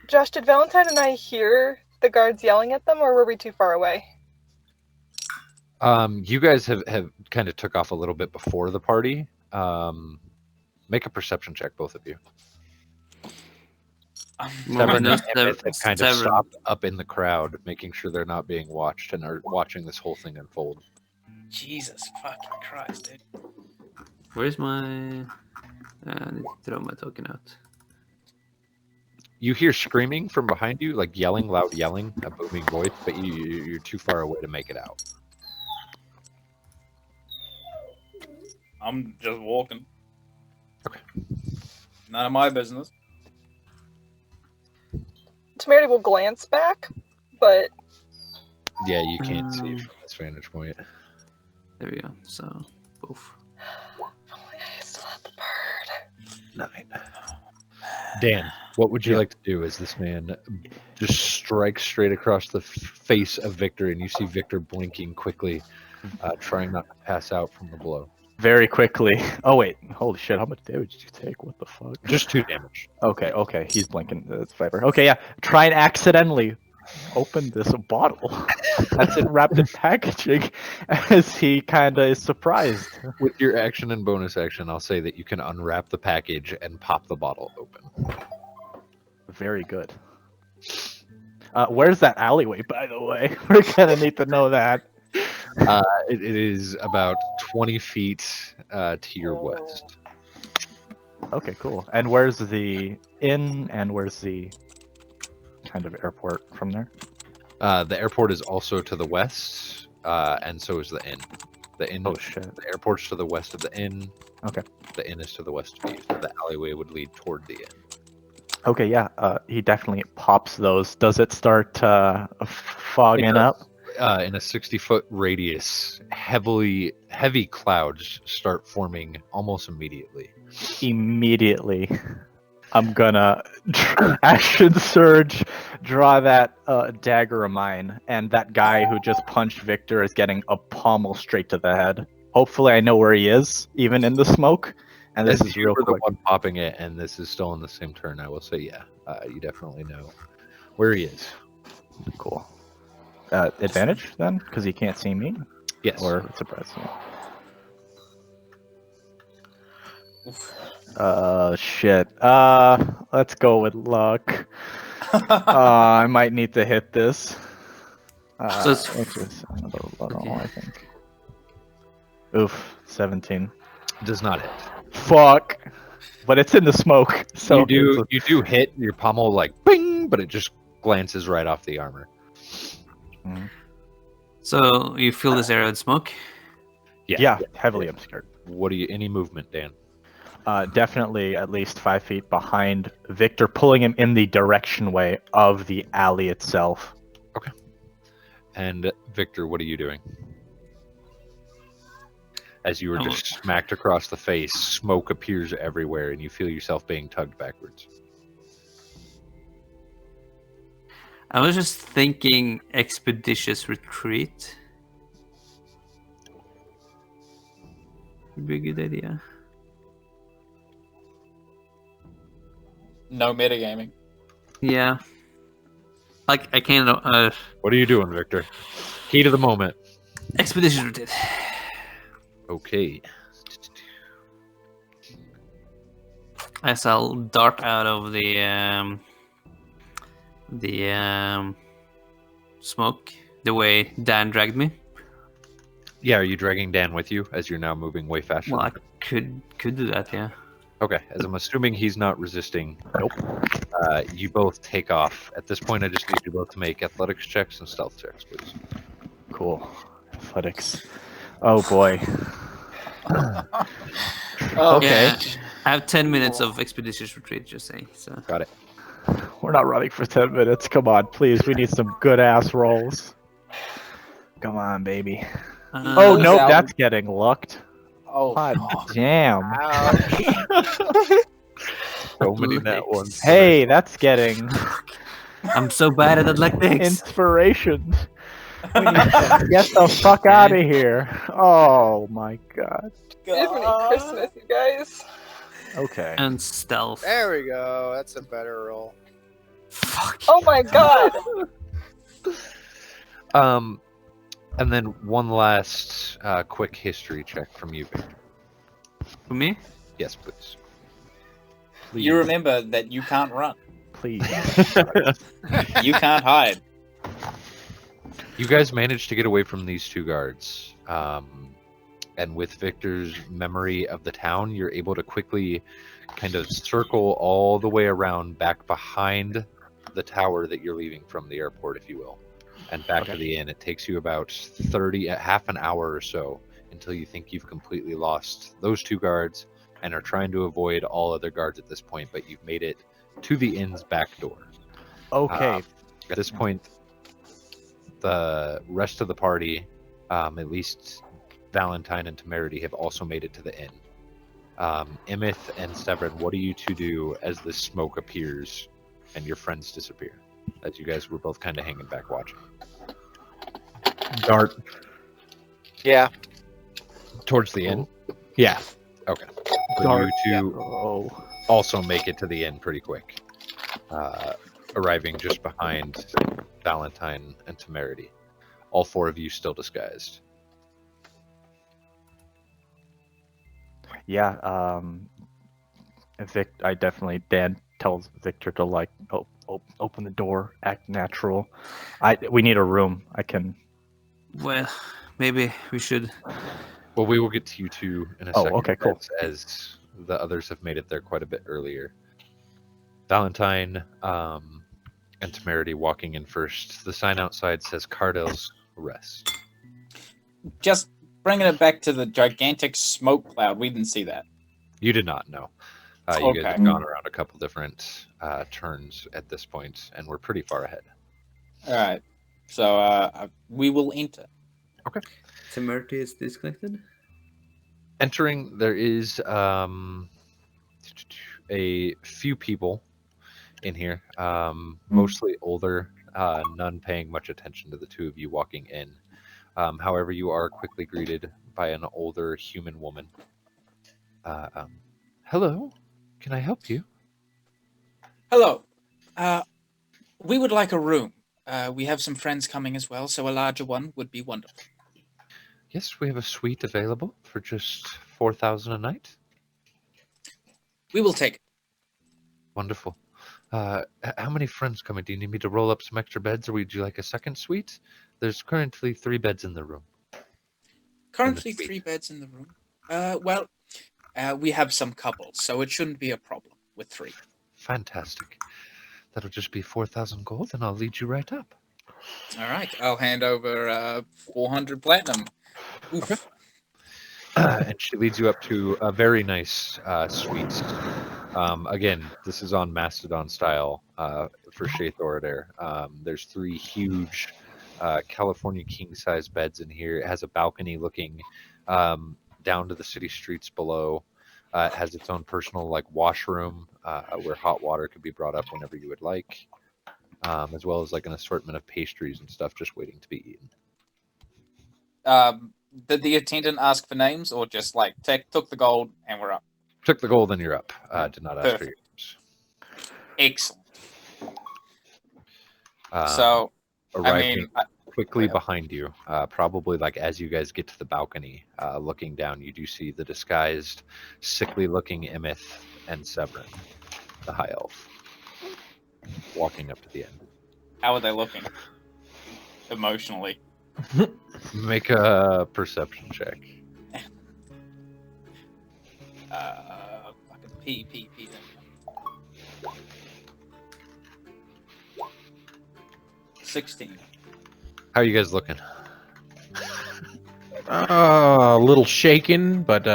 Josh, did Valentine and I hear the guards yelling at them, or were we too far away? You guys have kind of took off a little bit before the party. Make a perception check, both of you. Severin and Emeth have kind of stopped up in the crowd, making sure they're not being watched and are watching this whole thing unfold. Jesus fucking Christ, dude. Where's my? I need to throw my token out. You hear screaming from behind you, like yelling, loud yelling, a booming voice, but you're too far away to make it out. I'm just walking. Okay. None of my business. Temerity will glance back, but Yeah, you can't see from this vantage point. There we go. So both. I still have the bird. 9. Dan, what would you like to do as this man just strikes straight across the face of Victor, and you see Victor blinking quickly, trying not to pass out from the blow? Very quickly. Oh wait, holy shit! How much damage did you take? What the fuck? Just 2 damage. Okay, he's blinking. It's Viper. Okay, yeah. Try and accidentally open this bottle that's in wrapped in packaging, as he kind of is surprised. With your action and bonus action, I'll say that you can unwrap the package and pop the bottle open. very good. Where's that alleyway, by the way? We're gonna need to know that. It is about 20 feet to your west. Okay, cool. And where's the inn, and where's the kind of airport from there? The airport is also to the west, and so is the inn. The inn, Oh shit. the airport's to the west of the inn. Okay. The inn is to the west of you. So the alleyway would lead toward the inn. Okay, yeah. He definitely pops those. Does it start fogging does. up? In a 60-foot radius, heavy clouds start forming almost immediately. Immediately. I'm gonna action surge, draw that dagger of mine, and that guy who just punched Victor is getting a pommel straight to the head. Hopefully, I know where he is, even in the smoke. And this If is you real were the quick. one popping it, and this is still in the same turn, I will say, yeah, you definitely know where he is. Cool. Advantage then, because he can't see me, Yes. or surprise. Shit. Let's go with luck. I might need to hit this. So it's- Which is another level, Okay. I think. Oof, 17. Does not hit. Fuck. But it's in the smoke, so You do hit your pommel like bing, but it just glances right off the armor. So you fill this area with smoke? yeah, heavily obscured. What do you? Any movement, Dan? Definitely at least 5 feet behind Victor, pulling him in the direction way of the alley itself. And Victor, what are you doing? As you were Oh. just smacked across the face, smoke appears everywhere, and you feel yourself being tugged backwards. I was just thinking expeditious retreat. Would be a good idea. No metagaming. Yeah. Like, I can't... What are you doing, Victor? Key to the moment. expeditious retreat. Okay. As I'll dart out of the smoke the way Dan dragged me. Yeah, are you dragging Dan with you as you're now moving way faster? Well, I could do that, yeah. Okay, as I'm assuming he's not resisting. Nope. You both take off. At this point, I just need you both to make athletics checks and stealth checks, please. Cool. Athletics. Oh boy. Okay. Yeah, I have 10 minutes of expeditious retreat, just saying. So Got it. We're not running for 10 minutes. Come on, please. We need some good ass rolls. Come on, baby. Oh, Who's nope. out? That's getting lucked. Oh, God damn. So many net ones. Hey, that's getting I'm so bad at athletics. inspiration. We need to get the fuck out of here. Oh my god. Disney Christmas, you guys. Okay. And stealth. There we go. That's a better roll. Fuck. Oh my god. And then one last quick history check from you, Victor. For me? Yes, please. you remember that you can't run. Please. You can't hide. You guys managed to get away from these two guards. And with Victor's memory of the town, you're able to quickly kind of circle all the way around back behind the tower that you're leaving from the airport, if you will, and back to the inn. It takes you about half an hour or so until you think you've completely lost those two guards and are trying to avoid all other guards at this point, but you've made it to the inn's back door. Okay. At this point, the rest of the party, at least Valentine and Temerity, have also made it to the inn. Emeth and Severin, what are you to do as the smoke appears and your friends disappear? As you guys were both kind of hanging back watching. Dart. Yeah. Towards the inn? Yeah. Okay. So Dart. you two Oh. also make it to the inn pretty quick, arriving just behind Valentine and Temerity. All four of you still disguised. Yeah. Vic, Dan tells Victor to like open the door, act natural. We need a room. I can. Well, maybe we should. Well, we will get to you two in a Oh, second. okay, cool. As the others have made it there quite a bit earlier. Valentine and Temerity walking in first. The sign outside says Cardell's Rest. Just bringing it back to the gigantic smoke cloud. We didn't see that. You did not know. You guys Okay. have gone around a couple different turns at this point, and we're pretty far ahead. All right. So we will enter. Temerity is disconnected. Entering, there is a few people in here, mostly older, none paying much attention to the two of you walking in. However, you are quickly greeted by an older human woman. Hello, can I help you? Hello. We would like a room. We have some friends coming as well, so a larger one would be wonderful. Yes, we have a suite available for just 4,000 a night. We will take it. Wonderful. How many friends coming? Do you need me to roll up some extra beds, or would you like a second suite? There's currently 3 beds in the room. Currently suite. 3 beds in the room. We have some couples, so it shouldn't be a problem with 3. Fantastic. That'll just be 4,000 gold, and I'll lead you right up. All right. I'll hand over 400 platinum. Oof. And she leads you up to a very nice suite. Again, this is on Mastodon style for Shea Thoridair. There's 3 huge California king-size beds in here. It has a balcony looking down to the city streets below. It has its own personal washroom where hot water could be brought up whenever you would like, as well as an assortment of pastries and stuff just waiting to be eaten. Did the attendant ask for names, or just took the gold and we're up? Took the gold and you're up. Did not ask for your names. Excellent. So Arriving quickly behind you, probably as you guys get to the balcony, looking down, you do see the disguised, sickly-looking Emeth and Severin, the high elf, walking up to the end. how are they looking? Emotionally. Make a perception check. Fucking P. 16. How are you guys looking? A little shaken, but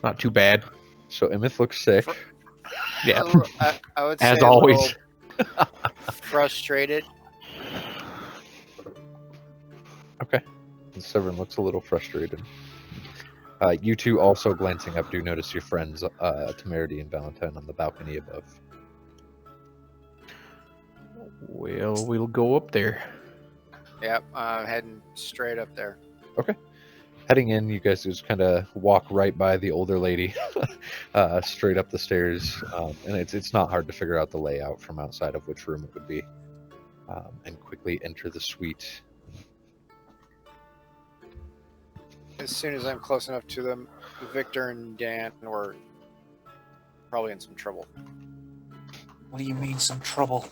not too bad. So Emeth looks sick. Yeah, I would say as a always. little frustrated. Okay. And Severin looks a little frustrated. You two also glancing up do notice your friends, Temerity and Valentine, on the balcony above. Well, we'll go up there. Yep, I'm heading straight up there. Heading in, you guys just kind of walk right by the older lady, straight up the stairs, and it's not hard to figure out the layout from outside of which room it would be, and quickly enter the suite. As soon as I'm close enough to them, Victor and Dan were probably in some trouble. What do you mean, some trouble?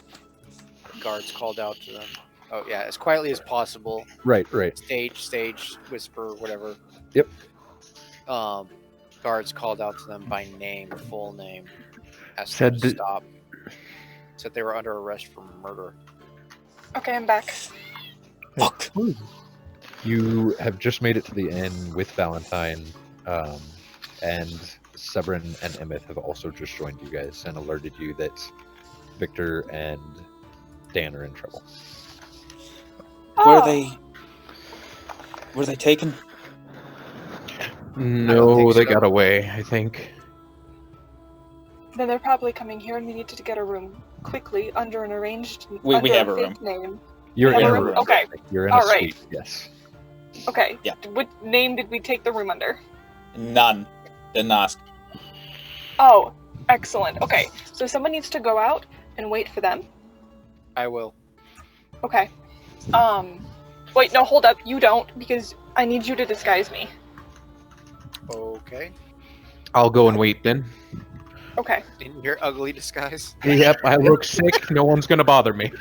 Guards called out to them. Oh yeah, as quietly as possible. Right. Stage, whisper, whatever. Yep. Guards called out to them by name, full name. Asked Said them to that- stop. Said they were under arrest for murder. Okay, I'm back. Fuck. You have just made it to the end with Valentine, and Severin and Emeth have also just joined you guys and alerted you that Victor and Dan are in trouble. Oh, Were they taken? No, think they so. got away, I think. then they're probably coming here and we need to get a room quickly under an arranged We under have a fake name. You're Have in a a room? room. Okay. You're in a All right. suite. Yes. Okay. Yeah. What name did we take the room under? None. Didn't ask. Oh, excellent. Okay. So someone needs to go out and wait for them. I will. Okay. Wait, no, hold up. You don't, because I need you to disguise me. Okay. I'll go and wait then. Okay. In your ugly disguise. Yep, I look sick. No one's gonna bother me.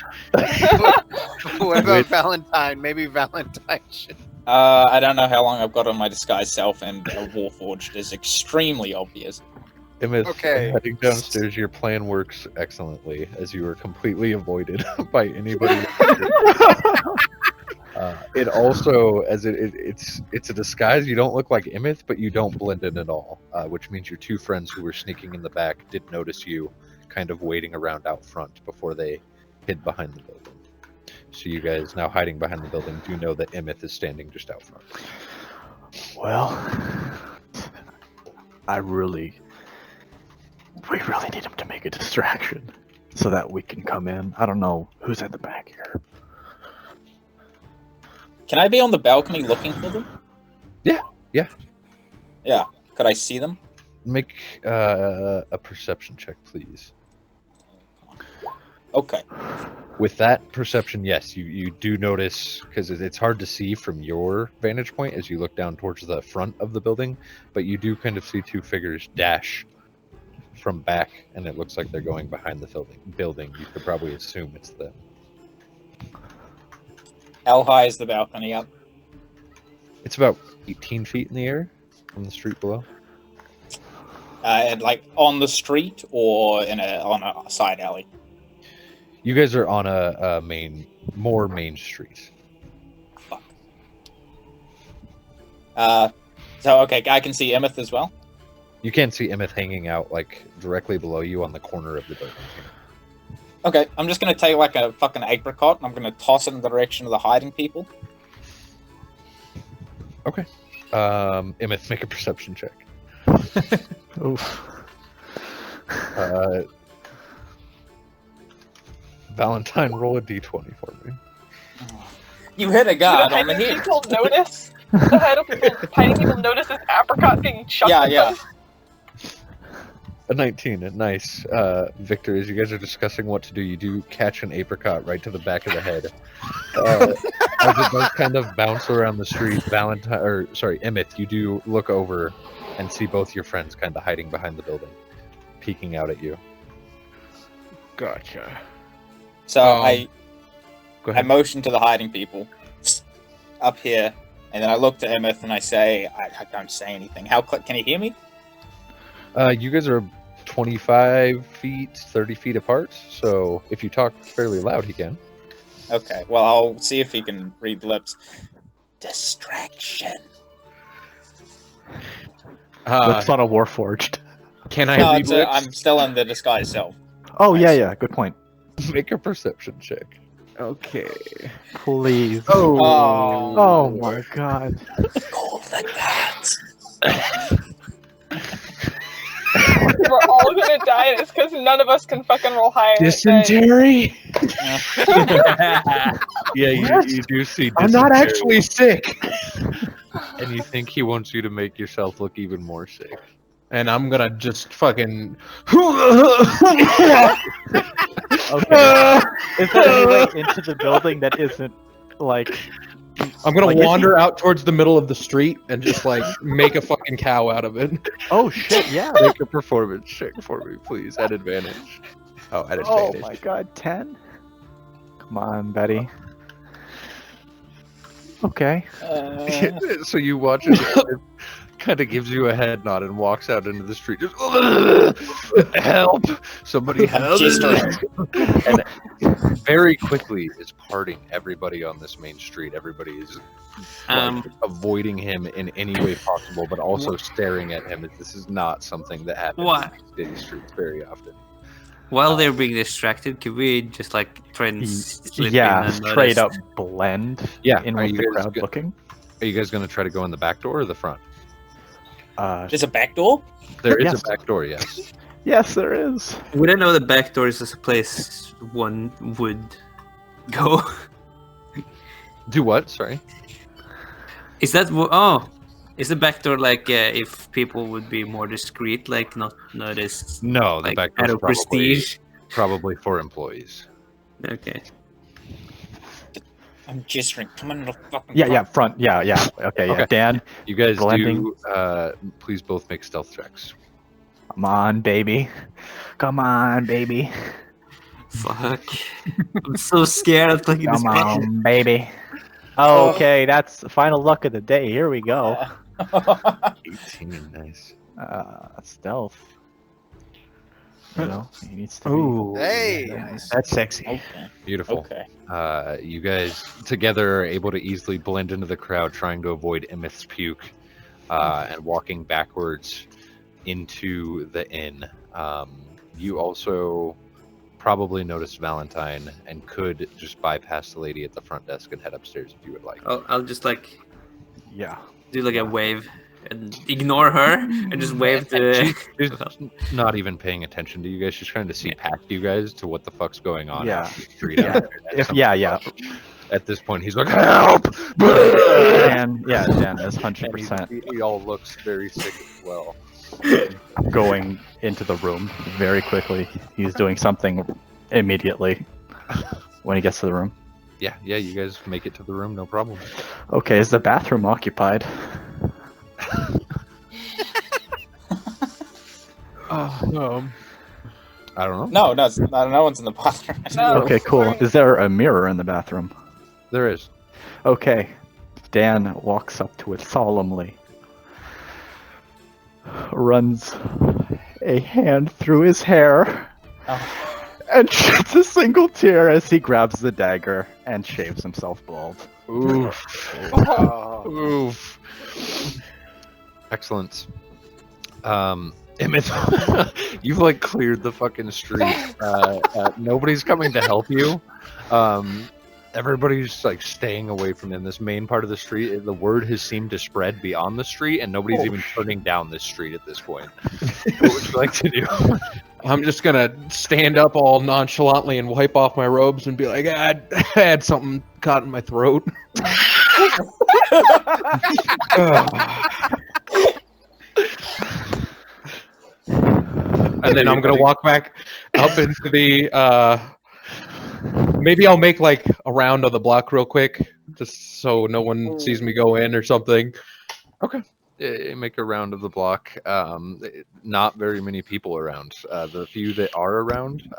What about Valentine? Maybe Valentine should. I don't know how long I've got on my disguise self, and Warforged is extremely obvious. Imith, Okay. heading downstairs, your plan works excellently as you are completely avoided by anybody. It also, as it's a disguise. You don't look like Imith, but you don't blend in at all, which means your two friends who were sneaking in the back did notice you, kind of waiting around out front before they hid behind the building. So you guys now hiding behind the building do know that Imith is standing just out front. Well, we really need him to make a distraction so that we can come in. I don't know who's at the back here. Can I be on the balcony looking for them? Yeah. Yeah. Could I see them? Make a perception check, please. Okay. With that perception, yes, you do notice, because it's hard to see from your vantage point as you look down towards the front of the building, but you do kind of see two figures dash from back, and it looks like they're going behind the building. You could probably assume it's them. How high is the balcony up? It's about 18 feet in the air from the street below. And like on the street or on a side alley? You guys are on a more main street. Fuck. So okay, I can see Emeth as well. You can see Emeth hanging out like directly below you on the corner of the building. Okay, I'm just gonna take like a fucking apricot and I'm gonna toss it in the direction of the hiding people. Okay. Emeth, make a perception check. Oof. Valentine, roll a d20 for me. You hit a Do guard the on the hiding head. people notice? The hiding people notice this apricot being chucked Yeah, at yeah. them? A 19, nice. Victor, as you guys are discussing what to do, you do catch an apricot right to the back of the head. As it does kind of bounce around the street, Emeth, you do look over and see both your friends kind of hiding behind the building, peeking out at you. Gotcha. So Go I ahead. motion to the hiding people up here, and then I look to Emeth and I say, I don't say anything. Can he hear me? You guys are 25 feet, 30 feet apart, so if you talk fairly loud, he can. Okay, well, I'll see if he can read lips. Distraction. That's not a Warforged. Can I No, read lips? I'm still in the disguise self. Oh, yeah, good point. Make a perception check. Okay. Please. Oh. Oh my god. Call the cat. We're all gonna die, and it's because none of us can fucking roll higher. Dysentery? Yeah, you do see. I'm not dysentery, actually sick. and you think he wants you to make yourself look even more sick. And I'm gonna just fucking. Okay. Is there any way into the building that isn't like? I'm gonna Like, is he- wander out towards the middle of the street and just like make a fucking cow out of it. Oh shit! Yeah. Make a performance check for me, please, at advantage. Oh, at Oh advantage. my god, 10? Come on, Betty. Okay. So you watch it. It kind of gives you a head nod and walks out into the street. Just help! Somebody help! Just And very quickly is parting everybody on this main street. Everybody is like, avoiding him in any way possible, but also staring at him. This is not something that happens What? in city streets very often. While they're being distracted, could we just like try and slip Yeah, in straight unnoticed? up blend Yeah, in are with you the guys crowd go- looking. Are you guys going to try to go in the back door or the front? There's a back door? There is Yes. a back door, yes. Yes, there is. Would I know the back door is a place one would go? Do what? Sorry. Is that oh? Is the back door like if people would be more discreet, like not notice, No, the like back out door of prestige? probably for employees. Okay. I'm gesturing. Come on, the fucking Yeah, front. Yeah. Okay, yeah. Okay. Dan. You guys Blending. do. Please both make stealth checks. Come on, baby. Come on, baby. Fuck. I'm so scared of clicking this Come button. on, baby. Okay, that's the final luck of the day. Here we go. 18, nice. Stealth. You know, he needs to be. Ooh. Hey. That's sexy. Okay. Beautiful. Okay. You guys together are able to easily blend into the crowd, trying to avoid Emeth's puke, and walking backwards into the inn. You also probably noticed Valentine and could just bypass the lady at the front desk and head upstairs if you would like. I'll just like Yeah. do like a wave and ignore her and just wave to. She's not even paying attention to you guys. She's trying to see past you guys to what the fuck's going on. Yeah. out in the street Yeah. out there. If yeah. At this point, he's like, "Help!" Dan is And 100% he all looks very sick as well. going into the room very quickly. He's doing something immediately when he gets to the room. Yeah, you guys make it to the room, no problem. Okay, is the bathroom occupied? I don't know. No, no one's in the bathroom. No. Okay, cool. Is there a mirror in the bathroom? There is. Okay. Dan walks up to it solemnly, runs a hand through his hair, and sheds a single tear as he grabs the dagger and shaves himself bald. Oof. Oof. Excellent. Emmett, you've like cleared the fucking street. Nobody's coming to help you. Everybody's like staying away from in this main part of the street. The word has seemed to spread beyond the street, and nobody's even turning down this street at this point. What would you like to do? I'm just gonna stand up all nonchalantly and wipe off my robes and be like, I had something caught in my throat. And then I'm gonna walk back up into the. Maybe I'll make like a round of the block real quick, just so no one sees me go in or something. Make a round of the block. Not very many people around. The few that are around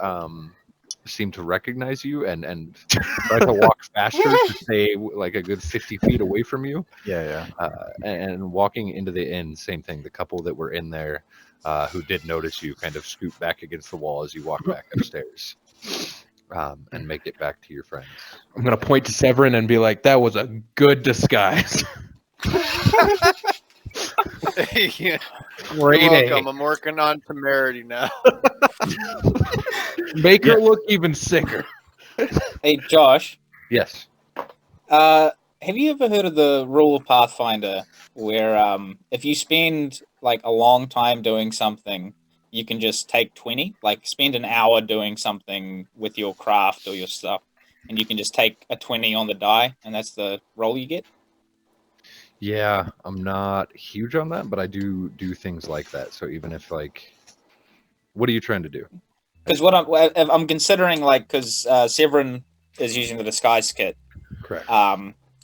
seem to recognize you and try to walk faster to stay like a good 50 feet away from you. Yeah. And walking into the inn, same thing. The couple that were in there who did notice you kind of scoot back against the wall as you walk back upstairs. And make it back to your friends. I'm gonna point to Severin and be like, "That was a good disguise." Yeah. Great You're A. welcome. I'm working on temerity now. Make her look even sicker. Hey, Josh. Yes. Have you ever heard of the rule of Pathfinder, where if you spend like a long time doing something, you can just take 20, like spend an hour doing something with your craft or your stuff, and you can just take a 20 on the die, and that's the roll you get? Yeah, I'm not huge on that, but I do things like that. So even if like, what are you trying to do? Because what I'm considering, like, because Severin is using the disguise kit. Correct.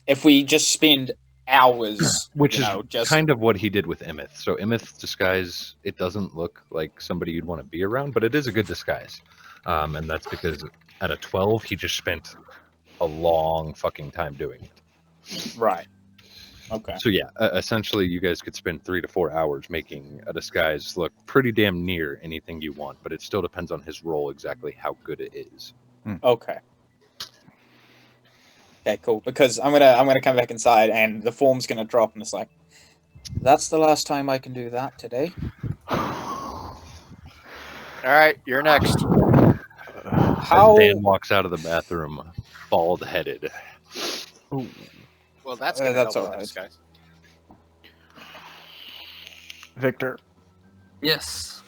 If we just spend hours, Which you is know, just kind of what he did with Emeth. So Emeth's disguise, it doesn't look like somebody you'd want to be around, but it is a good disguise. And that's because at a 12, he just spent a long fucking time doing it. right. Okay. So yeah, essentially you guys could spend 3 to 4 hours making a disguise look pretty damn near anything you want, but it still depends on his role exactly how good it is. Okay. Okay, cool. Because I'm gonna come back inside and the form's gonna drop and it's like, that's the last time I can do that today. All right, you're next. How? As Dan walks out of the bathroom, bald-headed. Well, that's gonna that's help all right. this guy. Victor, Yes.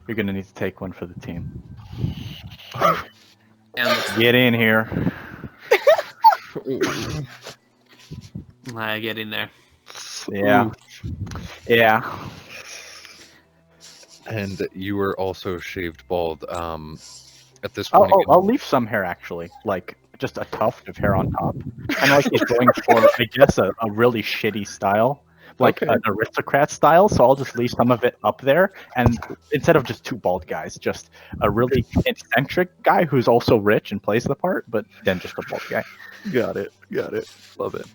you're gonna need to take one for the team. And Get in here. I get in there. Yeah. Yeah. And you were also shaved bald. At this point, I'll leave some hair actually, like just a tuft of hair on top. And like he's going for, I guess, a really shitty style, like Okay. an aristocrat style. So I'll just leave some of it up there, and instead of just two bald guys, just a really eccentric guy who's also rich and plays the part, but then just a bald guy. Got it. Love it.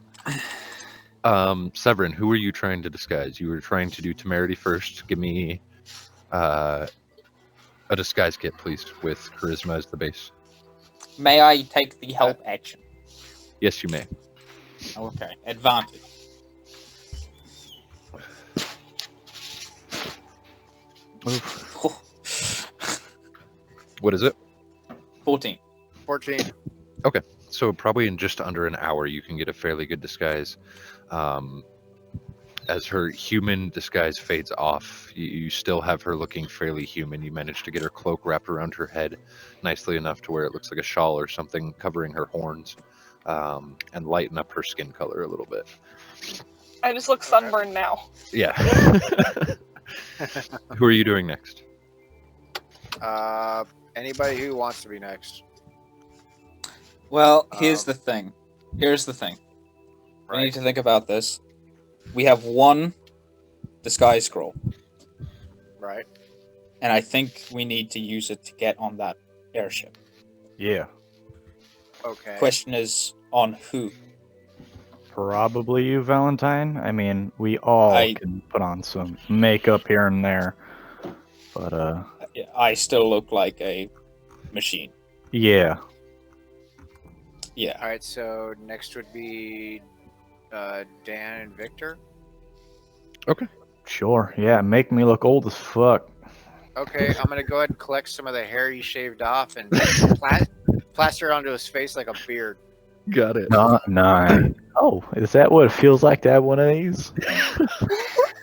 Severin, who are you trying to disguise? You were trying to do temerity first. Give me a disguise kit, please, with charisma as the base. May I take the help action? Yes, you may. Okay, advantage. What is it? 14. 14. So probably in just under an hour, you can get a fairly good disguise. As her human disguise fades off, you still have her looking fairly human. You manage to get her cloak wrapped around her head nicely enough to where it looks like a shawl or something covering her horns, and lighten up her skin color a little bit. I just look sunburned now. Yeah. Who are you doing next? Anybody who wants to be next. Well, here's the thing. We need to think about this. We have one disguise scroll, Right. and I think we need to use it to get on that airship. Yeah, Okay. Question is on who? probably you, Valentine. I mean, we all can put on some makeup here and there, but I still look like a machine. yeah. Yeah. All right. So next would be Dan and Victor. Sure, yeah, make me look old as fuck. Okay. I'm gonna go ahead and collect some of the hair he shaved off and plaster onto his face like a beard. Got it. Nah. Oh, is that what it feels like to have one of these?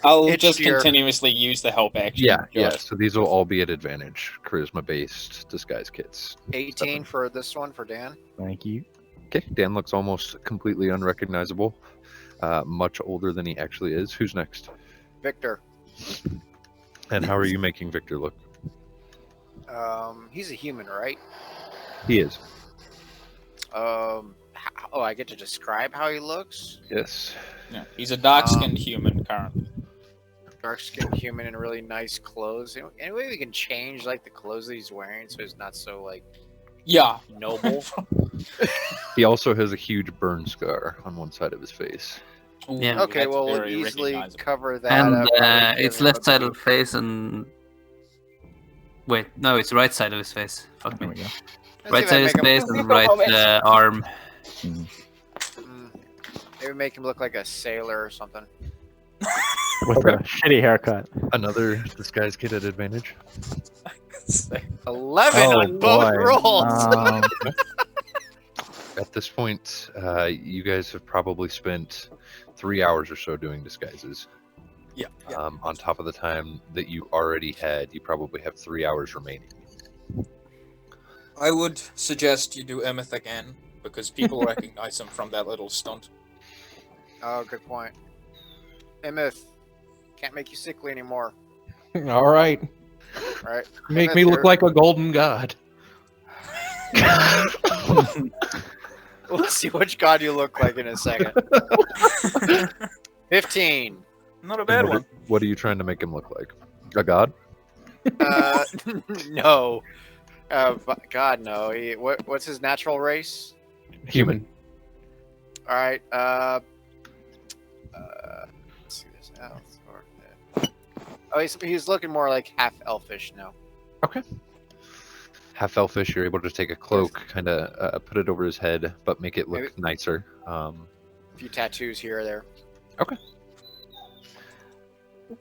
I'll It's just your- continuously use the help action. Yeah. So these will all be at advantage. Charisma-based disguise kits. 18 for this one for Dan. Thank you. Okay. Dan looks almost completely unrecognizable. Much older than he actually is. Who's next? Victor. And how are you making Victor look? He's a human, right? He is. I get to describe how he looks. Yes. Yeah. He's a dark-skinned human currently. Dark-skinned human in really nice clothes. Any way we can change like the clothes that he's wearing so he's not so like Yeah. noble. He also has a huge burn scar on one side of his face. Ooh, Yeah. Okay, that's well we'll very easily recognizable. cover that And up. Probably it's give him left a side big- of the face and... Wait, no, it's right side of his face. Fuck There me. we go. Let's Right see if I side of his make him- face Leave and the right moment. arm. Maybe make him look like a sailor or something. With a shitty haircut. Another disguise kit at advantage. 11 Oh, on both boy. rolls. At this point, you guys have probably spent 3 hours or so doing disguises. Yeah. On top of the time that you already had, you probably have 3 hours remaining. I would suggest you do Emeth again, because people recognize him from that little stunt. Oh, good point. Emeth, can't make you sickly anymore. All right. Right? Make Emeth, me look you're- like a golden god. We'll see which god you look like in a second. 15. Not a bad one. What are you trying to make him look like? A god? No. God, no. What's his natural race? Human. All right. Let's see this out. Oh, he's looking more like half elfish now. Half elfish, you're able to take a cloak, kind of put it over his head, but make it look Maybe- nicer. A few tattoos here or there.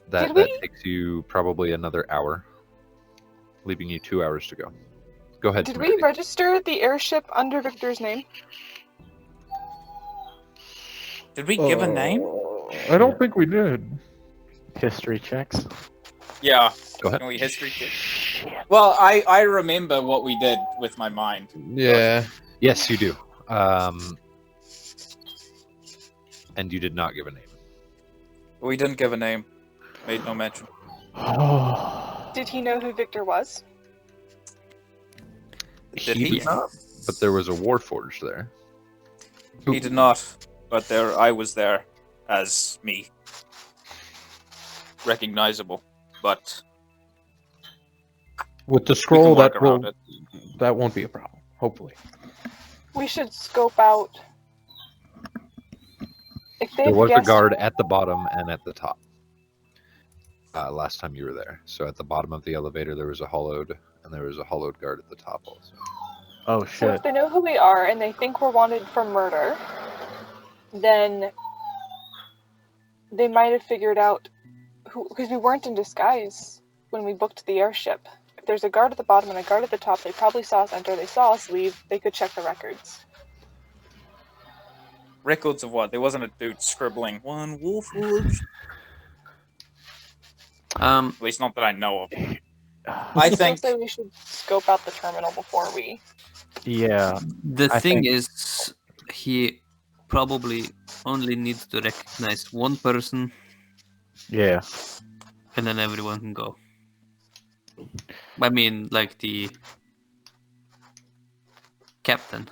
That Did we- takes you probably another hour, leaving you 2 hours to go. Go ahead. Did Timothy. we register the airship under Victor's name? Did we give a name? I don't think we did. History checks. Yeah. Go ahead. Can we history check? Well, I remember what we did with my mind. Yeah. Yes, you do. And you did not give a name. We didn't give a name. Made no mention. Did he know who Victor was? Did he? did not, but there was a Warforged there. He did not. But I was there as me. recognizable, but With the we can scroll, work that around will it. that won't be a problem. Hopefully. We should scope out. If There they've was a guessed, guard at the bottom and at the top. Last time you were there. So at the bottom of the elevator, there was a hollowed, and there was a hollowed guard at the top also. Oh so shit. if they know who we are and they think we're wanted for murder, then they might have figured out who, because we weren't in disguise when we booked the airship. If there's a guard at the bottom and a guard at the top, they probably saw us enter, they saw us leave, they could check the records. Records of what? There wasn't a dude scribbling one wolf woods. At least not that I know of. I So think say we should scope out the terminal before we. Yeah. The I thing think- is, he probably only needs to recognize one person, Yeah. and then everyone can go. I mean, like the captain.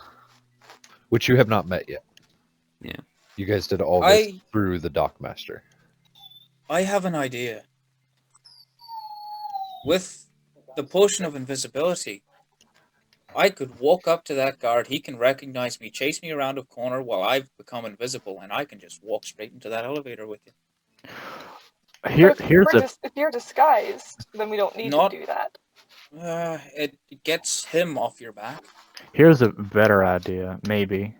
Which you have not met yet. Yeah. You guys did all this I through the dockmaster. have an idea. With the potion of invisibility, I could walk up to that guard, he can recognize me, chase me around a corner while I've become invisible, and I can just walk straight into that elevator with you. Here's If you're disguised, then we don't need Not- to do that. It gets him off your back. Here's a better idea, maybe.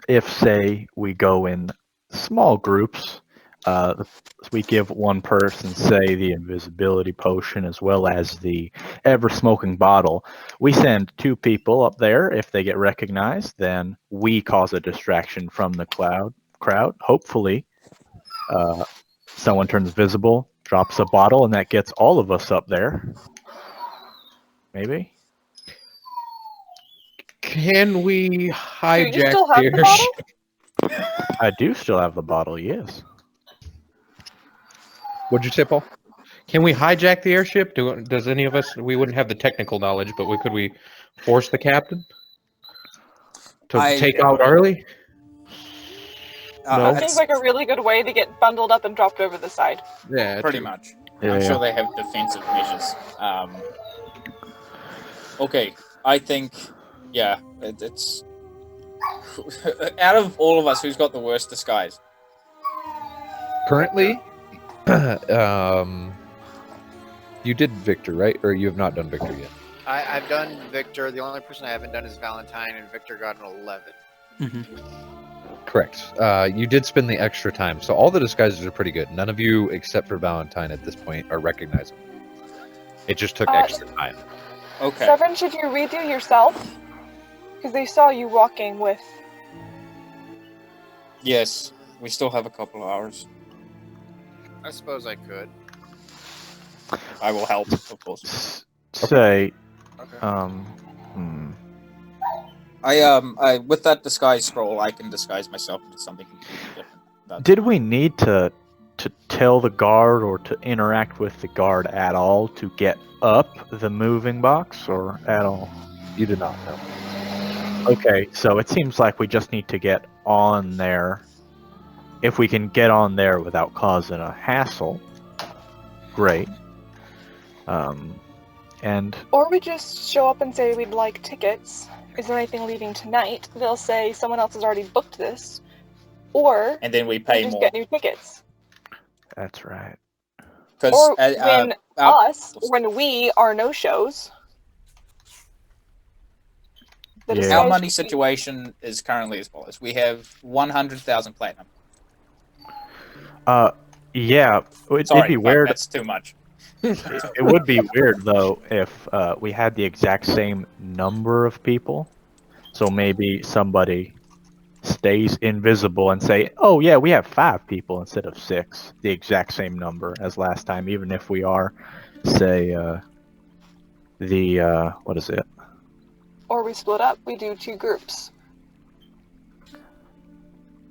If say we go in small groups, we give one person, say, the invisibility potion as well as the ever-smoking bottle. We send 2 people up there. If they get recognized, then we cause a distraction from the crowd. Hopefully, someone turns visible, drops a bottle, and that gets all of us up there. Maybe? Can we Do you hijack still have the the bottle? airship? I do still have the bottle, yes. What'd you say, Paul? Can we hijack the airship? Does any of us? We wouldn't have the technical knowledge, but could we force the captain to take out early? No. Seems like a really good way to get bundled up and dropped over the side. Yeah, Pretty true. much. Yeah, I'm yeah. sure they have defensive measures. Okay, I think, yeah, it's out of all of us, who's got the worst disguise? Currently, you did Victor, right? Or you have not done Victor yet? I've done Victor. The only person I haven't done is Valentine, and Victor got an 11. Correct. You did spend the extra time, so all the disguises are pretty good. None of you, except for Valentine at this point, are recognizable. It just took extra time. Okay. Seven, should you redo yourself? Because they saw you walking with. Yes, we still have a couple of hours. I suppose I could. I will help, of course. Say, Okay. I with that disguise scroll, I can disguise myself into something completely different. did we need to tell the guard or to interact with the guard at all to get up the moving box, or at all? You did not know. Okay, so it seems like we just need to get on there. If we can get on there without causing a hassle, great. And Or we just show up and say we'd like tickets. Is there anything leaving tonight? They'll say someone else has already booked this. Or And then we we pay just more. get new tickets. that's right. Because Or when our- when we are no shows. The Yeah. our disguise money should be- situation is currently as follows: we have 100,000 platinum. Yeah, it'd Sorry, be fuck, weird. That's too much. It would be weird though if we had the exact same number of people. So maybe somebody stays invisible and say, "Oh yeah, we have 5 people instead of 6, the exact same number as last time." Even if we are, say, what is it? Or we split up. We do 2 groups.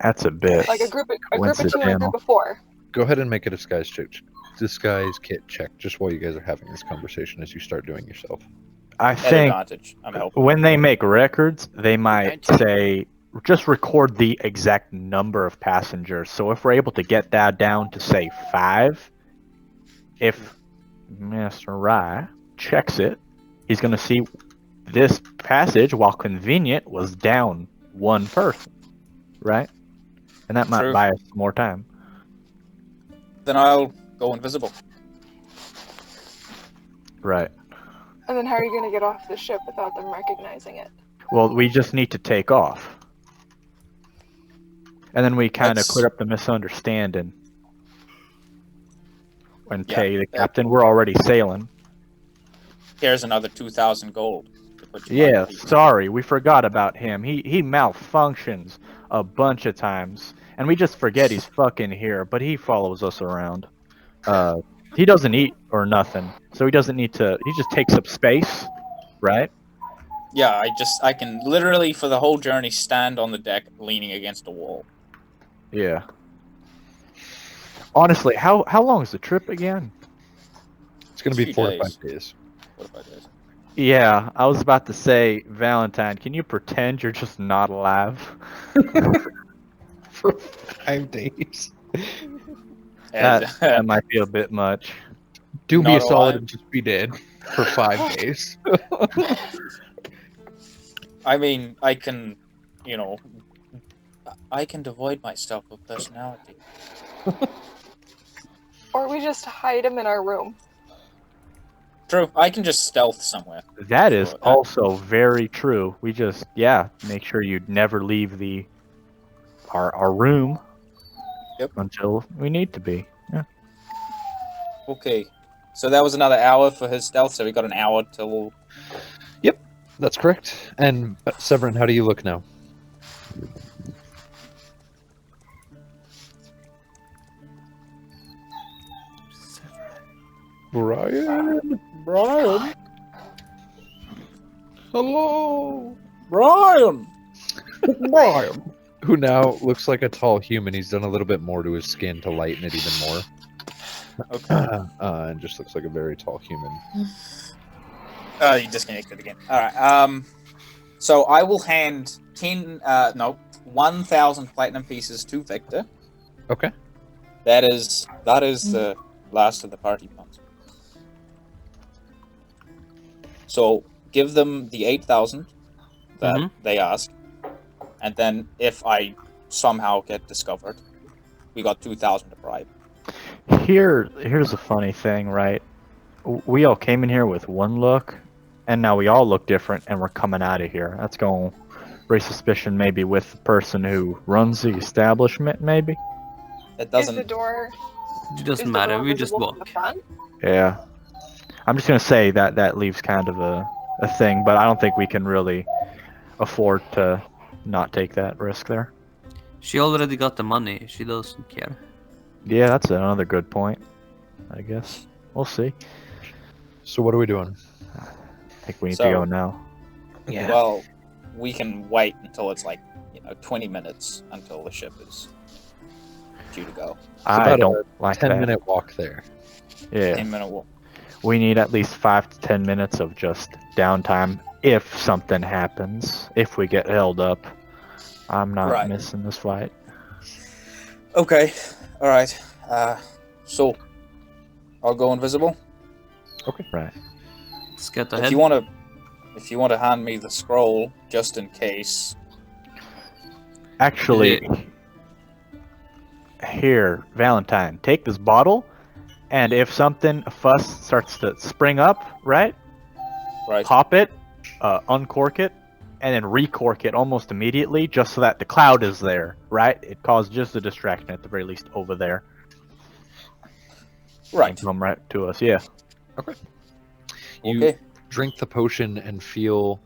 That's a bit. Like a group of 2 and a Coincidental. group of 4. Go ahead and make a disguise kit check, just while you guys are having this conversation as you start doing yourself. I At think advantage. I'm helping. when they make records, they might 19. say just record the exact number of passengers. So if we're able to get that down to say 5, if Mr. Rye checks it, he's going to see this passage, while convenient, was down 1 person, right? And that might True. buy us more time. Then I'll go invisible. Right. And then how are you going to get off the ship without them recognizing it? Well, we just need to take off. And then we kind of That's- clear up the misunderstanding. And Yeah, tell the yeah. captain we're already sailing. Here's another 2,000 gold. to put you Yeah, on the- sorry, we forgot about him. He malfunctions a bunch of times, and we just forget he's fucking here. But he follows us around. He doesn't eat or nothing, so he doesn't need to. He just takes up space, right? Yeah, I can literally for the whole journey stand on the deck leaning against a wall. Yeah. Honestly, how long is the trip again? It's going to be 3 4 to days. 5 days. What if I did? Yeah, I was about to say, Valentine, can you pretend you're just not alive? For 5 days. That might be a bit much. Do me a Not solid alive. and just be dead for 5 days. I mean, I can, I can devoid myself of personality. Or we just hide him in our room. True, I can just stealth somewhere. That is So, also very true. We just, make sure you never leave our room. Yep. Until we need to be. Yeah. Okay, so that was another hour for his stealth, so we got an hour till... That's correct. And Severin, how do you look now? Brian? Brian? Hello? Brian! Brian. Who now looks like a tall human. He's done a little bit more to his skin to lighten it even more. Okay. And just looks like a very tall human. You disconnected again. Alright, so I will hand 1,000 platinum pieces to Victor. Okay. That is the last of the party points. So give them the 8,000 that they asked, and then if I somehow get discovered, we got 2,000 to bribe. Here's a funny thing, right? We all came in here with one look, and now we all look different, and we're coming out of here. That's going to raise suspicion, maybe with the person who runs the establishment, maybe. It Is the doesn't. door? It is doesn't the matter. door We just visible walk. from the front? Yeah. I'm just gonna say that leaves kind of a thing, but I don't think we can really afford to not take that risk there. She already got the money. She doesn't care. Yeah, that's another good point. I guess we'll see. So what are we doing? I think we need So- to go now. Well, we can wait until it's 20 minutes until the ship is due to go. I about don't like 10-minute walk there. that. Yeah, 10-minute walk. we need at least 5 to 10 minutes of just downtime if something happens. If we get held up, I'm not Right. missing this flight. Okay. All right. So I'll go invisible. Right. Let's get If ahead. you want to hand me the scroll just in case. Actually, here, Valentine, take this bottle, and if a fuss starts to spring up, right, Right. pop it, uncork it, and then recork it almost immediately, just so that the cloud is there, right? It caused just a distraction at the very least over there. Right. Come right to us, yeah. You Okay. drink the potion and feel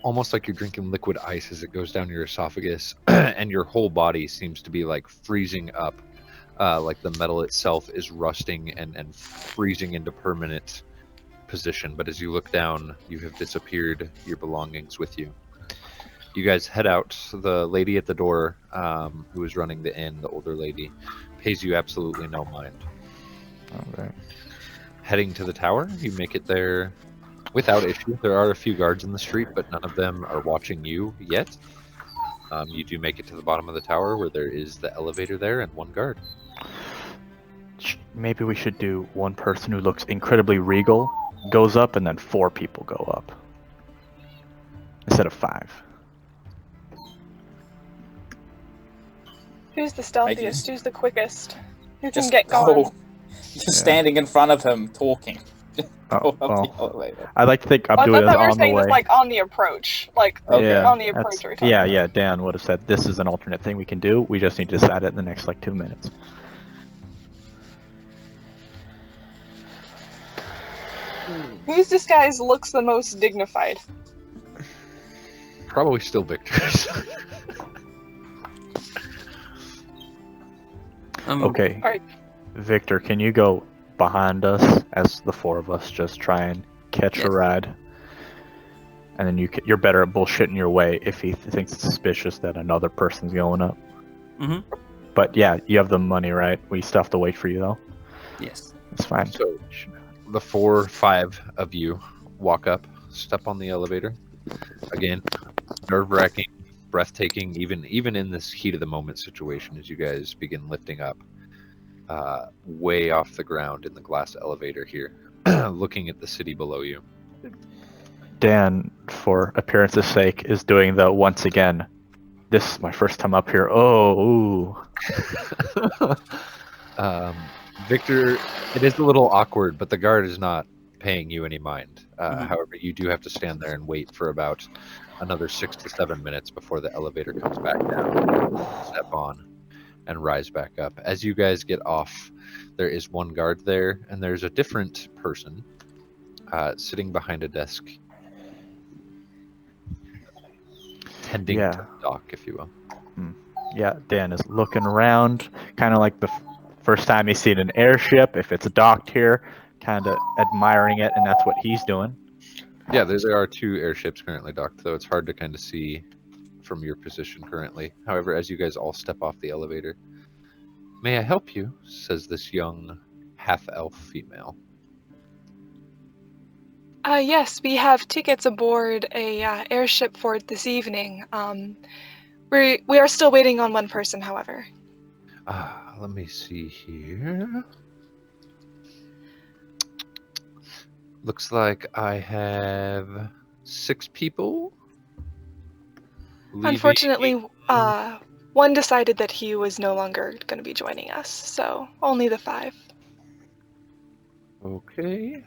almost like you're drinking liquid ice as it goes down your esophagus, and your whole body seems to be like freezing up, like the metal itself is rusting and freezing into permanent position. But as you look down, you have disappeared your belongings with you. You guys head out. The lady at the door, who is running the inn, the older lady, pays you absolutely no mind. Okay. Heading to the tower, you make it there without issue. There are a few guards in the street, but none of them are watching you yet. You do make it to the bottom of the tower where there is the elevator there and one guard. Maybe we should do one person who looks incredibly regal goes up, and then 4 people go up instead of 5. Who's the stealthiest? Who's the quickest? Who can Just get going? go. Just standing in front of him, talking. Oh, Go up the well, elevator. I like to think Oh, I Abdullah thought that we were is on the saying way. this like on the approach. Like Okay. on the that's- approach we're talking yeah, about. yeah. Dan would have said this is an alternate thing we can do. We just need to decide it in the next like 2 minutes. Whose disguise looks the most dignified? Probably still Victor's. Okay. Alright. Victor, can you go behind us as the 4 of us just try and catch a Yes. ride? And then you're better at bullshitting your way if he thinks it's suspicious that another person's going up. Mhm. But yeah, you have the money, right? We still have to wait for you though. Yes. It's fine. So the 4, 5 of you walk up, step on the elevator. Again, nerve-wracking, breathtaking, even in this heat of the moment situation as you guys begin lifting up, way off the ground in the glass elevator here, looking at the city below you. Dan, for appearance's sake, is doing the once again. This is my first time up here. Oh, ooh. Victor, it is a little awkward, but the guard is not paying you any mind. Mhm. However, you do have to stand there and wait for about another 6 to 7 minutes before the elevator comes back down. Step on and rise back up. As you guys get off, there is one guard there, and there's a different person sitting behind a desk, tending Yeah. to the dock, if you will. Yeah, Dan is looking around, kind of like the first time he's seen an airship. If it's docked here, kind of admiring it, and that's what he's doing. Yeah, there are 2 airships currently docked, though it's hard to kind of see from your position currently. However, as you guys all step off the elevator, "May I help you?" says this young half-elf female. Yes, we have tickets aboard a airship for this evening. We are still waiting on one person, however. Let me see here. Looks like I have 6 people. leaving- Unfortunately, one decided that he was no longer going to be joining us, so only the 5. Okay.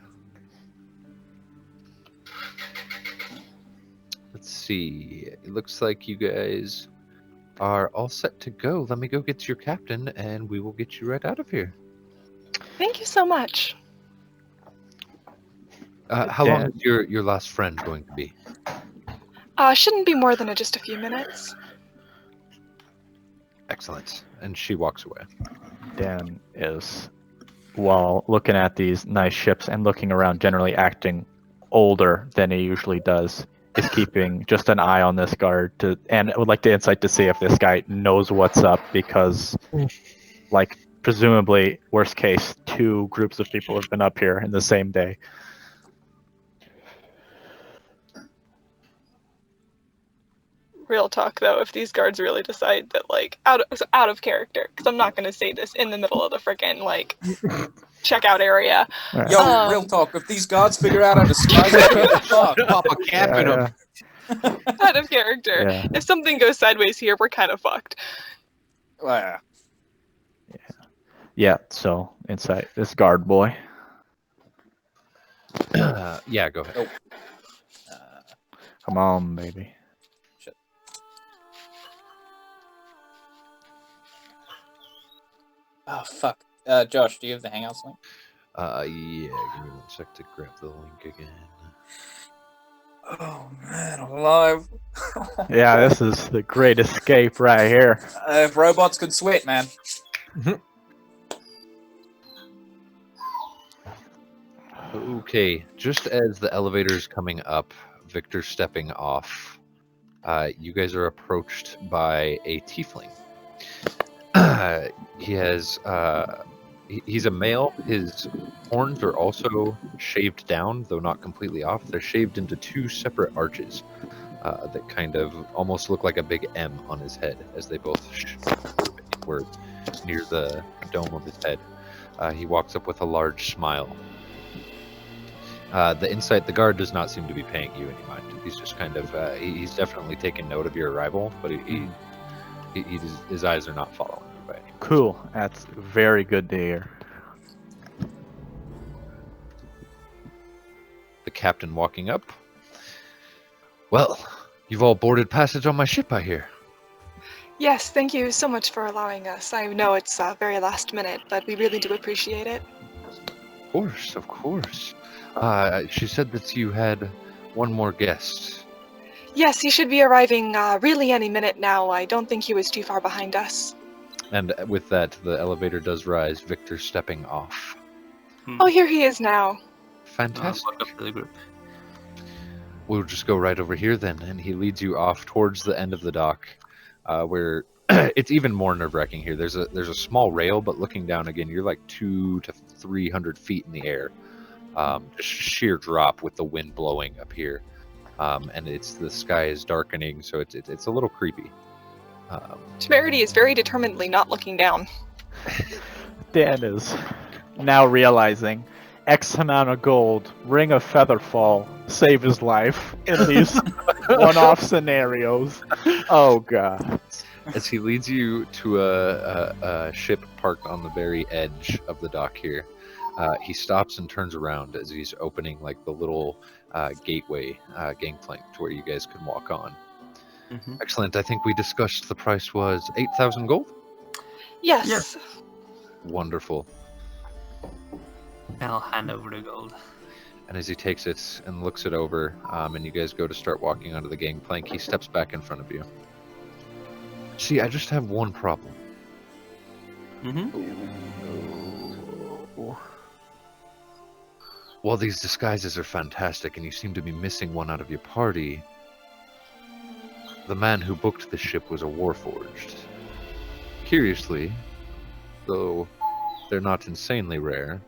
Let's see. It looks like you guys are all set to go. Let me go get your captain, and we will get you right out of here. Thank you so much. How long is your last friend going to be? Shouldn't be more than just a few minutes. Excellent. And she walks away. Dan is, while looking at these nice ships and looking around, generally acting older than he usually does, is keeping just an eye on this guard and would like to insight to see if this guy knows what's up, because, like, presumably, worst case, 2 groups of people have been up here in the same day. Real talk, though, if these guards really decide that, like, out of character, because I'm not going to say this in the middle of the frickin', like, checkout area. Yo, real talk. If these guards figure out how to disguise it, fuck. Pop a cap in him. Out of character. Yeah. If something goes sideways here, we're kind of fucked. Well, Yeah, so insight, this guard boy. Yeah, go ahead. Come on, baby. oh, fuck. Josh, do you have the Hangouts link? Yeah, give me 1 sec to grab the link again. Oh, man, I'm alive. Yeah, this is the great escape right here. If robots could sweat, man. Okay, just as the elevator is coming up, Victor stepping off, you guys are approached by a tiefling. He has, he's a male. His horns are also shaved down, though not completely off. They're shaved into 2 separate arches. that kind of almost look like a big M on his head as they both were near the dome of his head. He walks up with a large smile. The guard does not seem to be paying you any mind. He's just kind of, he's definitely taken note of your arrival, but his eyes are not following you by any means. Cool. That's very good to hear. The captain walking up. Well, you've all boarded passage on my ship, I hear. Yes, thank you so much for allowing us. I know it's very last minute, but we really do appreciate it. Of course, of course. She said that you had one more guest. Yes, he should be arriving really any minute now. I don't think he was too far behind us. And with that, the elevator does rise, Victor stepping off. Oh, here he is now. Fantastic. Welcome to the group. We'll just go right over here then, and he leads you off towards the end of the dock, where it's even more nerve-wracking here. There's a small rail, but looking down again, you're like 200 to 300 feet in the air. Just sheer drop with the wind blowing up here, and the sky is darkening, so it's a little creepy. Temerity is very determinedly not looking down. Dan is now realizing X amount of gold, ring of Featherfall, save his life in these one-off scenarios. Oh god. As he leads you to a ship parked on the very edge of the dock here, he stops and turns around as he's opening like the little gateway gangplank to where you guys can walk on. Mm-hmm. Excellent. I think we discussed the price was 8,000 gold. Yes. Yes. Wonderful. I'll hand over the gold. And as he takes it and looks it over, and you guys go to start walking onto the gangplank, he steps back in front of you. See, I just have one problem. Mm-hmm. While these disguises are fantastic and you seem to be missing one out of your party, the man who booked the ship was a warforged. Curiously, though they're not insanely rare,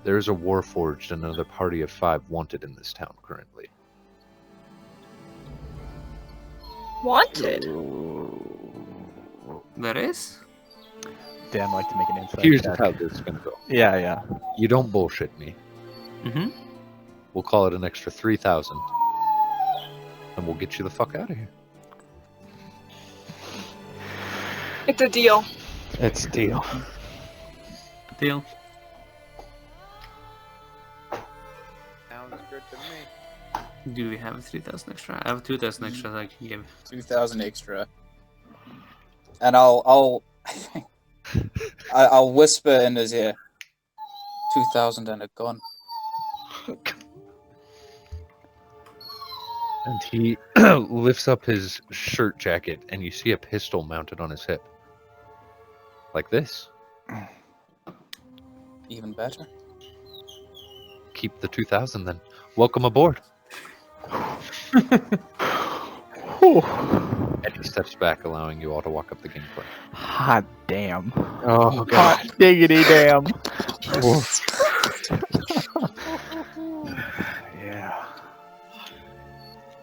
there is a warforged and another party of 5 wanted in this town currently. Wanted? There is? Dan like to make an insight Here's check. how this is gonna go. Yeah. You don't bullshit me. Mm-hmm. We'll call it an extra 3,000. And we'll get you the fuck out of here. It's a deal. It's a deal. Deal. Sounds good to me. Do we have 3,000 extra? I have 2,000 extra that I can give. 2,000 extra. And I'll I'll whisper in his ear. 2,000 and a gun. And he lifts up his shirt jacket, and you see a pistol mounted on his hip. Like this. Even better. Keep the 2,000 then. Welcome aboard. Whew. And he steps back, allowing you all to walk up the gangplank. Hot damn. Oh Hot diggity damn. Yeah.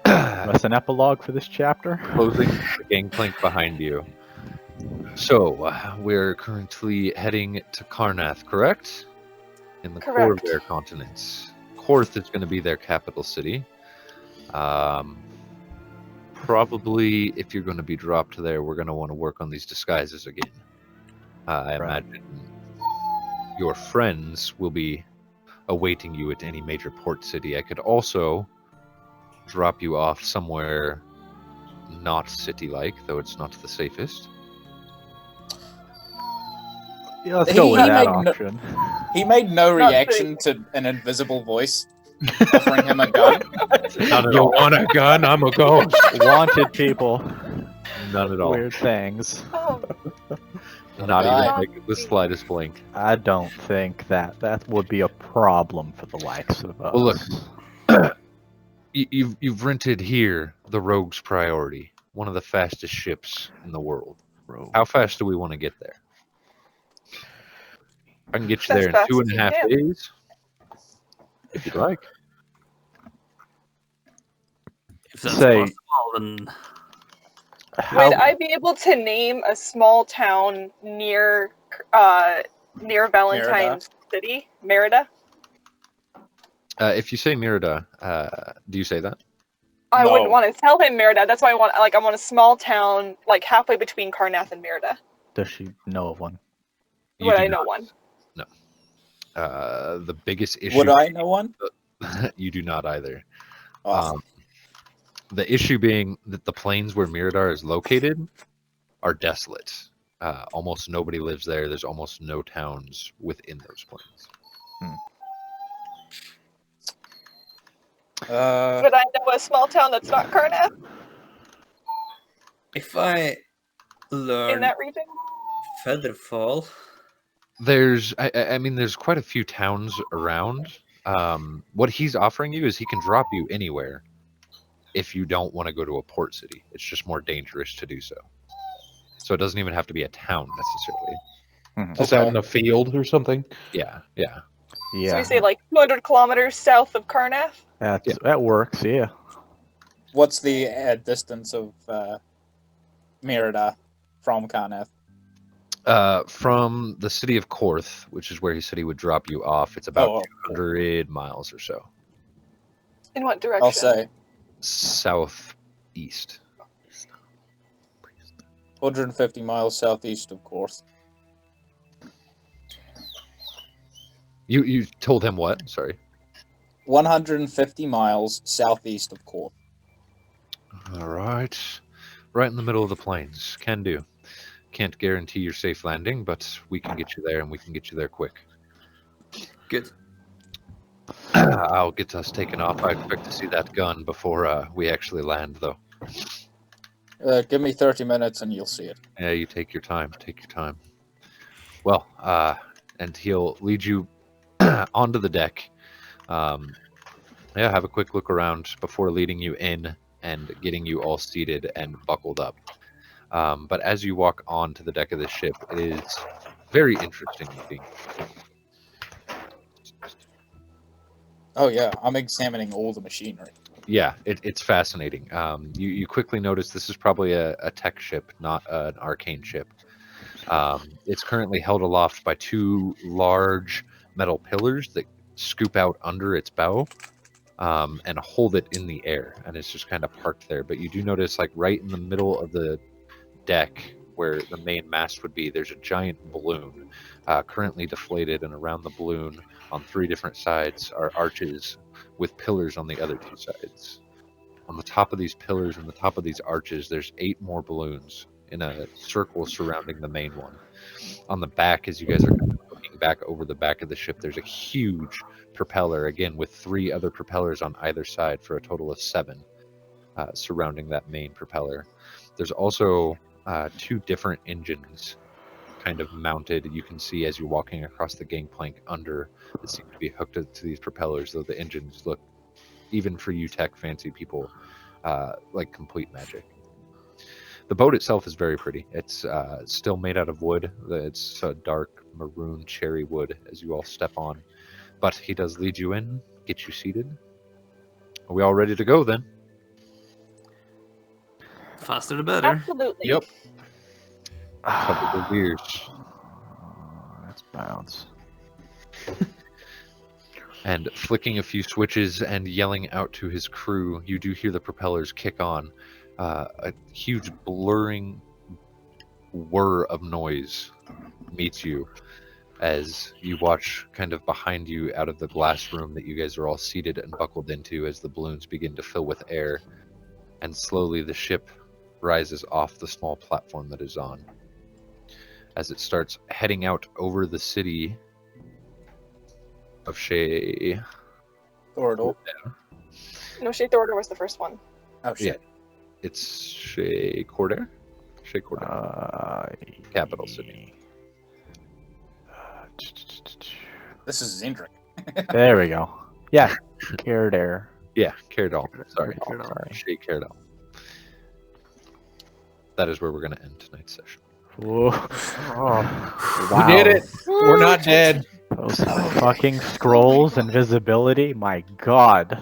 That's an epilogue for this chapter. Closing the gangplank behind you. So, we're currently heading to Karnath, correct? In the core of Correct. their continents. Korth is going to be their capital city. Probably, if you're going to be dropped there, we're going to want to work on these disguises again. I Right. imagine your friends will be awaiting you at any major port city. I could also drop you off somewhere not city-like, though it's not the safest. Yeah, let's He- go with he that made no- option. He made no Not reaction to an invisible voice offering him a gun. Not at You all. want a gun? I'm a ghost. Wanted people. None at all. Weird things. Oh, Not God. even like the slightest blink. I don't think that would be a problem for the likes of us. Well, look. You've rented here the Rogue's Priority, one of the fastest ships in the world. How fast do we want to get there? I can get you there in As fast 2.5 as you can. days, if you'd like. If If that's Say- possible, then Would I be able to name a small town near Valentine City, Merida? If you say Merida, do you say that? I No. wouldn't want to tell him Merida. That's why I want a small town, like halfway between Karnath and Merida. Does she know of one? Would do I know not. one? The biggest issue. Would I know one? You do not either. Oh, The issue being that the plains where Miradar is located are desolate. Almost nobody lives there. There's almost no towns within those plains. Would I know a small town that's not Karnath if I in learn that region? Featherfall, I mean, there's quite a few towns around. What he's offering you is he can drop you anywhere if you don't want to go to a port city. It's just more dangerous to do so. So it doesn't even have to be a town necessarily. Just out in a field or something. Yeah. So Yeah, we say like 200 kilometers south of Karnath. that works. Yeah. what's the distance of Merida from Karnath? From the city of Korth, which is where he said he would drop you off, it's about Oh, 200 miles or so. In what direction? I'll say Southeast. 150 miles southeast of Korth. You told him what? Sorry. 150 miles southeast of Korth. All right. Right in the middle of the plains. Can do. Can't guarantee your safe landing, but we can get you there, and we can get you there quick. good. I'll get us taken off. I expect to see that gun before we actually land, though. Give me 30 minutes and you'll see it. Yeah, you take your time. Take your time. Well, and he'll lead you onto the deck. Have a quick look around before leading you in and getting you all seated and buckled up. But as you walk onto the deck of the ship, it is very interesting looking. Oh yeah, I'm examining all the machinery. Yeah, it's fascinating. You quickly notice this is probably a tech ship, not an arcane ship. It's currently held aloft by two large metal pillars that scoop out under its bow and hold it in the air, and it's just kind of parked there. But you do notice, like right in the middle of the deck where the main mast would be, there's a giant balloon currently deflated, and around the balloon on three different sides are arches with pillars on the other two sides. On the top of these pillars and the top of these arches, there's 8 more balloons in a circle surrounding the main one. On the back, as you guys are looking back over the back of the ship, there's a huge propeller, again with 3 other propellers on either side for a total of 7 surrounding that main propeller. There's also 2 different engines kind of mounted, you can see as you're walking across the gangplank under, that seem to be hooked to these propellers, though the engines look, even for you tech fancy people, like complete magic. The boat itself is very pretty. It's still made out of wood. It's a dark maroon cherry wood as you all step on. But he does lead you in, get you seated. Are we all ready to go then? Faster the better. Absolutely. Yep. Couple of years. Let's bounce. And flicking a few switches and yelling out to his crew, you do hear the propellers kick on. A huge blurring whir of noise meets you as you watch kind of behind you out of the glass room that you guys are all seated and buckled into as the balloons begin to fill with air. And slowly the ship rises off the small platform that is on. As it starts heading out over the city of Shea. Thorador. No, Shea Thorder was the first one. Oh shit. It's Shea Cordair? Shea Cordair. Capital city. This is Zindric. There we go. Yeah, Cairdair. Yeah, Caerdal. Sorry. Sorry. Shea Caerdal. That is where we're going to end tonight's session. Whoa. Oh, We did it. We're not dead. Those fucking scrolls, invisibility, my god.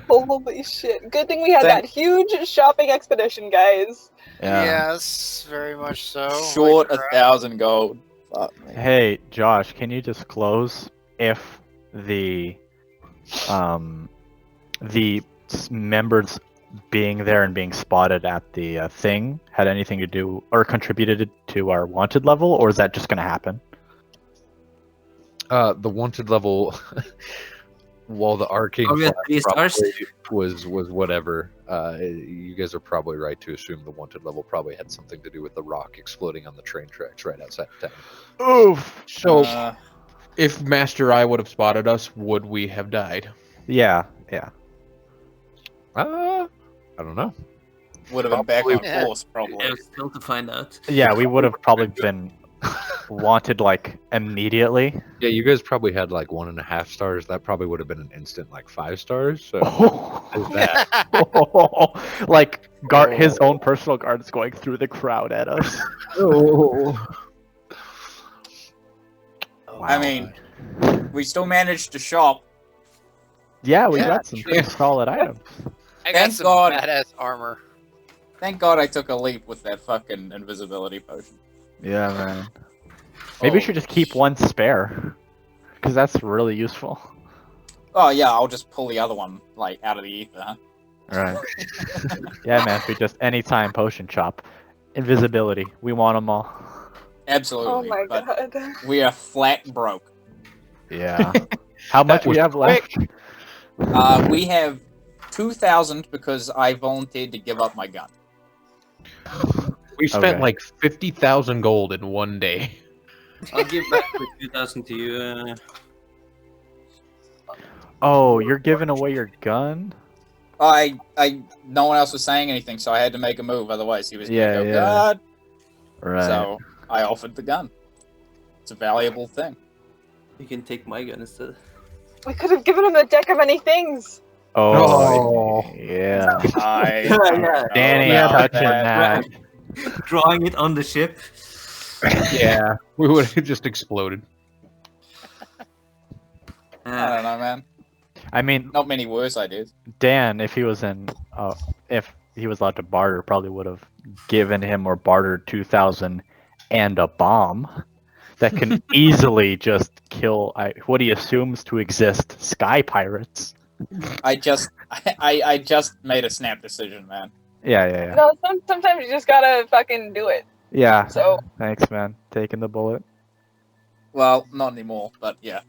Holy shit. Good thing we had that huge shopping expedition, guys. Yeah. Yes, very much so. Short Holy crap. 1,000 gold. Fuck me. Hey, Josh, can you disclose if the members being there and being spotted at the thing had anything to do or contributed to our wanted level, or is that just going to happen? The wanted level, while the arcane Oh, we had flash 3 stars? probably was whatever. You guys are probably right to assume the wanted level probably had something to do with the rock exploding on the train tracks right outside town. Oof. So, Uh, if Master Eye would have spotted us, would we have died? Yeah, yeah. I don't know. would have been back on Yeah. course, probably. Yeah, still to find out. Yeah, we would have probably been wanted like immediately. Yeah, you guys probably had like 1.5 stars. That probably would have been an instant like 5 stars. So there's that. Like his own personal guards going through the crowd at us. I mean, we still managed to shop. Yeah, we Yeah, got some pretty solid items. I got Thank some God. badass armor. Thank God I took a leap with that fucking invisibility potion. Yeah, man. Maybe we should just keep one spare, because that's really useful. Oh yeah, I'll just pull the other one like out of the ether. Huh? Right. Yeah, man. If we just anytime potion shop, invisibility. We want them all. Absolutely. Oh my but god. we are flat broke. Yeah. How much we was have left? We have 2,000 because I volunteered to give up my gun. We spent Okay. like 50,000 gold in one day. I'll give back the 2,000 to you. Oh, you're giving away your gun? No one else was saying anything, so I had to make a move. Otherwise, he was gonna Yeah, go, yeah. God. Right. So I offered the gun. It's a valuable thing. You can take my gun instead. We could have given him a deck of many things. Oh, yeah. I Danny know touching that. that. Drawing it on the ship. Yeah, we would have just exploded. I don't know, man. I mean, Not many worse ideas. Dan, if he was allowed to barter, probably would have given him or bartered 2,000 and a bomb that can easily just kill what he assumes to exist sky pirates. I just made a snap decision, man. Yeah. No, sometimes you just gotta fucking do it. Yeah. So Thanks, man. Taking the bullet. Well, not anymore, but yeah.